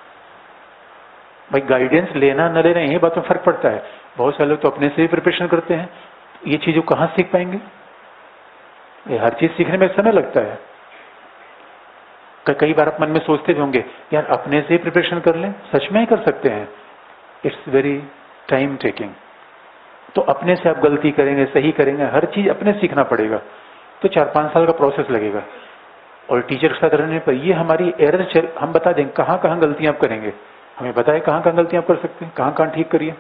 भाई गाइडेंस लेना न लेना यही बात में फर्क पड़ता है। बहुत सारे लोग तो अपने से ही प्रिपरेशन करते हैं, ये चीजों कहां सीख पाएंगे। ये हर चीज सीखने में समय लगता है। कई बार आप मन में सोचते भी होंगे यार अपने से ही प्रिपरेशन कर लें, सच में ही कर सकते हैं। It's very time taking. तो अपने से आप गलती करेंगे, सही करेंगे, हर चीज अपने सीखना पड़ेगा, तो 4-5 साल का प्रोसेस लगेगा। और टीचर के साथ रहने पर ये हमारी एरर, हम बता दें कहाँ कहाँ गलतियां आप करेंगे, हमें बताए कहाँ कहाँ गलतियां आप कर सकते हैं, कहाँ कहाँ ठीक करिए।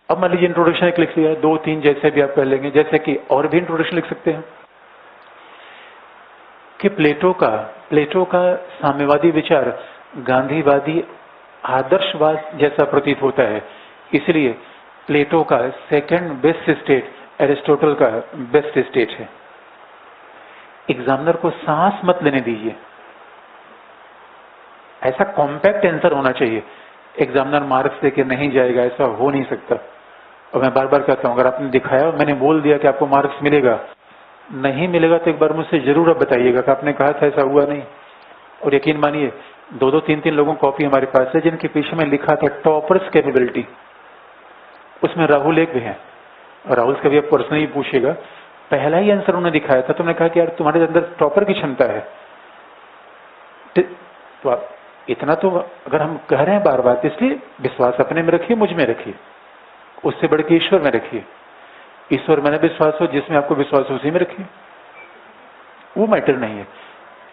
अब मान लीजिए इंट्रोडक्शन एक लिख लिया, 2-3 जैसे भी आप कर लेंगे, जैसे कि और भी इंट्रोडक्शन लिख सकते हैं कि प्लेटो का साम्यवादी विचार गांधीवादी आदर्शवाद जैसा प्रतीत होता है, इसलिए प्लेटो का सेकंड बेस्ट स्टेट एरिस्टोटल का बेस्ट स्टेट है। एग्जामिनर को सांस मत लेने दीजिए, ऐसा कॉम्पैक्ट आंसर होना चाहिए। एग्जामिनर मार्क्स देके नहीं जाएगा, ऐसा हो नहीं सकता। और मैं बार बार कहता हूं, अगर आपने दिखाया, मैंने बोल दिया कि आपको मार्क्स मिलेगा, नहीं मिलेगा तो एक बार मुझसे जरूर आप बताइएगा कि आपने कहा था, ऐसा हुआ नहीं। और यकीन मानिए 2-2, 3-3 लोगों कॉपी हमारे पास है जिनके पीछे में लिखा था टॉपर्स कैपेबिलिटी, उसमें राहुल एक भी है। और राहुल से कभी आप पर्सनली पूछिएगा, पहला ही आंसर उन्होंने दिखाया था, तो उन्होंने कहा कि यार तुम्हारे अंदर टॉपर की क्षमता है। तो आप इतना तो अगर हम कह रहे हैं बार बार, इसलिए विश्वास अपने में रखिए, मुझ में रखिए, उससे बढ़ के ईश्वर में रखिए। ईश्वर मैंने विश्वास हो, जिसमें आपको विश्वास हो उसी में रखिए, वो मैटर नहीं है।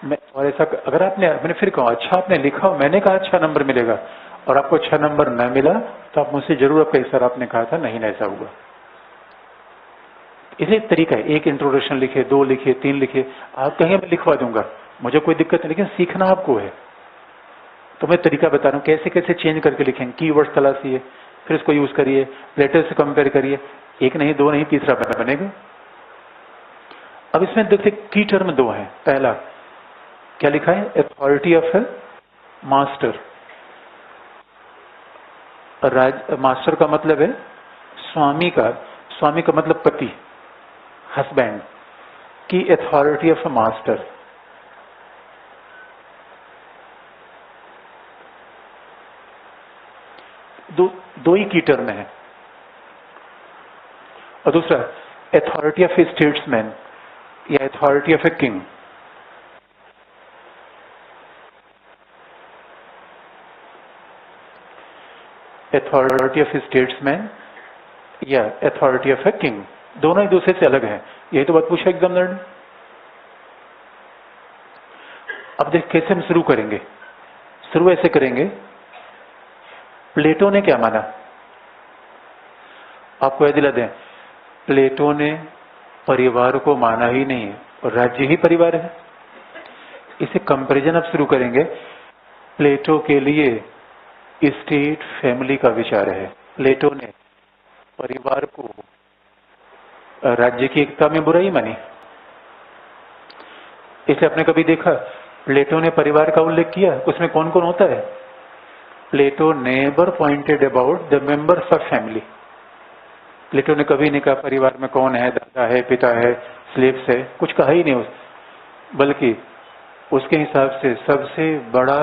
मैं और ऐसा अगर मैंने फिर कहा अच्छा आपने लिखा, मैंने कहा अच्छा नंबर मिलेगा और आपको अच्छा नंबर न मिला, तो आप मुझसे जरूर आप कहीं सर आपने कहा था, नहीं ना ऐसा हुआ। इसे एक तरीका है, एक इंट्रोडक्शन लिखे, 2 लिखे, 3 लिखे, आप कहेंगे मैं लिखवा दूंगा, मुझे कोई दिक्कत नहीं, लेकिन सीखना आपको है। तो मैं तरीका बता रहा हूँ कैसे कैसे चेंज करके लिखेंगे। कीवर्ड्स तलाशिए, फिर उसको यूज करिए, लेटर से कंपेयर करिए, 1 नहीं 2 नहीं, तीसरा बनेगा। अब इसमें देखिए की टर्म 2 है। पहला क्या लिखा है, authority of A master. Master का मतलब है स्वामी का मतलब पति, हस्बैंड की अथॉरिटी ऑफ ए मास्टर। दो ही की टर्म है। और दूसरा अथॉरिटी ऑफ ए स्टेट्समैन या authority of a king. Authority of A statesman या अथॉरिटी ऑफ ए किंग, दोनों एक दूसरे से अलग हैं। यही तो बात पूछा एग्जामिनर ने। अब देख कैसे हम शुरू करेंगे, शुरू ऐसे करेंगे, प्लेटो ने क्या माना, आपको याद दिला दें, प्लेटो ने परिवार को माना ही नहीं है, और राज्य ही परिवार है। इसे कंपैरिजन अब शुरू करेंगे। प्लेटो के लिए स्टेट फैमिली का विचार है। प्लेटो ने परिवार को राज्य की एकता में बुराई मानी। इसे आपने कभी देखा प्लेटो ने परिवार का उल्लेख किया, उसमें कौन कौन होता है, Plato never pointed about the members of family. Plato ने कभी नहीं कहा परिवार में कौन है, दादा है, पिता है, स्लेव्स है, कुछ कहा ही नहीं बल्कि उसके हिसाब से सबसे बड़ा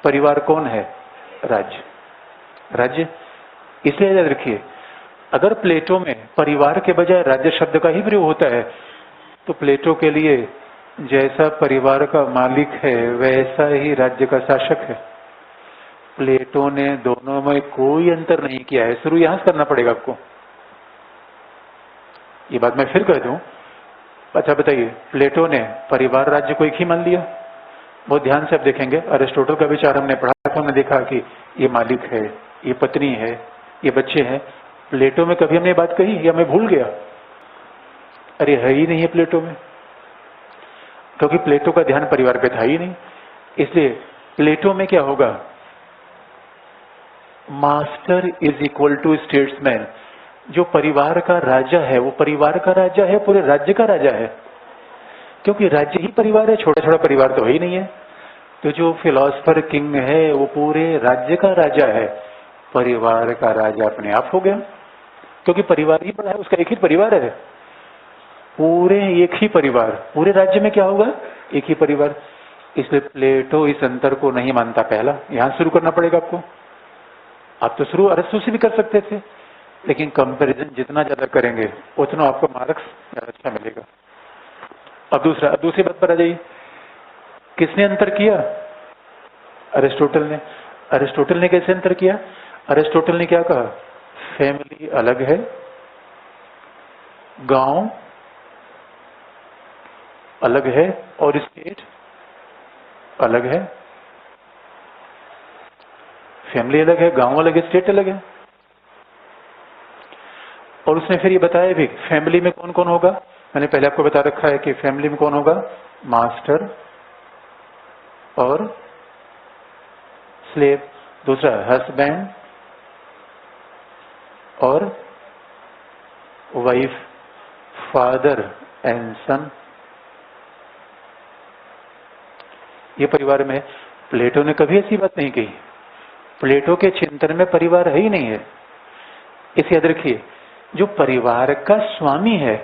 परिवार कौन है? राज्य। राज्य। इसलिए याद रखिए, अगर प्लेटो में परिवार के बजाय राज्य शब्द का ही प्रयोग होता है तो प्लेटो के लिए जैसा परिवार का मालिक है वैसा ही राज्य का शासक है। प्लेटो ने दोनों में कोई अंतर नहीं किया है। शुरू यहां से करना पड़ेगा आपको। ये बात मैं फिर कह दूं। अच्छा बताइए, प्लेटो ने परिवार राज्य को एक ही मान लिया? बहुत ध्यान से आप देखेंगे, अरिस्टोटल का विचार हमने पढ़ा तो हमने देखा कि ये मालिक है, ये पत्नी है, ये बच्चे हैं। प्लेटो में कभी हमने ये बात कही या मैं भूल गया? अरे है ही नहीं है प्लेटो में, क्योंकि प्लेटो का ध्यान परिवार पे था ही नहीं। इसलिए प्लेटो में क्या होगा? Master is equal to statesman. जो परिवार का राजा है वो परिवार का राजा है, पूरे राज्य का राजा है, क्योंकि राज्य ही परिवार है, छोटा छोटा परिवार तो है ही नहीं है। तो जो फिलोसफर किंग है वो पूरे राज्य का राजा है, परिवार का राजा अपने आप हो गया, क्योंकि परिवार ही बड़ा है, उसका एक ही परिवार है, पूरे एक ही परिवार। पूरे राज्य में क्या होगा? एक ही परिवार। इसलिए प्लेटो इस अंतर को नहीं मानता। पहला यहां शुरू करना पड़ेगा आपको। आप तो शुरू अरस्तु से भी कर सकते थे, लेकिन कंपैरिजन जितना ज्यादा करेंगे उतना आपको मार्क्स ज्यादा अच्छा मिलेगा। अब दूसरी बात पर आ जाइए। किसने अंतर किया? अरिस्टोटल ने। अरिस्टोटल ने कैसे अंतर किया? अरिस्टोटल ने क्या कहा? फैमिली अलग है, गांव अलग है और स्टेट अलग है। फैमिली अलग है, गांव अलग है, स्टेट अलग है। और उसने फिर ये बताया भी फैमिली में कौन कौन होगा। मैंने पहले आपको बता रखा है कि फैमिली में कौन होगा? मास्टर और स्लेव। दूसरा हस्बैंड और वाइफ, फादर एंड सन। ये परिवार में प्लेटो ने कभी ऐसी बात नहीं कही। प्लेटो के चिंतन में परिवार है ही नहीं है। इसे याद रखिए, जो परिवार का स्वामी है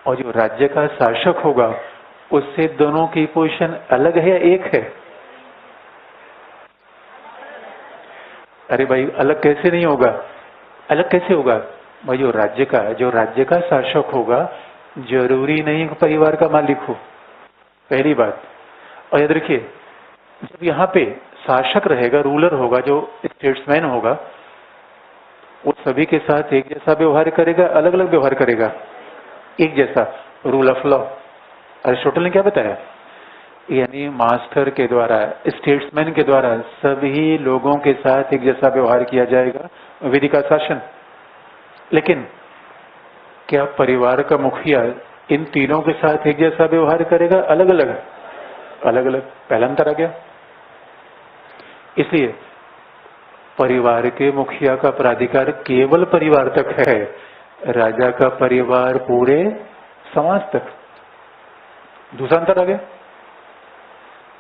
और जो राज्य का शासक होगा उससे दोनों की पोजीशन अलग है या एक है? अरे भाई अलग कैसे नहीं होगा? अलग कैसे होगा भाई? जो राज्य का शासक होगा जरूरी नहीं कि परिवार का मालिक हो, पहली बात। और याद रखिए, जब यहाँ पे शासक रहेगा, रूलर होगा, जो स्टेट्समैन होगा, वो सभी के साथ एक जैसा व्यवहार करेगा, अलग अलग व्यवहार करेगा? एक जैसा। Rule of law. अरिस्टोटल ने क्या बताया? यानी मास्टर के द्वारा, स्टेट्समैन के द्वारा सभी लोगों के साथ एक जैसा व्यवहार किया जाएगा, विधि का शासन। लेकिन क्या परिवार का मुखिया इन तीनों के साथ एक जैसा व्यवहार करेगा, अलग अलग? अलग अलग। पहला अंतर आ गया। इसलिए परिवार के मुखिया का प्राधिकार केवल परिवार तक है, राजा का परिवार पूरे समाज तक। दूसरा अंतर आ गया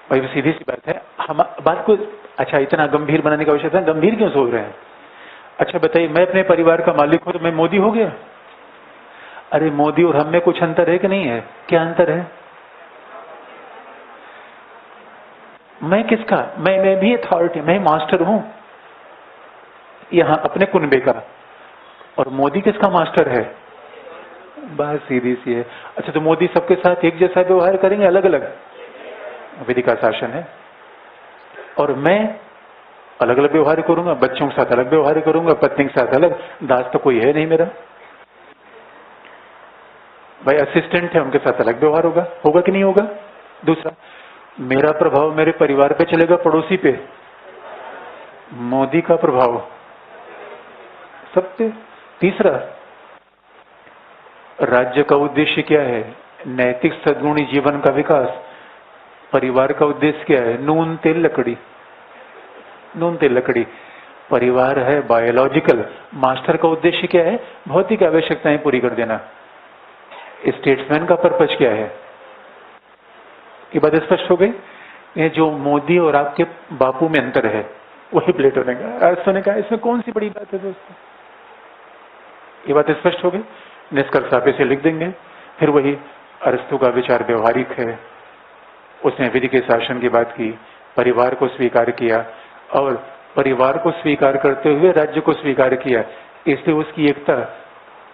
भाई। सीधी सी बात है, हम बात को अच्छा इतना गंभीर बनाने की आवश्यकता है? गंभीर क्यों सोच रहे हैं? अच्छा बताइए, मैं अपने परिवार का मालिक हूं तो मैं मोदी हो गया? अरे मोदी और हम में कुछ अंतर है कि नहीं है? क्या अंतर है? मैं किसका? मैं भी अथॉरिटी, मैं मास्टर हूं यहां अपने कुनबे का। और मोदी किसका मास्टर है? बात सीधी सी है। अच्छा तो मोदी सबके साथ एक जैसा व्यवहार करेंगे, अलग अलग? विधि का शासन है। और मैं अलग अलग व्यवहार करूंगा, बच्चों के साथ अलग व्यवहार करूंगा, पत्नी के साथ अलग। दास तो कोई है नहीं मेरा भाई, असिस्टेंट है, उनके साथ अलग व्यवहार होगा। होगा कि नहीं होगा? दूसरा, मेरा प्रभाव मेरे परिवार पे चलेगा, पड़ोसी पे? मोदी का प्रभाव सब पे। तीसरा, राज्य का उद्देश्य क्या है? नैतिक सद्गुणी जीवन का विकास। परिवार का उद्देश्य क्या है? नून तेल लकड़ी। नून तेल लकड़ी परिवार है, बायोलॉजिकल। मास्टर का उद्देश्य क्या है? भौतिक आवश्यकताएं पूरी कर देना। स्टेट्समैन का पर्पज क्या है? ये बात स्पष्ट हो गई। ये जो मोदी और आपके बापू में अंतर है, वही प्लेटो ने कहा। अरस्तु ने कहा इसमें कौन सी बड़ी बात है दोस्तों, ये बात स्पष्ट हो गई, निष्कर्ष आप इसे लिख देंगे। फिर वही अरस्तु का विचार व्यवहारिक है, उसने विधि के शासन की बात की, परिवार को स्वीकार किया और परिवार को स्वीकार करते हुए राज्य को स्वीकार किया, इसलिए उसकी एकता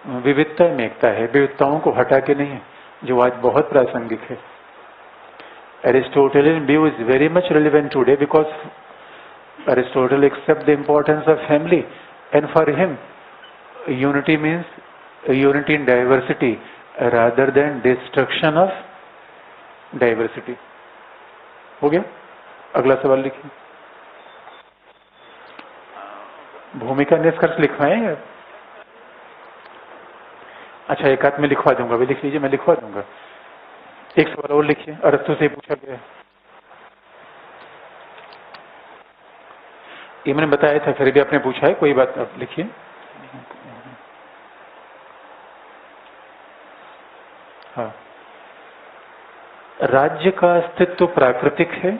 विविधता में एकता है, विविधताओं को हटा के नहीं है, जो आज बहुत प्रासंगिक है। Aristotelian view is very much relevant today because Aristotle accepts the importance of family, and for him unity means unity in diversity rather than destruction of diversity। हो गया? अगला सवाल लिखिए। भूमिका निष्कर्ष लिखवाएंगे? अच्छा, एक आध में लिखवा दूंगा, भी लिख लीजिए, मैं लिखवा दूंगा। एक सवाल और लिखिए, अरस्तु से पूछा गया, ये मैंने बताया था, फिर भी आपने पूछा है, कोई बात, आप लिखिए। हाँ, राज्य का अस्तित्व प्राकृतिक है?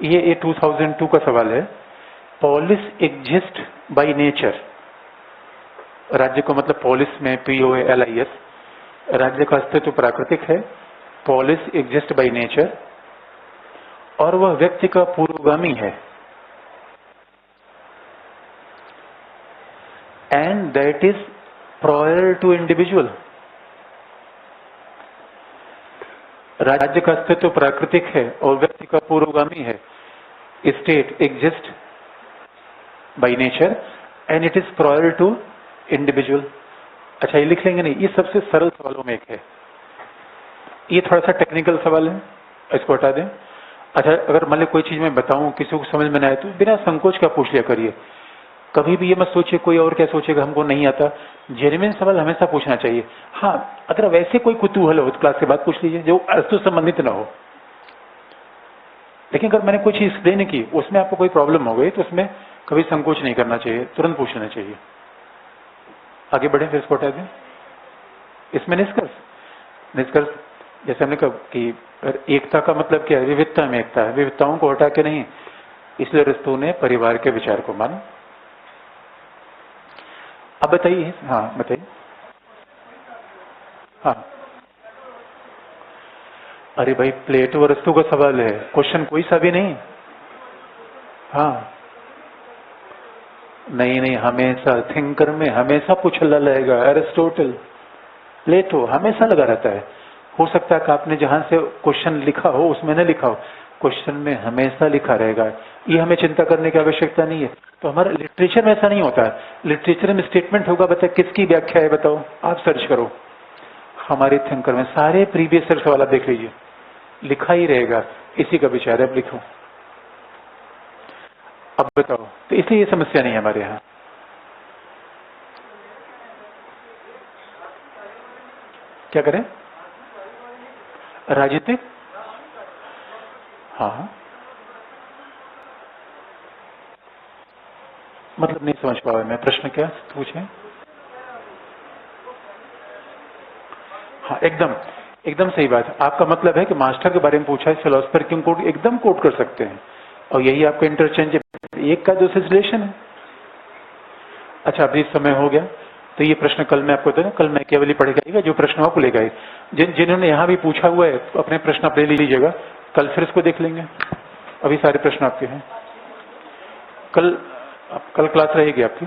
ये 2002 का सवाल है। पॉलिस एग्जिस्ट बाय नेचर, राज्य को मतलब पॉलिस में POLIS, राज्य का अस्तित्व प्राकृतिक है, पॉलिस एग्जिस्ट बाय नेचर, और वह व्यक्ति का पूर्वगामी है, and that is prior to individual. राज्य का अस्तित्व प्राकृतिक है और व्यक्ति का पूर्वगामी है, state exist by nature and it is prior to individual. अच्छा, ये लिख लेंगे नहीं, ये सबसे सरल सवालों में एक है, ये थोड़ा सा टेक्निकल सवाल है, इसको हटा दें। अच्छा, अगर मान लो कोई चीज मैं बताऊं, किसी को समझ में ना आए तो बिना संकोच का पूछ लिया करिए, कभी भी ये मत सोचिए कोई और क्या सोचेगा, हमको नहीं आता। जेन्युइन सवाल हमेशा पूछना चाहिए। हाँ, अगर वैसे कोई कुतूहल हो तो क्लास के बाद पूछ लीजिए, जो अरस्तु संबंधित ना हो। लेकिन अगर मैंने कोई चीज एक्सप्लेन की, उसमें आपको कोई प्रॉब्लम हो गई, तो उसमें कभी संकोच नहीं करना चाहिए, तुरंत पूछ लेना चाहिए। आगे बढ़े, फिर इसको हटा दें। इसमें निष्कर्ष जैसे हमने कहा कि एकता का मतलब क्या है, विविधता में एकता है, विविधताओं को हटा के नहीं, इसलिए अरस्तु ने परिवार के विचार को माना। अब बताइए। हाँ बताइए। हाँ, अरे भाई, प्लेटो अरस्तु का सवाल है, क्वेश्चन कोई सा भी नहीं। हाँ, नहीं, हमेशा थिंकर में हमेशा पूछला रहेगा, एरिस्टोटल, प्लेटो हमेशा लगा रहता है। हो सकता है कि आपने जहां से क्वेश्चन लिखा हो उसमें न लिखा हो, क्वेश्चन में हमेशा लिखा रहेगा, ये हमें चिंता करने की आवश्यकता नहीं है। तो हमारे लिटरेचर में ऐसा नहीं होता है, लिटरेचर में स्टेटमेंट होगा, बताए किसकी व्याख्या है, बताओ, आप सर्च करो। हमारे थिंकर में सारे प्रीवियस ईयर सवाल देख लीजिए, लिखा ही रहेगा, इसी का विचार है, अब लिखो। अब बताओ, तो इसलिए ये समस्या नहीं है हमारे यहाँ। क्या करें? राजनीतिक? हाँ, मतलब नहीं समझ पाया मैं, प्रश्न क्या पूछे? हाँ, एकदम सही बात है। आपका मतलब है कि मास्टर के बारे में पूछा है, फिलोसफर क्यों कोट, एकदम कोट कर सकते हैं, और यही आपका इंटरचेंज, एक का दूसरे रिलेशन है। अच्छा, अभी समय हो गया, तो ये प्रश्न कल मैं आपको, कल मैं केवल पढ़ेगा, जो प्रश्न आपको ले गए, जिन्होंने यहाँ भी पूछा हुआ है, तो अपने प्रश्न आप ले लीजिएगा, कल फिर इसको देख लेंगे। अभी सारे प्रश्न आपके हैं, कल क्लास रहेगी आपकी।